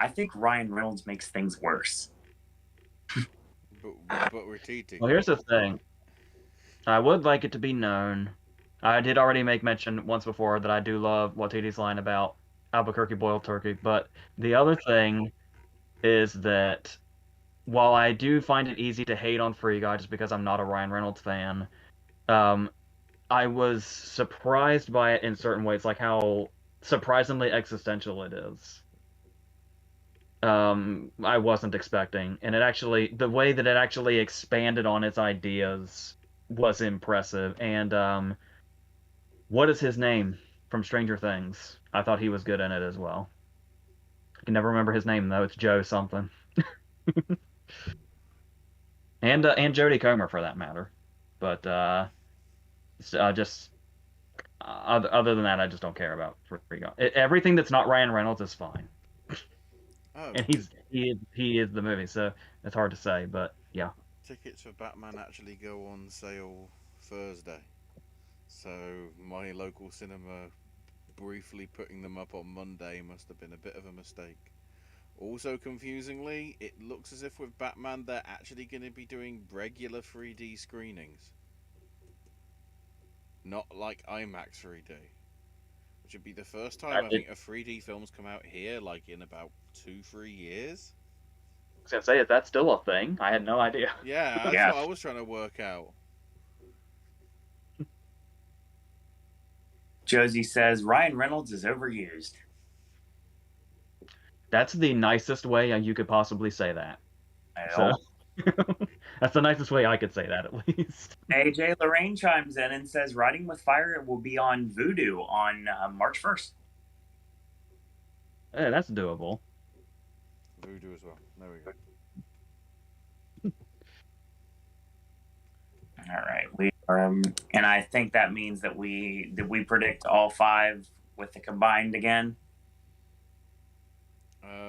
I think Ryan Reynolds makes things worse. But we're TT. Well, here's the thing. I would like it to be known. I did already make mention once before that I do love Watiti's line about Albuquerque boiled turkey, but the other thing is that while I do find it easy to hate on Free Guy just because I'm not a Ryan Reynolds fan, um, I was surprised by it in certain ways, like how surprisingly existential it is. I wasn't expecting, and the way that it actually expanded on its ideas was impressive. And what is his name from Stranger Things? I thought he was good in it as well. I can never remember his name though. It's Joe something, and Jodie Comer for that matter. But just other than that, I just don't care about Free Guy. Everything that's not Ryan Reynolds is fine, Oh, and he is the movie, so it's hard to say. But yeah. tickets for Batman actually go on sale Thursday. So my local cinema briefly putting them up on Monday must have been a bit of a mistake. Also, confusingly, it looks as if with Batman they're actually going to be doing regular 3D screenings. Not like Imax 3D. Which would be the first time I think a 3D film's come out here, like in about 2-3 years. I was gonna say, is that still a thing? I had no idea. Yeah, that's what I was trying to work out. Josie says Ryan Reynolds is overused. That's the nicest way you could possibly say that. So, that's the nicest way I could say that, at least. AJ Lorraine chimes in and says Riding with Fire will be on Vudu on March 1st. Hey, that's doable. Voodoo as well. There we go. All right, we are, and I think that means that we predict all 5 with the combined again.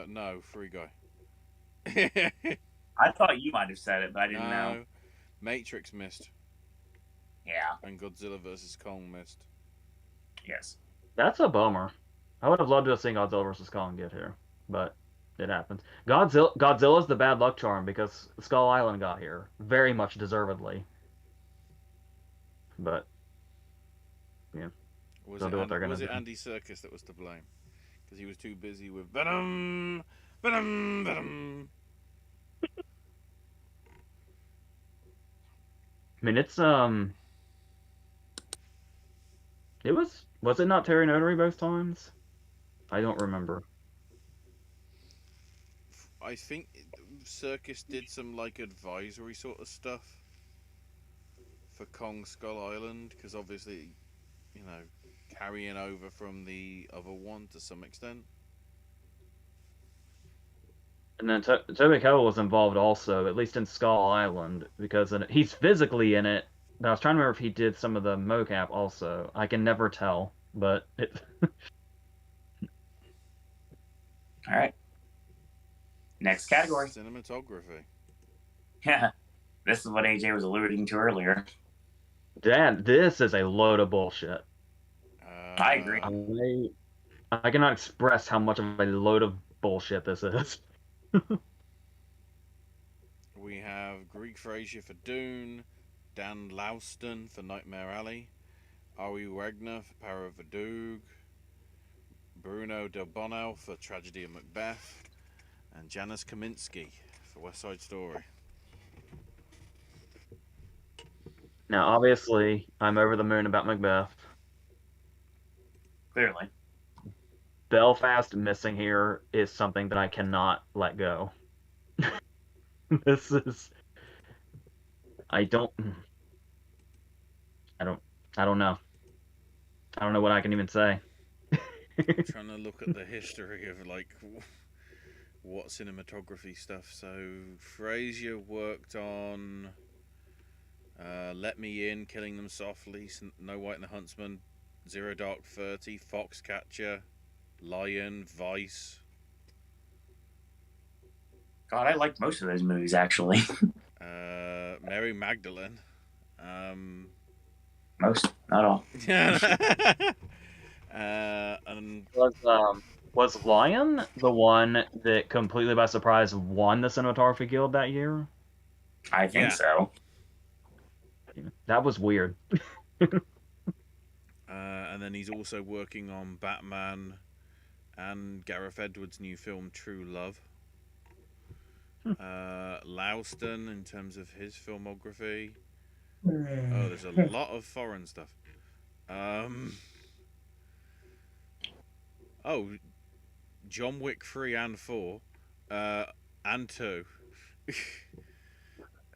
No, Free Guy. I thought you might have said it, but I didn't know. Matrix missed. Yeah. And Godzilla vs. Kong missed. Yes. That's a bummer. I would have loved to have seen Godzilla vs. Kong get here, but it happens. Godzilla's the bad luck charm because Skull Island got here, very much deservedly. But yeah, was it Andy Serkis that was to blame? Because he was too busy with Venom. I mean, it's it was it not Terry Notary both times? I don't remember. I think Serkis did some like advisory sort of stuff for Kong Skull Island because obviously, you know, carrying over from the other one to some extent. And then Toby Kebbell was involved also, at least in Skull Island, because he's physically in it. But I was trying to remember if he did some of the mocap also. I can never tell, but it. All right. Next category. Cinematography. Yeah. This is what AJ was alluding to earlier. Dad, this is a load of bullshit. I agree. I cannot express how much of a load of bullshit this is. We have Greek Frazier for Dune, Dan Lauston for Nightmare Alley, Ari Wegner for Power of Verdug, Bruno Del Bono for Tragedy of Macbeth, and Janusz Kaminski for West Side Story. Now, obviously, I'm over the moon about Macbeth. Clearly. Belfast missing here is something that I cannot let go. This is... I don't know. I don't know what I can even say. I'm trying to look at the history of like what cinematography stuff. So Frazier worked on Let Me In, Killing Them Softly, No White and the Huntsman, Zero Dark 30, Foxcatcher, Lion, Vice. God, I liked most of those movies actually. Mary Magdalene. Most, not all. And Was Was Lion the one that completely by surprise won the Cinematography Guild that year? I think Yeah. so. That was weird. And then he's also working on Batman and Gareth Edwards' new film True Love. Louston in terms of his filmography. Oh, there's a lot of foreign stuff. Oh, John Wick 3 and 4, and 2,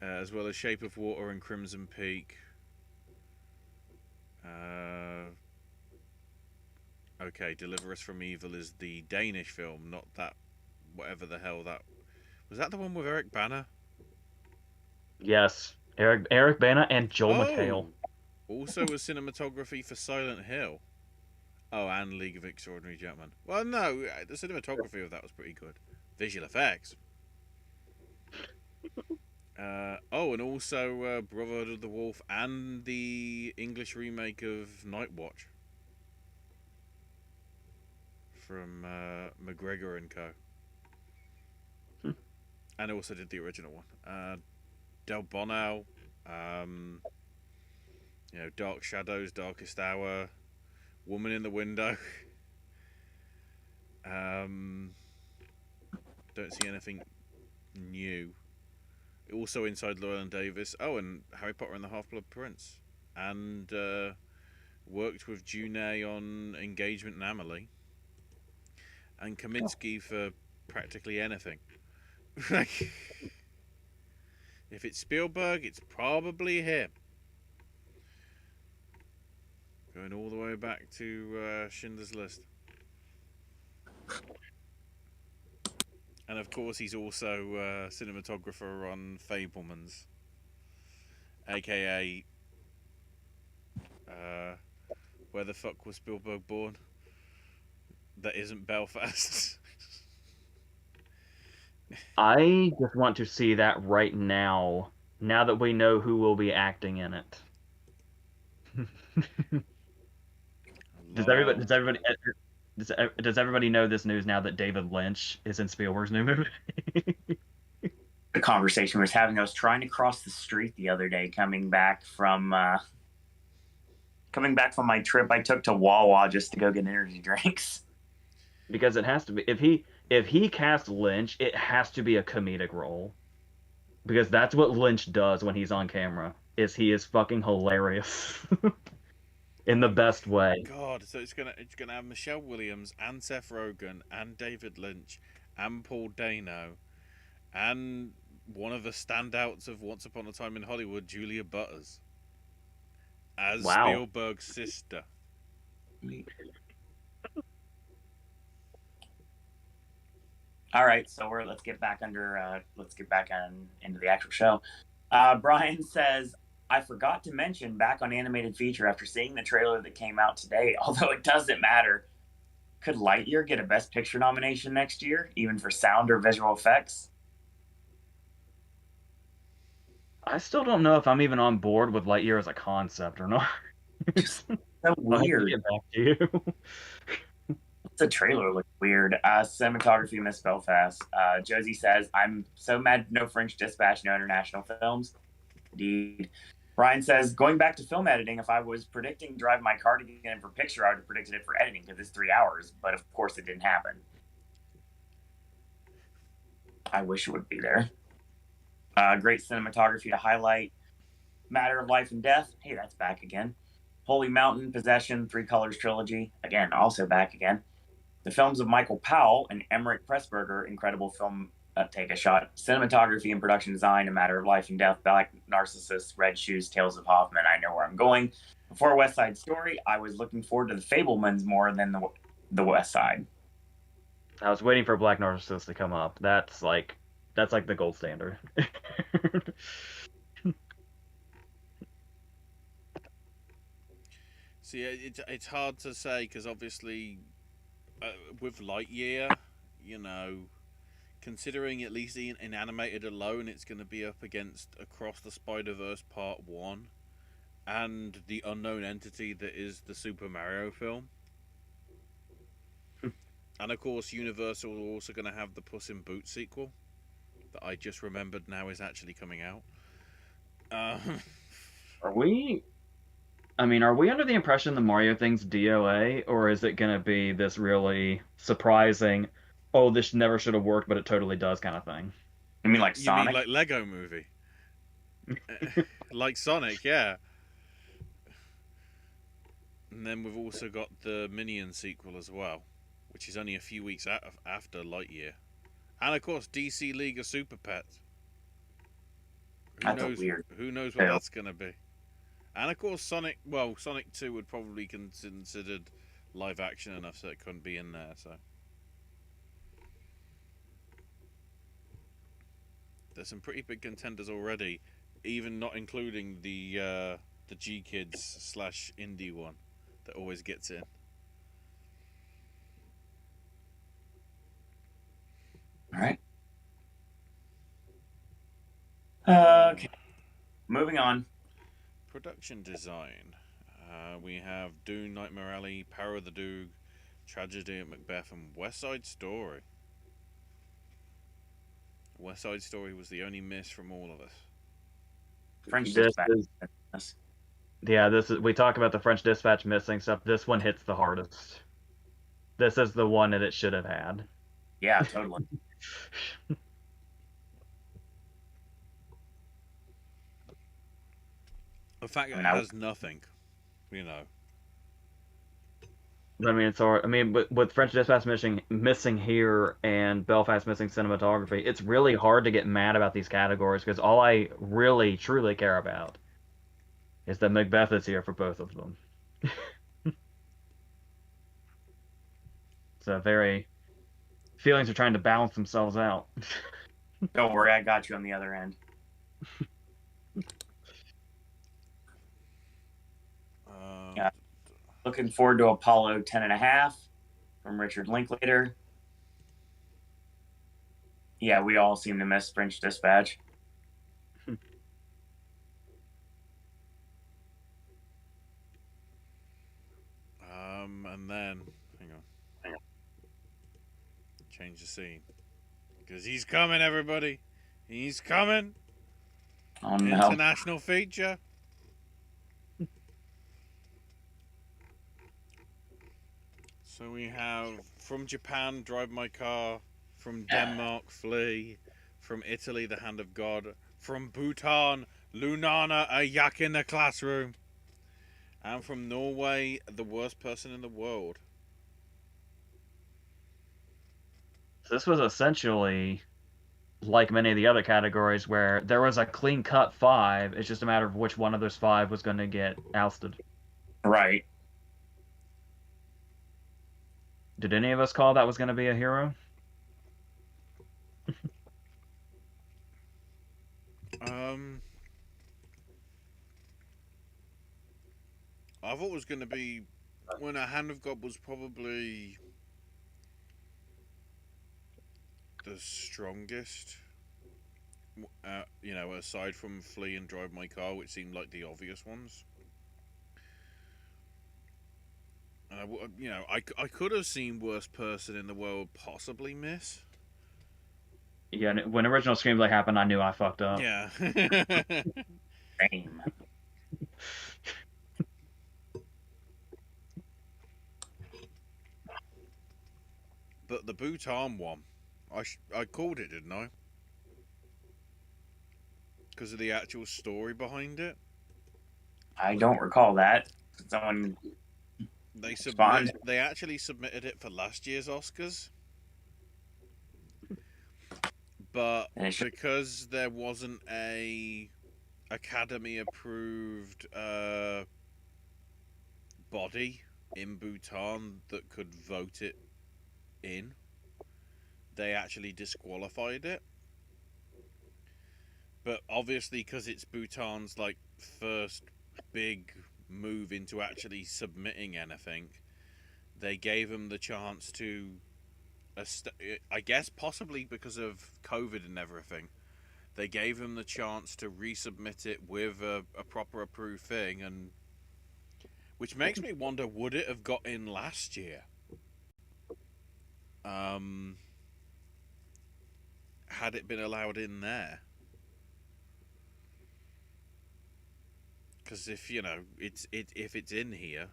as well as Shape of Water and Crimson Peak. Okay, Deliver Us from Evil is the Danish film, not that, whatever the hell that was. That the one with Eric Bana? Yes, Eric Bana and Joel McHale. Oh, also a cinematography for Silent Hill. Oh, and League of Extraordinary Gentlemen. Well, no, the cinematography of that was pretty good. Visual effects. And also Brotherhood of the Wolf and the English remake of Night Watch from McGregor and Co. And also did the original one. Del Bono, Dark Shadows, Darkest Hour, Woman in the Window. Don't see anything new. Also inside Llewellyn Davis. Oh, and Harry Potter and the Half-Blood Prince. And worked with June on Engagement and Amelie. And Kaminsky for practically anything. Like, if it's Spielberg, it's probably him. Going all the way back to Schindler's List. And of course, he's also cinematographer on Fabelmans, aka where the fuck was Spielberg born? That isn't Belfast. I just want to see that right now. Now that we know who will be acting in it. Does everybody? Does everybody know this news now that David Lynch is in Spielberg's new movie? The conversation was having. I was trying to cross the street the other day, coming back from my trip I took to Wawa just to go get energy drinks. Because it has to be. If he casts Lynch, it has to be a comedic role. Because that's what Lynch does when he's on camera. He is fucking hilarious. In the best way. God, so it's gonna have Michelle Williams and Seth Rogen and David Lynch and Paul Dano and one of the standouts of Once Upon a Time in Hollywood, Julia Butters, as Wow. Spielberg's sister. All right, so let's get back into the actual show. Brian says, I forgot to mention back on animated feature after seeing the trailer that came out today, although it doesn't matter. Could Lightyear get a Best Picture nomination next year, even for sound or visual effects? I still don't know if I'm even on board with Lightyear as a concept or not. Just so I'll have to weird. get back to you. The trailer looked weird. Cinematography, Miss Belfast. Josie says, I'm so mad no French Dispatch, no international films. Indeed. Brian says, going back to film editing, if I was predicting Drive My Car to get in for picture, I would have predicted it for editing because it's 3 hours. But of course, it didn't happen. I wish it would be there. Great cinematography to highlight. Matter of Life and Death. Hey, that's back again. Holy Mountain, Possession, Three Colors Trilogy. Again, also back again. The films of Michael Powell and Emmerich Pressburger. Incredible film. Take a shot. Cinematography and production design. A Matter of Life and Death. Black Narcissus. Red Shoes. Tales of Hoffman. I Know Where I'm Going. Before West Side Story, I was looking forward to the Fabelmans more than the West Side. I was waiting for Black Narcissus to come up. That's like the gold standard. See, it's hard to say because obviously with Lightyear, considering at least in animated alone, it's going to be up against Across the Spider-Verse Part 1 and the unknown entity that is the Super Mario film. And of course, Universal are also going to have the Puss in Boots sequel that I just remembered now is actually coming out. Are we? I mean, are we under the impression the Mario thing's DOA, or is it gonna be this really surprising, oh, this never should have worked, but it totally does kind of thing? You mean like You mean Sonic? like Lego Movie? Like Sonic, yeah. And then we've also got the Minion sequel as well, which is only a few weeks after Lightyear. And of course, DC League of Super Pets. That's a weird. Who knows what that's going to be? And of course, Sonic 2 would probably be considered live action enough so it couldn't be in there. So there's some pretty big contenders already, even not including the G Kids / indie one that always gets in. All right. Okay. Moving on. Production design. We have Dune, Nightmare Alley, Power of the Doog, Tragedy at Macbeth, and West Side Story. West Side Story was the only miss from all of us. French This Dispatch. is, yeah, this is. We talk about the French Dispatch missing stuff. This one hits the hardest. This is the one that it should have had. Yeah, totally. The fact that it has nothing, you know. I mean, it's hard. I mean, with French Dispatch missing here and Belfast missing cinematography, it's really hard to get mad about these categories because all I really truly care about is that Macbeth is here for both of them. So very feelings are trying to balance themselves out. Don't worry, I got you on the other end. Yeah. Looking forward to Apollo 10.5 from Richard Linklater. Yeah, we all seem to miss French Dispatch. And then, hang on. Change the scene. Because he's coming, everybody. He's coming. Oh, no. International feature. So we have from Japan, Drive My Car. From Denmark, Flee. From Italy, The Hand of God. From Bhutan, Lunana, A Yak in the Classroom. And from Norway, The Worst Person in the World. This was essentially like many of the other categories where there was a clean cut 5. It's just a matter of which one of those 5 was going to get ousted. Right. Did any of us call that was going to be a hero? I thought it was going to be when A Hand of God was probably the strongest. You know, aside from Flee and Drive My Car, which seemed like the obvious ones. You know, I could have seen Worst Person in the World possibly miss. Yeah, when original Screenplay happened, I knew I fucked up. Yeah. Same. But the Bhutan one, I called it, didn't I? Because of the actual story behind it. I don't recall that. Someone They actually submitted it for last year's Oscars. But because there wasn't a Academy approved body in Bhutan that could vote it in, they actually disqualified it. But obviously, because it's Bhutan's like first big move into actually submitting anything, they gave them the chance to, I guess possibly because of COVID and everything, they gave them the chance to resubmit it with a proper approved thing, and which makes me wonder, would it have got in last year? had it been allowed in there. Because if if it's in here,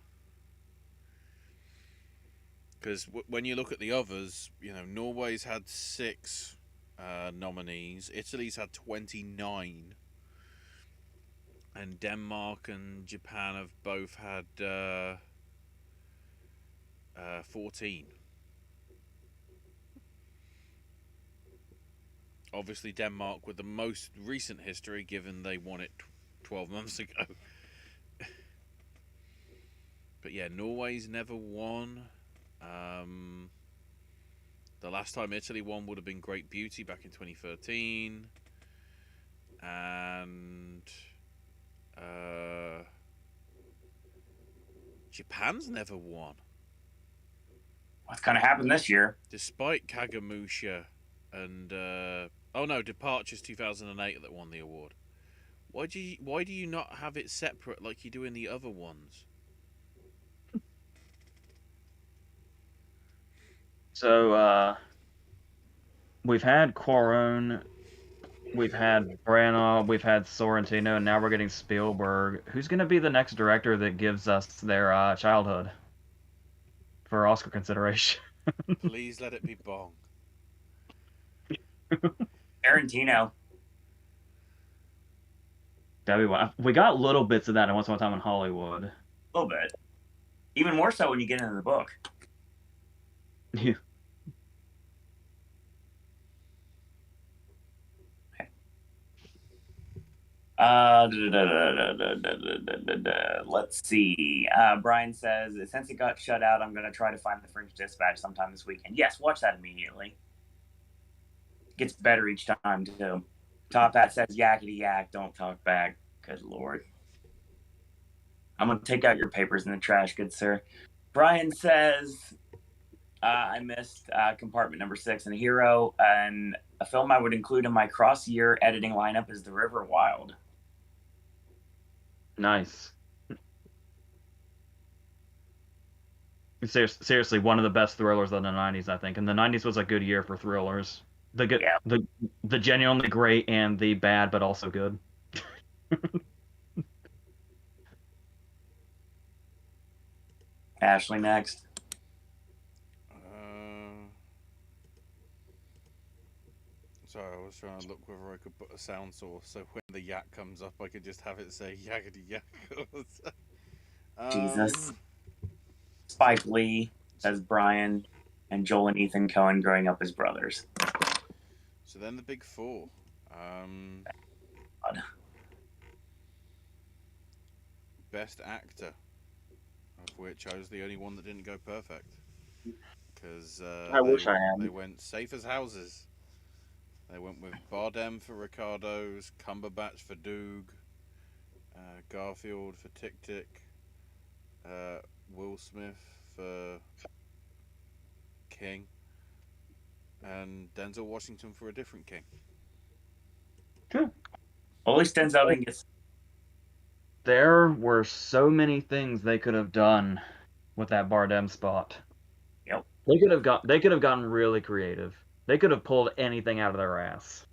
because when you look at the others, Norway's had 6 nominees, Italy's had 29, and Denmark and Japan have both had 14. Obviously, Denmark with the most recent history, given they won it 12 months ago. But yeah, Norway's never won. The last time Italy won would have been Great Beauty back in 2013. And Japan's never won. What's going to happen this year? Despite Kagemusha and... oh no, Departures 2008 that won the award. Why do you not have it separate like you do in the other ones? So, we've had Quaron, we've had Branagh, we've had Sorrentino, and now we're getting Spielberg. Who's going to be the next director that gives us their childhood for Oscar consideration? Please let it be Bong. Tarantino. That'd be one. We got little bits of that in Once Upon a Time in Hollywood. A little bit. Even more so when you get into the book. Yeah. Let's see. Brian says, since it got shut out, I'm going to try to find the French Dispatch sometime this weekend. Yes, watch that immediately. Gets better each time, too. Top Hat says, yakety yak, don't talk back. Good Lord. I'm going to take out your papers in the trash, good sir. Brian says, I missed compartment number 6 in Hero, and a film I would include in my cross-year editing lineup is The River Wild. Nice. Seriously, one of the best thrillers of the 90s, I think. And the 90s was a good year for thrillers. The good, Yeah. the genuinely great and the bad, but also good. Ashley, next. Sorry, I was trying to look whether I could put a sound source so when the yak comes up, I could just have it say yakety yak. Jesus. Spike Lee, says Brian, and Joel and Ethan Coen growing up as brothers. So then the big 4. Best actor, of which I was the only one that didn't go perfect. Because I wish I had. They went safe as houses. They went with Bardem for Ricardo's, Cumberbatch for Doog, Garfield for Tick Tick, Will Smith for King, and Denzel Washington for A Different King. Good. Well, at least Denzel didn't get... There were so many things they could have done with that Bardem spot. Yep. They could have gotten really creative. They could have pulled anything out of their ass.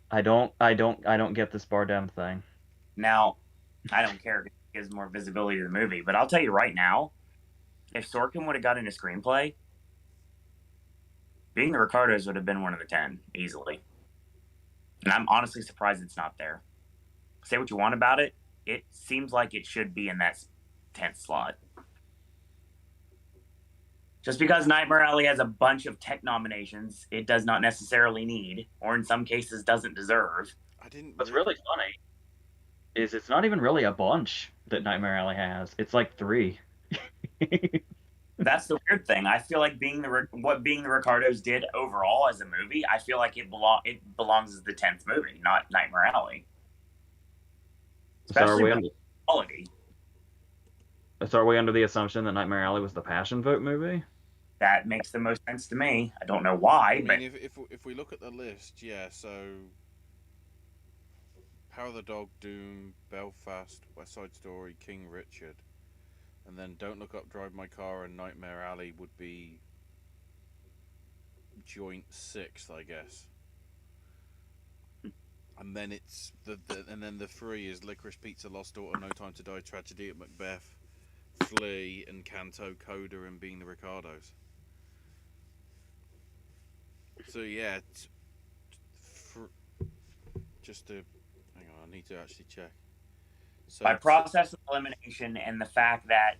I don't get this Bardem thing. Now, I don't care if it gives more visibility to the movie, but I'll tell you right now, if Sorkin would have gotten a screenplay, Being the Ricardos would have been one of the 10 easily. And I'm honestly surprised it's not there. Say what you want about it, it seems like it should be in that 10th slot. Just because Nightmare Alley has a bunch of tech nominations, it does not necessarily need, or in some cases doesn't deserve. What's really funny is it's not even really a bunch that Nightmare Alley has. It's like 3. That's the weird thing. I feel like what Being the Ricardos did overall as a movie, I feel like it belongs as the 10th movie, not Nightmare Alley. Especially with quality. So are we under the assumption that Nightmare Alley was the Passion Vote movie? That makes the most sense to me. I don't know why, but if we look at the list, yeah, so Power of the Dog, Doom, Belfast, West Side Story, King Richard. And then Don't Look Up, Drive My Car, and Nightmare Alley would be joint sixth, I guess. And then it's and then the three is Licorice Pizza, Lost Daughter, No Time to Die, Tragedy at Macbeth, Flea, and Canto, Coda, and Being the Ricardos. So yeah, just to hang on, I need to actually check. So By process of elimination and the fact that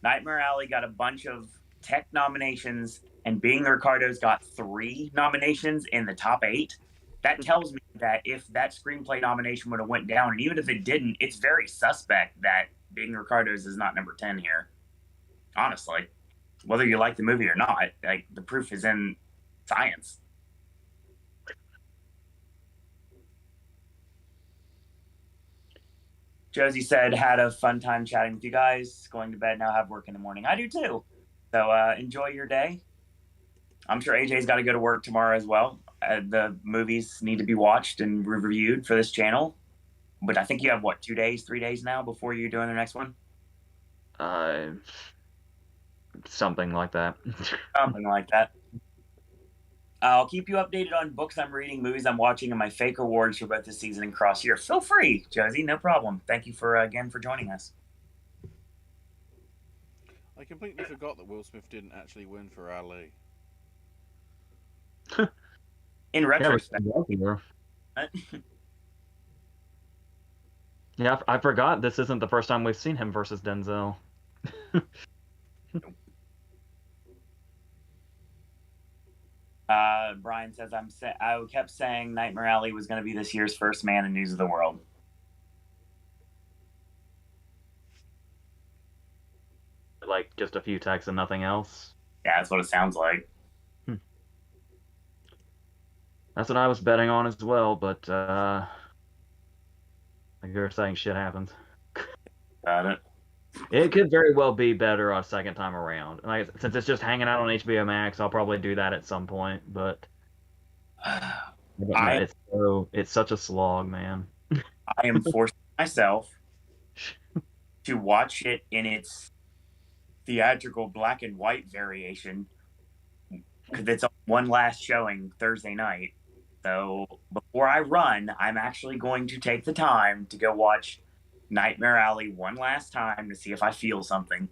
Nightmare Alley got a bunch of tech nominations and Being the Ricardos got 3 nominations in the top 8, that tells me that if that screenplay nomination would have went down, and even if it didn't, it's very suspect that Being the Ricardos is not number 10 here. Honestly, whether you like the movie or not, like the proof is in science. Josie said, had a fun time chatting with you guys. Going to bed now, have work in the morning. I do too. So enjoy your day. I'm sure AJ's got to go to work tomorrow as well. The movies need to be watched and reviewed for this channel. But I think you have, 2 days, 3 days now before you're doing the next one? Something like that. Something like that. I'll keep you updated on books I'm reading, movies I'm watching, and my fake awards for both this season and cross year. Feel free, Josie. No problem. Thank you again for joining us. I completely forgot that Will Smith didn't actually win for Ali. In retrospect. Yeah, I forgot this isn't the first time we've seen him versus Denzel. Brian says, I kept saying Nightmare Alley was going to be this year's first man in News of the World. Like just a few texts and nothing else. Yeah, that's what it sounds like. That's what I was betting on as well, but like you're saying, shit happens. Got it. It could very well be better a second time around. Like, since it's just hanging out on HBO Max, I'll probably do that at some point. But it's such a slog, man. I am forcing myself to watch it in its theatrical black and white variation because it's one last showing Thursday night. So before I run, I'm actually going to take the time to go watch Nightmare Alley one last time to see if I feel something.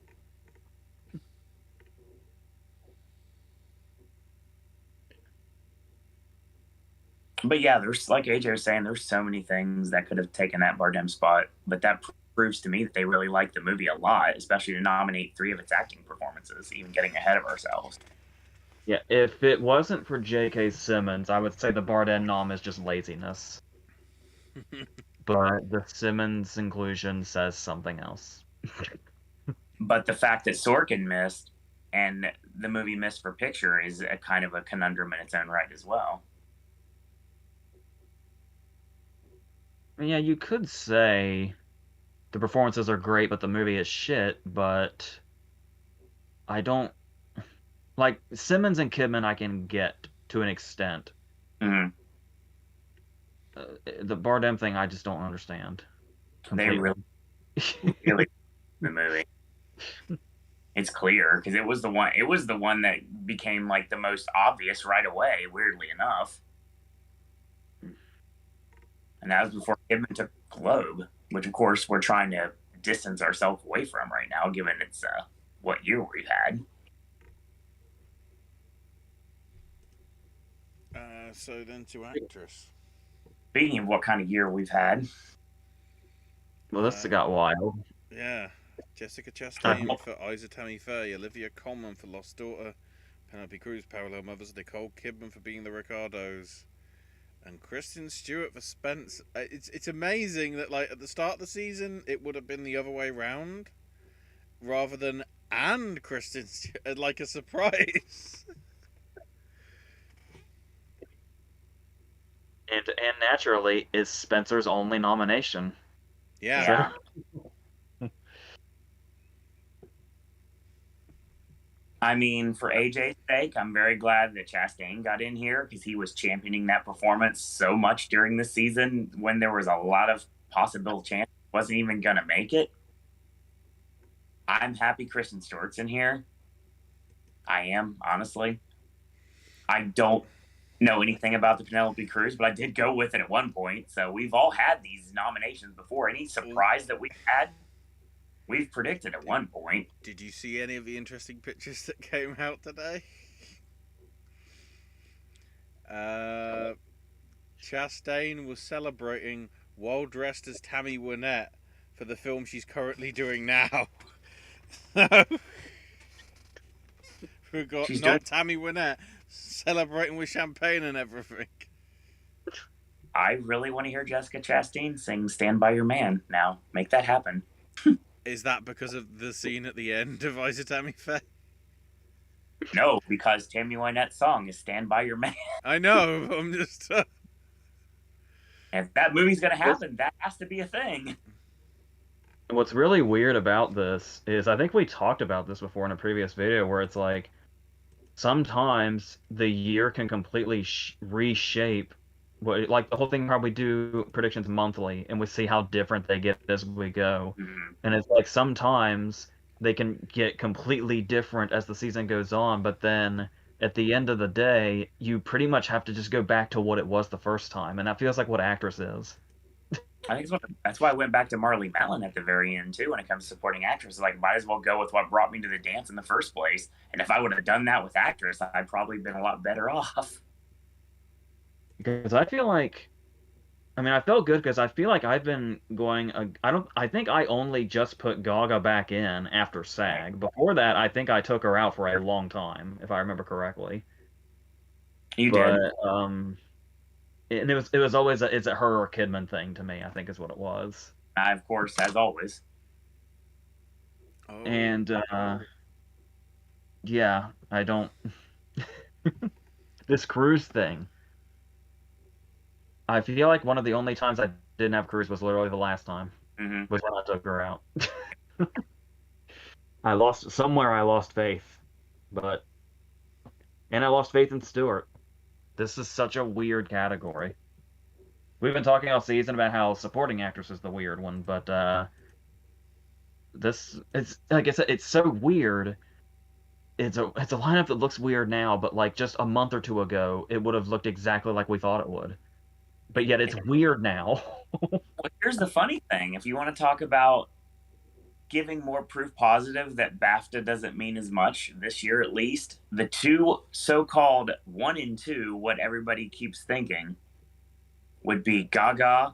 But yeah, there's, like AJ was saying, there's so many things that could have taken that Bardem spot, but that proves to me that they really like the movie a lot, especially to nominate 3 of its acting performances, even getting ahead of ourselves. Yeah, if it wasn't for J.K. Simmons, I would say the Bardem nom is just laziness. But the Simmons inclusion says something else. But the fact that Sorkin missed and the movie missed for picture is a kind of a conundrum in its own right as well. Yeah, you could say the performances are great, but the movie is shit, but I don't... Like, Simmons and Kidman I can get to an extent. Mm-hmm. The Bardem thing, I just don't understand. Completely. They really the movie. It's clear because it was the one that became like the most obvious right away, weirdly enough. And that was before Kidman took Globe, which of course we're trying to distance ourselves away from right now, given it's what year we've had. So then to actress. Speaking of what kind of year we've had. Well, this got wild. Yeah. Jessica Chastain for Isa Tammy Faye, Olivia Colman for Lost Daughter, Penelope Cruz, Parallel Mothers, Nicole Kidman for Being the Ricardos, and Kristen Stewart for Spence. It's amazing that like at the start of the season it would have been the other way round, rather than and Kristen Stewart, like a surprise. And naturally is Spencer's only nomination. Yeah. I mean, for AJ's sake, I'm very glad that Chastain got in here because he was championing that performance so much during the season when there was a lot of possible chance he wasn't even going to make it. I'm happy Kristen Stewart's in here. I am, honestly. I don't know anything about the Penelope Cruz, but I did go with it at one point. So we've all had these nominations before. Any surprise that we've had, we've predicted at one point. Did you see any of the interesting pictures that came out today? Chastain was celebrating while dressed as Tammy Wynette for the film she's currently doing now. We got Tammy Wynette celebrating with champagne and everything. I really want to hear Jessica Chastain sing "Stand by Your Man" now. Make that happen. Is that because of the scene at the end of Isa Tammy Faye? No, because Tammy Wynette's song is "Stand by Your Man." I know. I'm just. If that movie's gonna happen, that has to be a thing. What's really weird about this is, I think we talked about this before in a previous video, where it's like sometimes the year can completely reshape. Like the whole thing, how we do predictions monthly, and we see how different they get as we go. Mm-hmm. And it's like sometimes they can get completely different as the season goes on, but then at the end of the day, you pretty much have to just go back to what it was the first time, and that feels like what Actress is. I think that's why I went back to Marley Mallon at the very end too. When it comes to supporting actress, like might as well go with what brought me to the dance in the first place. And if I would have done that with Actress, I'd probably been a lot better off. Because I feel like, I mean, I felt good because I feel like I've been going. I think I only just put Gaga back in after SAG. Before that, I think I took her out for a long time, if I remember correctly. You did. And it was always it's a her or Kidman thing to me, I think is what it was. Of course, as always. Oh. And yeah, I don't. This Cruise thing. I feel like one of the only times I didn't have Cruise was literally the last time. Mm-hmm. Was when I took her out. I lost faith, and I lost faith in Stewart. This is such a weird category. We've been talking all season about how supporting actress is the weird one, but it's like I said, it's so weird. It's a lineup that looks weird now, but like just a month or two ago, it would have looked exactly like we thought it would. But yet it's weird now. Well, here's the funny thing. If you want to talk about giving more proof positive that BAFTA doesn't mean as much this year, at least, the two so-called 1 and 2, what everybody keeps thinking, would be Gaga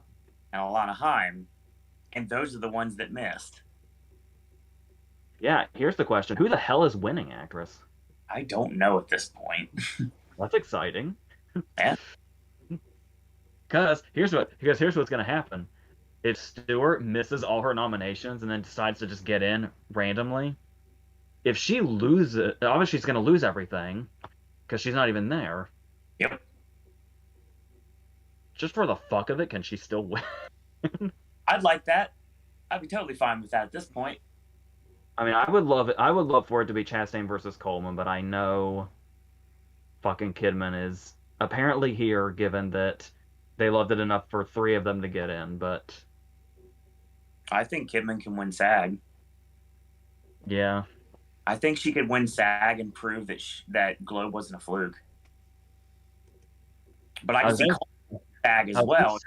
and Alana Haim, and those are the ones that missed. Yeah, here's the question. Who the hell is winning actress? I don't know at this point. That's exciting. Yeah. Because here's what's going to happen. If Stewart misses all her nominations and then decides to just get in randomly, if she loses, obviously she's going to lose everything because she's not even there. Yep. Just for the fuck of it, can she still win? I'd like that. I'd be totally fine with that at this point. I mean, I would love it. I would love for it to be Chastain versus Coleman, but I know fucking Kidman is apparently here, given that they loved it enough for 3 of them to get in, but I think Kidman can win SAG. Yeah. I think she could win SAG and prove that that Globe wasn't a fluke. But I can see SAG as well,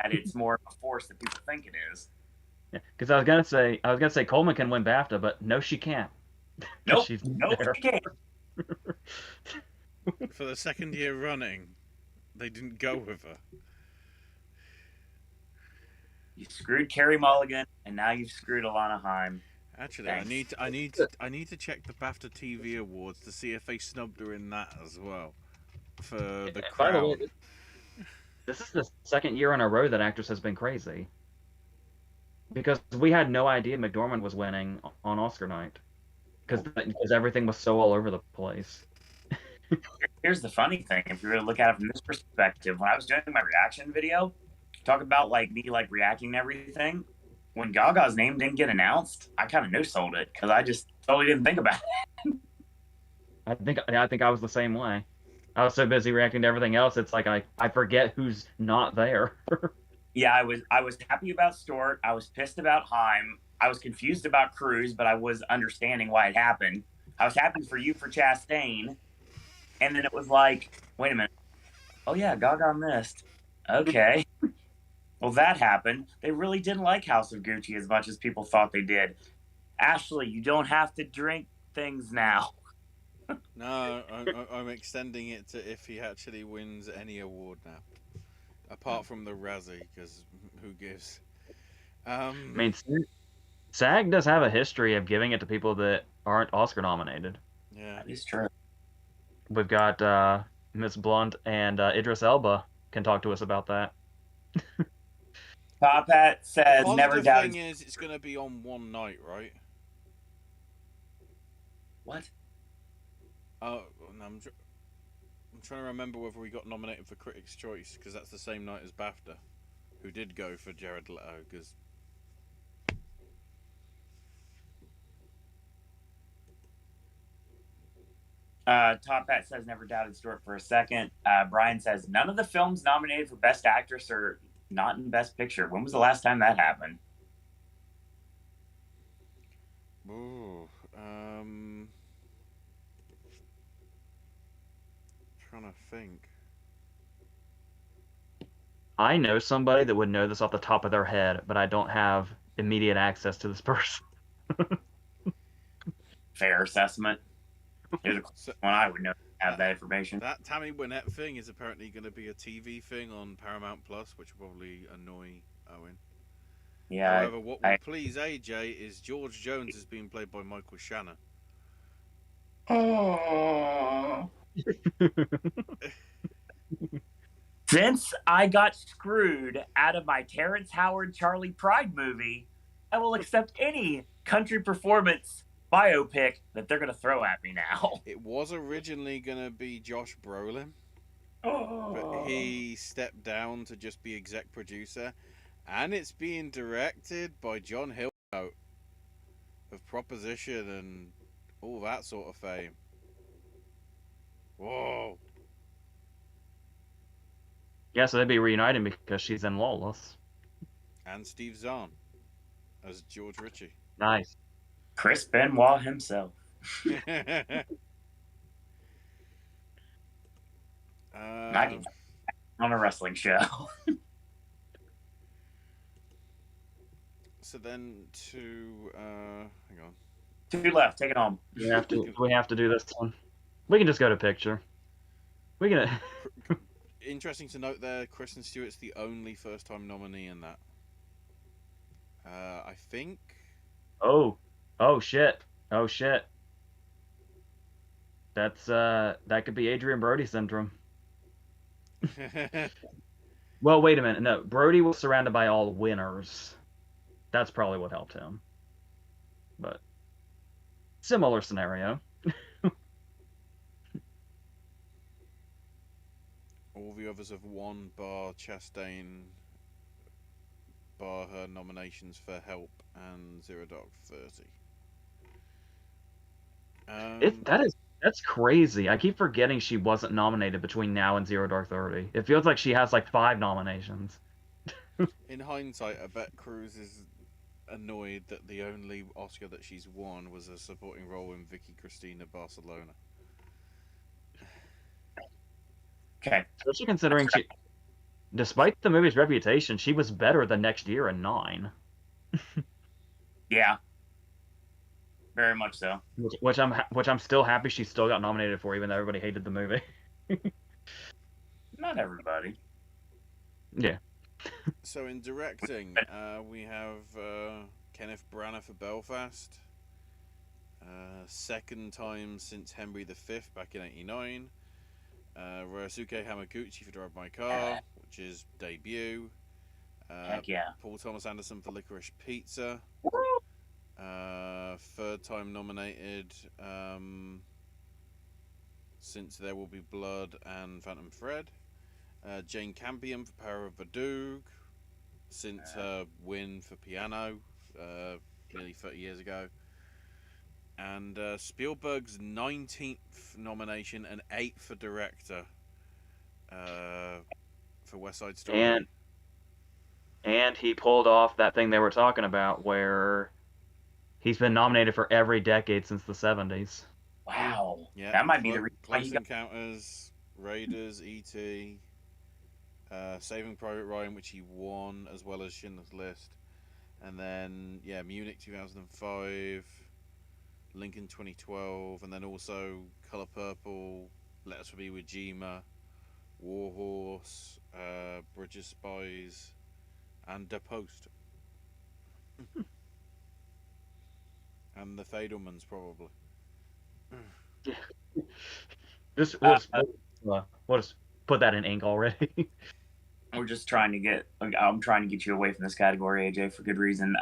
and it's more of a force than people think it is. Yeah, because I was gonna say Coleman can win BAFTA, but no, she can't. Nope, she can't. For the second year running, they didn't go with her. You screwed Carey Mulligan, and now you've screwed Alana Haim. Actually, Thanks. I need to check the BAFTA TV awards to see if they snubbed her in that as well for the crowd. By the way, this is the second year in a row that actress has been crazy. Because we had no idea McDormand was winning on Oscar night. Because everything was so all over the place. Here's the funny thing. If you were to look at it from this perspective, when I was doing my reaction video, talk about me reacting to everything, when Gaga's name didn't get announced, I kind of no-sold it because I just totally didn't think about it. I think I was the same way. I was so busy reacting to everything else, it's like I forget who's not there. Yeah, I was happy about Stewart. I was pissed about Haim. I was confused about Cruise, but I was understanding why it happened. I was happy for you for Chastain. And then it was like, wait a minute. Oh, yeah, Gaga missed. Okay. Well, that happened. They really didn't like House of Gucci as much as people thought they did. Ashley, you don't have to drink things now. No, I'm extending it to if he actually wins any award now, apart from the Razzie, because who gives? I mean, SAG does have a history of giving it to people that aren't Oscar nominated. Yeah, That is true. We've got Miss Blunt and Idris Elba can talk to us about that. Top Hat the says, never positive doubted. thing is it's going to be on one night, right? What? Oh, no, I'm trying to remember whether we got nominated for Critics' Choice, because that's the same night as BAFTA, who did go for Jared Leto, because... Top Hat says, never doubted Stewart for a second. Brian says, none of the films nominated for Best Actress are not in Best Picture. When was the last time that happened? Ooh, trying to think. I know somebody that would know this off the top of their head, but I don't have immediate access to this person. Fair assessment. Here's a one I would know have that information. That Tammy Wynette thing is apparently going to be a TV thing on Paramount Plus, which will probably annoy Owen. Yeah. However, what will please AJ is George Jones is being played by Michael Shannon. Oh. Since I got screwed out of my Terrence Howard Charlie Pride movie, I will accept any country performance biopic that they're going to throw at me now. It was originally going to be Josh Brolin, but he stepped down to just be exec producer, and it's being directed by John Hillcoat of Proposition and all that sort of fame. Whoa. Yeah, so they'd be reuniting because she's in Lawless. And Steve Zahn as George Ritchie. Nice. Chris Benoit himself. On a wrestling show. So then hang on. 2 left. Take it home. We have to do this one. We can just go to picture. We can. Interesting to note there, Kristen Stewart's the only first-time nominee in that. I think. Oh shit! That's that could be Adrian Brody syndrome. Well, wait a minute. No, Brody was surrounded by all winners. That's probably what helped him. But similar scenario. All the others have won, bar Chastain, bar her nominations for Help and Zero Dark 30. That's crazy. I keep forgetting she wasn't nominated between now and Zero Dark 30. It feels like she has like 5 nominations. In hindsight, I bet Cruz is annoyed that the only Oscar that she's won was a supporting role in Vicky Cristina Barcelona. Okay. Especially considering despite the movie's reputation, she was better the next year in 9. Yeah. Very much so. Which I'm still happy she still got nominated for, even though everybody hated the movie. Not everybody. Yeah. So in directing, we have Kenneth Branagh for Belfast. Second time since Henry V back in '89. Ryosuke Hamaguchi for Drive My Car, which is debut. Heck yeah. Paul Thomas Anderson for Licorice Pizza. Third time nominated since There Will Be Blood and Phantom Thread. Jane Campion for Power of Badug, since her win for Piano nearly 30 years ago. And Spielberg's 19th nomination and 8th for director for West Side Story. And he pulled off that thing they were talking about where He's been nominated for every decade since the 70s. Wow. Yeah, That might be the reason why Close he got. Encounters, Raiders, E.T., Saving Private Ryan, which he won, as well as Schindler's List. And then, yeah, Munich 2005, Lincoln 2012, and then also Color Purple, Letters from Iwo Jima, Warhorse, Bridge of Spies, and The Post. And The Fabelmans, probably. Just Uh, we'll just put that in ink already. we're just trying to get. I'm trying to get you away from this category, AJ, for good reason.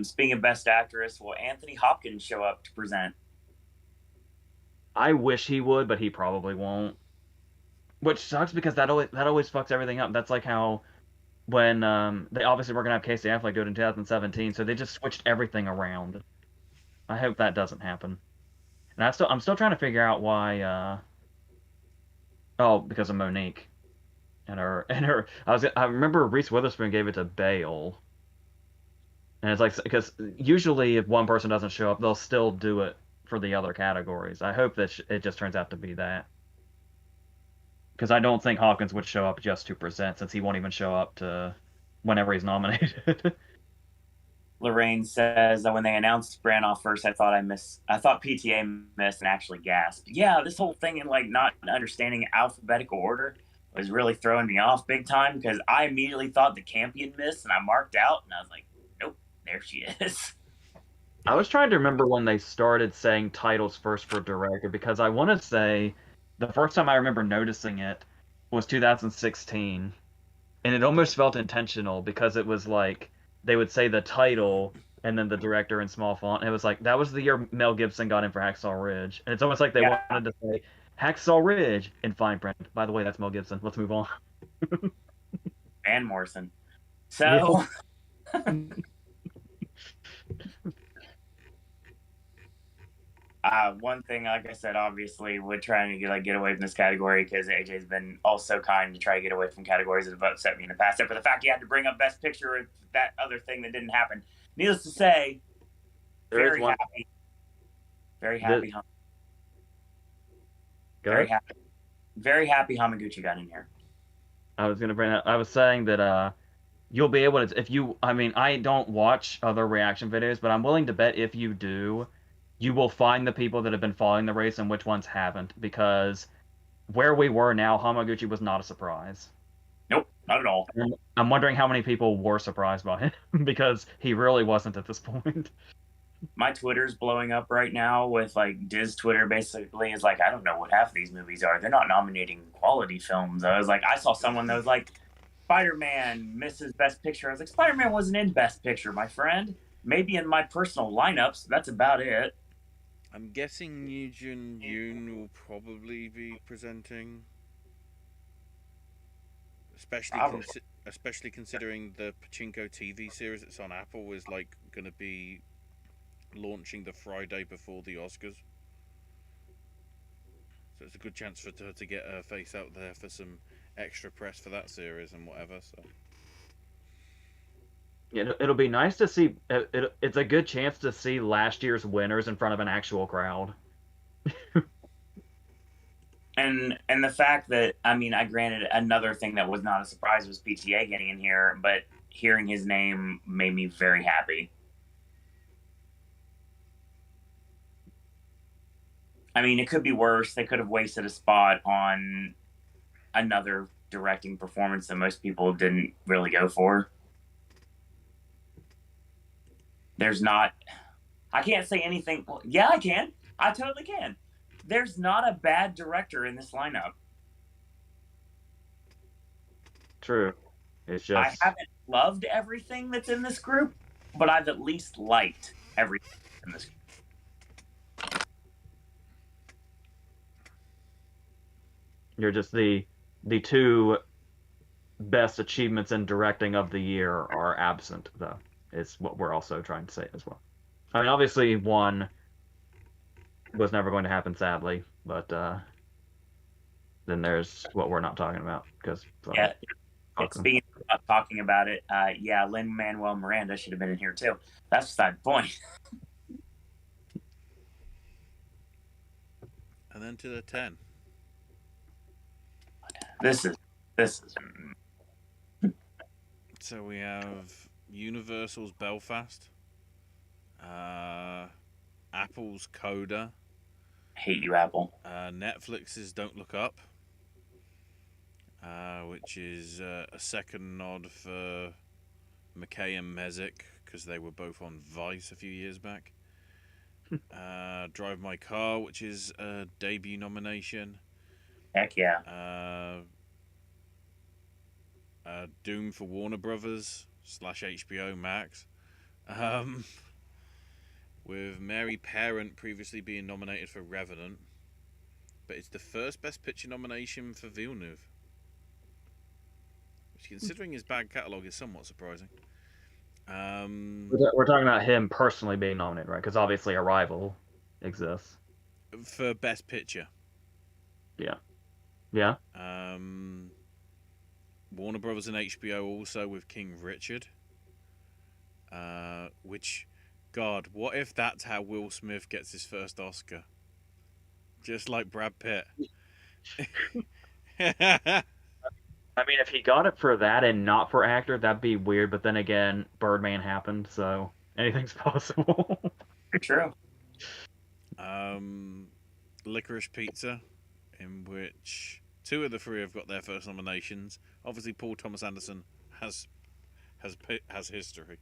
Speaking of Best Actress, will Anthony Hopkins show up to present? I wish he would, but he probably won't. Which sucks because that always fucks everything up. That's like how when they obviously were gonna have Casey Affleck do it in 2017, so they just switched everything around. I hope that doesn't happen. And I'm still trying to figure out why. Oh, because of Monique and her. I remember Reese Witherspoon gave it to Bale, and it's like because usually if one person doesn't show up, they'll still do it for the other categories. I hope that it just turns out to be that. Because I don't think Hawkins would show up just to present, since he won't even show up to whenever he's nominated. Lorraine says that when they announced Branagh first, I thought PTA missed and actually gasped. Yeah, this whole thing in like not understanding alphabetical order was really throwing me off big time because I immediately thought the Campion missed and I marked out and I was like, nope, there she is. I was trying to remember when they started saying titles first for director, because I want to say the first time I remember noticing it was 2016, and it almost felt intentional because it was like they would say the title and then the director in small font. And it was like that was the year Mel Gibson got in for Hacksaw Ridge, and it's almost like they Yeah. wanted to say Hacksaw Ridge in fine print. By the way, that's Mel Gibson. Let's move on. Van Morrison. So one thing, like I said, obviously we're trying to get away from this category because AJ's been also kind to try to get away from categories that have upset me in the past. Except for the fact he had to bring up Best Picture with that other thing that didn't happen. Needless to say, very happy. Very happy. Very happy Hamaguchi got in here. I was gonna bring that. I was saying that you'll be able to if you. I mean, I don't watch other reaction videos, but I'm willing to bet if you do, you will find the people that have been following the race and which ones haven't. Because where we were now, Hamaguchi was not a surprise. Nope, not at all. I'm wondering how many people were surprised by him because he really wasn't at this point. My Twitter's blowing up right now with like Diz Twitter basically is like, I don't know what half of these movies are. They're not nominating quality films. I was like, I saw someone that was like, Spider-Man misses Best Picture. I was like, Spider-Man wasn't in Best Picture, my friend. Maybe in my personal lineups. That's about it. I'm guessing Nugent Yoon will probably be presenting, especially considering the Pachinko TV series that's on Apple is like going to be launching the Friday before the Oscars. So it's a good chance for her to get her face out there for some extra press for that series and whatever. So It'll be nice to see. It's a good chance to see last year's winners in front of an actual crowd. And the fact that, I mean, I granted another thing that was not a surprise was PTA getting in here, but hearing his name made me very happy. I mean, it could be worse. They could have wasted a spot on another directing performance that most people didn't really go for. There's not... I can't say anything... Well, yeah, I can. I totally can. There's not a bad director in this lineup. True. It's just... I haven't loved everything that's in this group, but I've at least liked everything in this group. You're just the two best achievements in directing of the year are absent, though. Is what we're also trying to say as well. I mean, obviously, one was never going to happen, sadly, but then there's what we're not talking about because yeah. Speaking about talking about it, yeah, Lin-Manuel Miranda should have been in here too. That's beside the point. And then to the 10. This is So we have Universal's Belfast, Apple's Coda, hate you, Apple. Netflix's Don't Look Up, which is a second nod for McKay and Mezek because they were both on Vice a few years back. Drive My Car, which is a debut nomination. Heck yeah. Doom for Warner Brothers / HBO Max, with Mary Parent previously being nominated for Revenant, but it's the first Best Picture nomination for Villeneuve, which, considering his bad catalogue, is somewhat surprising. We're talking about him personally being nominated, right? Because obviously Arrival exists. For Best Picture. Yeah. Yeah. Warner Brothers and HBO also with King Richard. Which, God, what if that's how Will Smith gets his first Oscar? Just like Brad Pitt. I mean, if he got it for that and not for actor, that'd be weird. But then again, Birdman happened, so anything's possible. True. Licorice Pizza, in which 2 of the 3 have got their first nominations. Obviously, Paul Thomas Anderson has history.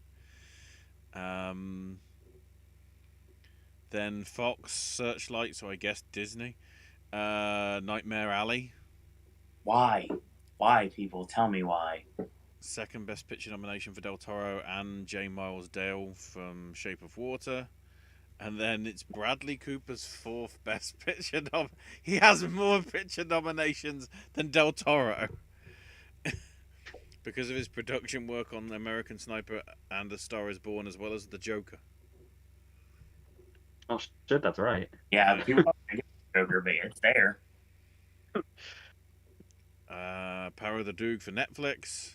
Then Fox, Searchlight, so I guess Disney. Nightmare Alley. Why? Why, people? Tell me why. Second Best Picture nomination for Del Toro and J. Miles Dale from Shape of Water. And then it's Bradley Cooper's 4th Best Picture He has more picture nominations than Del Toro. Because of his production work on American Sniper and A Star Is Born, as well as The Joker. Oh shit, that's right. Yeah, people don't think it's Joker, but it's there. Power of the Dog for Netflix,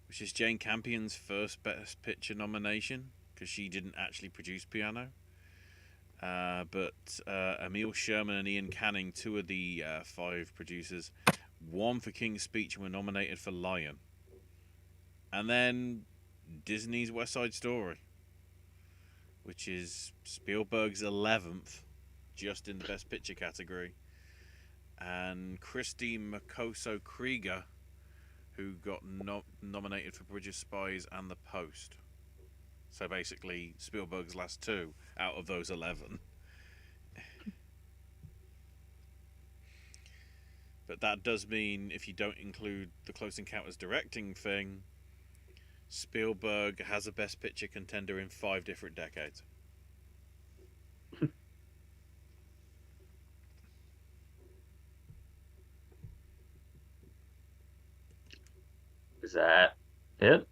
which is Jane Campion's first Best Picture nomination, because she didn't actually produce Piano. But Emil Sherman and Ian Canning, 2 of the 5 producers, won for King's Speech and were nominated for Lion. And then Disney's West Side Story, which is Spielberg's 11th, just in the Best Picture category. And Christy Makoso Krieger, who got nominated for Bridge of Spies and The Post. So basically, Spielberg's last 2 out of those 11. But that does mean, if you don't include the Close Encounters directing thing, Spielberg has a Best Picture contender in 5 different decades. Is that it?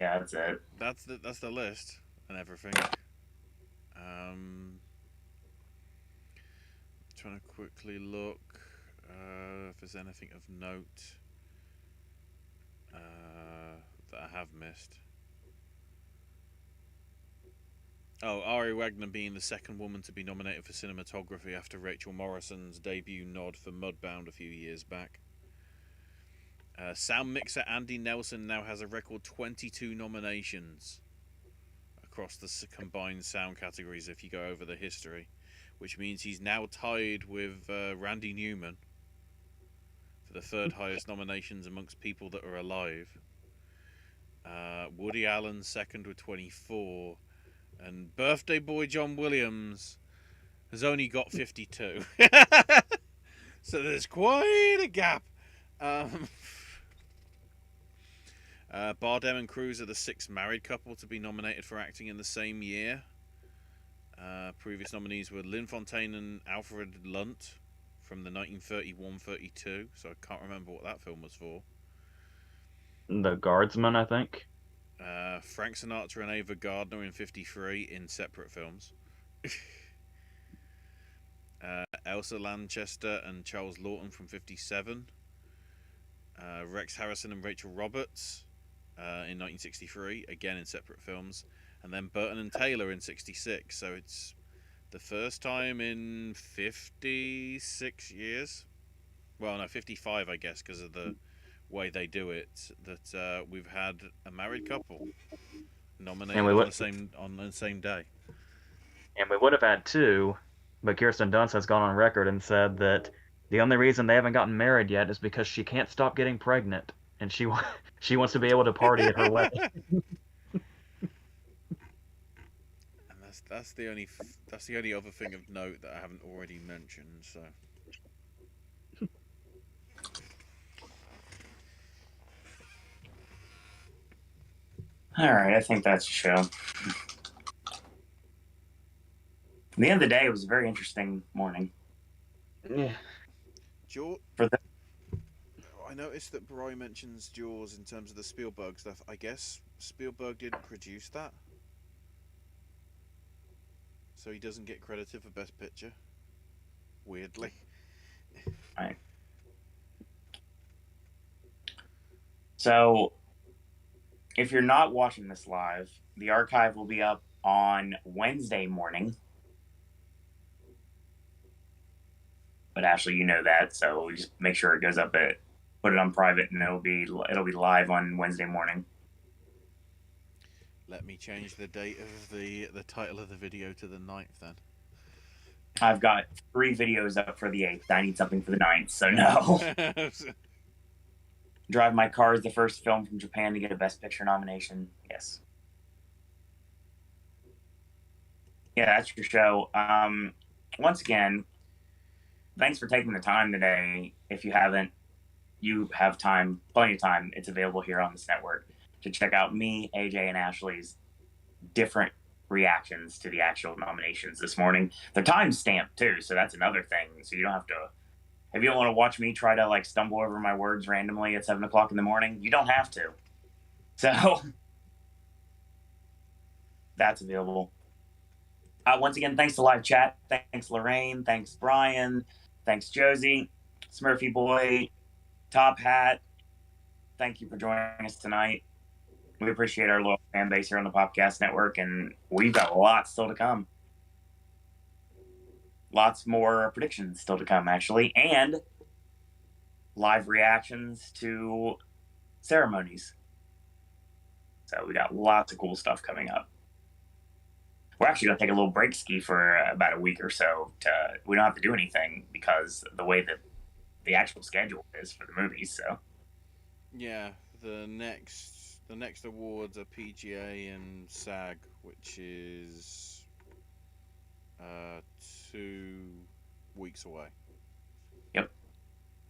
Yeah, that's it. That's the list and everything. Trying to quickly look if there's anything of note that I have missed. Oh, Ari Wagner being the second woman to be nominated for cinematography after Rachel Morrison's debut nod for Mudbound a few years back. Sound mixer Andy Nelson now has a record 22 nominations across the combined sound categories if you go over the history, which means he's now tied with Randy Newman for the 3rd highest nominations amongst people that are alive. Woody Allen 2nd with 24, and birthday boy John Williams has only got 52. So there's quite a gap. Bardem and Cruz are the 6th married couple to be nominated for acting in the same year. Previous nominees were Lynn Fontaine and Alfred Lunt from the 1931-32, so I can't remember what that film was for. The Guardsman, I think. Frank Sinatra and Ava Gardner in 53 in separate films. Elsa Lanchester and Charles Lawton from 57. Rex Harrison and Rachel Roberts in 1963, again in separate films. And then Burton and Taylor in 66, so it's the first time in 56 years. Well, no, 55, I guess, because of the way they do it. That we've had a married couple nominated on the same day. And we would have had two, but Kirsten Dunst has gone on record and said that the only reason they haven't gotten married yet is because she can't stop getting pregnant, and she wants to be able to party at her wedding. And that's the only other thing of note that I haven't already mentioned. So. All right, I think that's a show. At the end of the day, it was a very interesting morning. Yeah. I noticed that Bry mentions Jaws in terms of the Spielberg stuff. I guess Spielberg didn't produce that, so he doesn't get credited for Best Picture. Weirdly. Right. So, if you're not watching this live, the archive will be up on Wednesday morning. But Ashley, you know that, so we just make sure it goes up put it on private, and it'll be live on Wednesday morning. Let me change the date of the title of the video to the 9th then. I've got 3 videos up for the 8th. I need something for the 9th, so no. Drive My Car is the first film from Japan to get a Best Picture nomination. Yes. Yeah, that's your show. Once again, thanks for taking the time today. If you haven't, you have time, plenty of time. It's available here on this network to check out me, AJ, and Ashley's different reactions to the actual nominations this morning. They're time stamped too, so that's another thing. So you don't have to. If you don't want to watch me try to stumble over my words randomly at 7 o'clock in the morning, you don't have to. So that's available. Once again, thanks to live chat. Thanks Lorraine. Thanks Brian. Thanks Josie, Smurfy Boy, Top Hat. Thank you for joining us tonight. We appreciate our loyal fan base here on the Popcast Network, and we've got lots still to come. Lots more predictions still to come, actually, and live reactions to ceremonies. So we got lots of cool stuff coming up. We're actually going to take a little break ski for about a week or so. We don't have to do anything because of the way that the actual schedule is for the movies. So yeah, the next awards are PGA and SAG, which is 2 weeks away. Yep.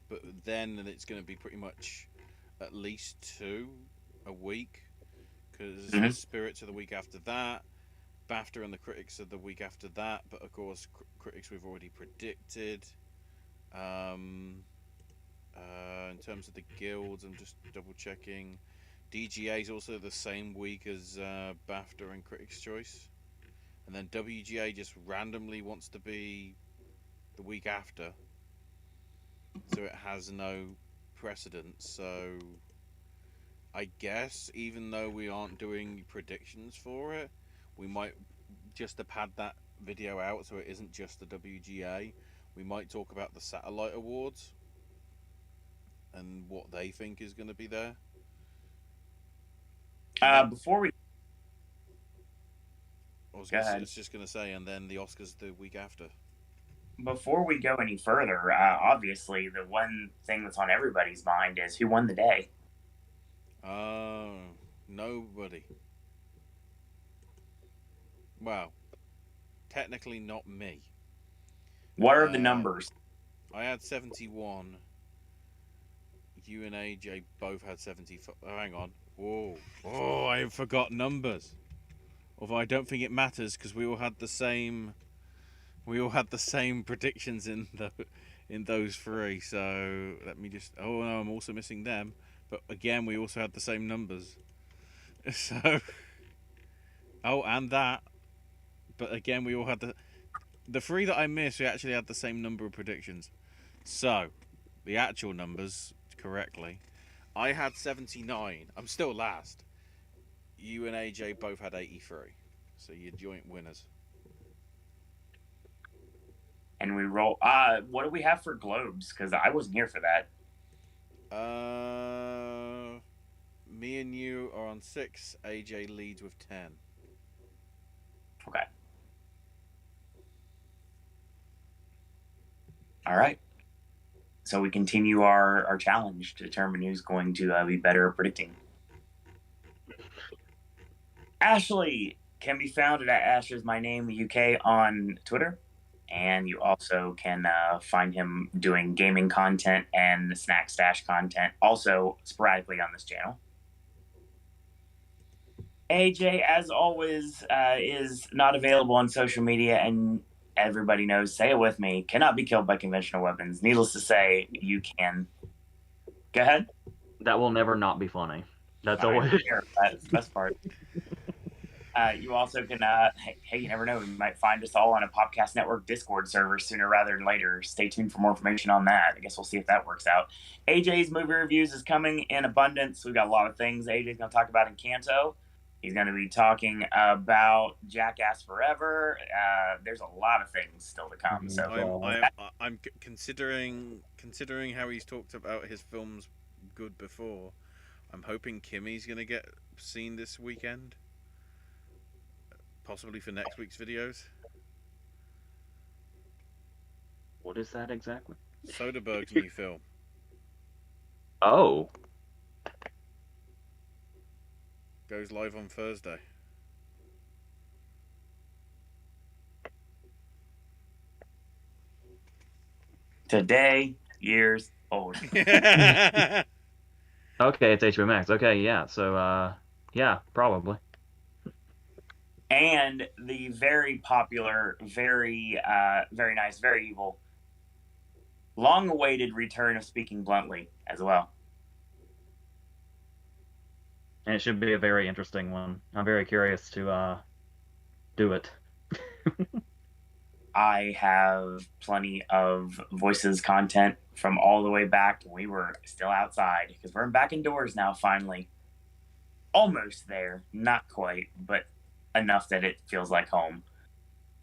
But then it's going to be pretty much at least 2 a week, because the Spirits are the week after that, BAFTA and the Critics are the week after that, but of course Critics we've already predicted. In terms of the guilds, I'm just double checking. DGA is also the same week as BAFTA and Critics' Choice, and then WGA just randomly wants to be the week after, so it has no precedent. So I guess even though we aren't doing predictions for it, we might just have had that video out so it isn't just the WGA. We might talk about the Satellite Awards and what they think is going to be there. Before we... I was just going to say, and then the Oscars the week after. Before we go any further, obviously the one thing that's on everybody's mind is who won the day. Nobody. Well, technically not me. What are the numbers? I had 71. You and AJ both had 75. Oh, hang on. Oh, I forgot numbers. Although I don't think it matters because we all had the same. We all had the same predictions in those 3. So let me just. Oh no, I'm also missing them. But again, we also had the same numbers. So. Oh, and that. But again, we all had the 3 that I missed. We actually had the same number of predictions. So, the actual numbers correctly. I had 79. I'm still last. You and AJ both had 83. So you're joint winners. and we roll. What do we have for globes? Because I wasn't here for that. Me and you are on 6. AJ leads with 10. Okay. All right. So we continue our challenge to determine who's going to be better at predicting. Ashley can be found at Ashes My Name UK on Twitter. And you also can find him doing gaming content and snack stash content, also sporadically on this channel. AJ, as always, is not available on social media, and everybody knows, say it with me, cannot be killed by conventional weapons. Needless to say, you can. Go ahead. That will never not be funny. That's always. That's the best part. You also can, hey, you never know. You might find us all on a Popcast Network Discord server sooner rather than later. Stay tuned for more information on that. I guess we'll see if that works out. AJ's movie reviews is coming in abundance. We've got a lot of things AJ's going to talk about in Kanto. He's going to be talking about Jackass Forever. There's a lot of things still to come. So I'm considering how he's talked about his films good before. I'm hoping Kimmy's going to get seen this weekend. Possibly for next week's videos. What is that exactly? Soderbergh's new film. Oh. Goes live on Thursday. Today, years old. Okay, it's HBO Max. Okay, yeah. So, yeah, probably. And the very popular, very nice, very evil, long-awaited return of Speaking Bluntly as well. And it should be a very interesting one. I'm very curious to do it. I have plenty of voices content from all the way back when we were still outside, because we're back indoors now, finally. Almost there. Not quite, but enough that it feels like home.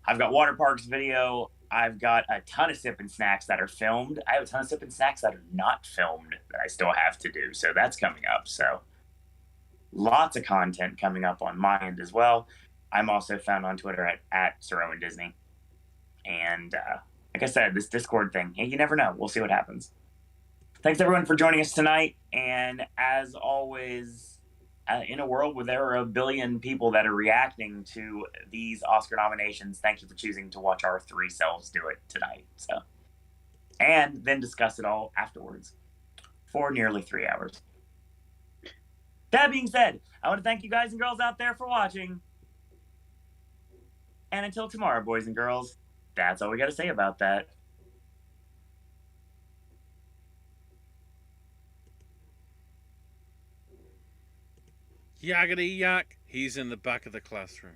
I've got Water Parks video. I've got a ton of sipping snacks that are filmed. I have a ton of sipping snacks that are not filmed that I still have to do. So that's coming up. So lots of content coming up on my end as well. I'm also found on Twitter at Sir Owen Disney. And like I said, this Discord thing, hey, you never know. We'll see what happens. Thanks, everyone, for joining us tonight. And as always, in a world where there are a billion people that are reacting to these Oscar nominations, thank you for choosing to watch our three selves do it tonight. So, and then discuss it all afterwards for nearly 3 hours. That being said, I want to thank you guys and girls out there for watching. And until tomorrow, boys and girls, that's all we got to say about that. Yakety yak, he's in the back of the classroom.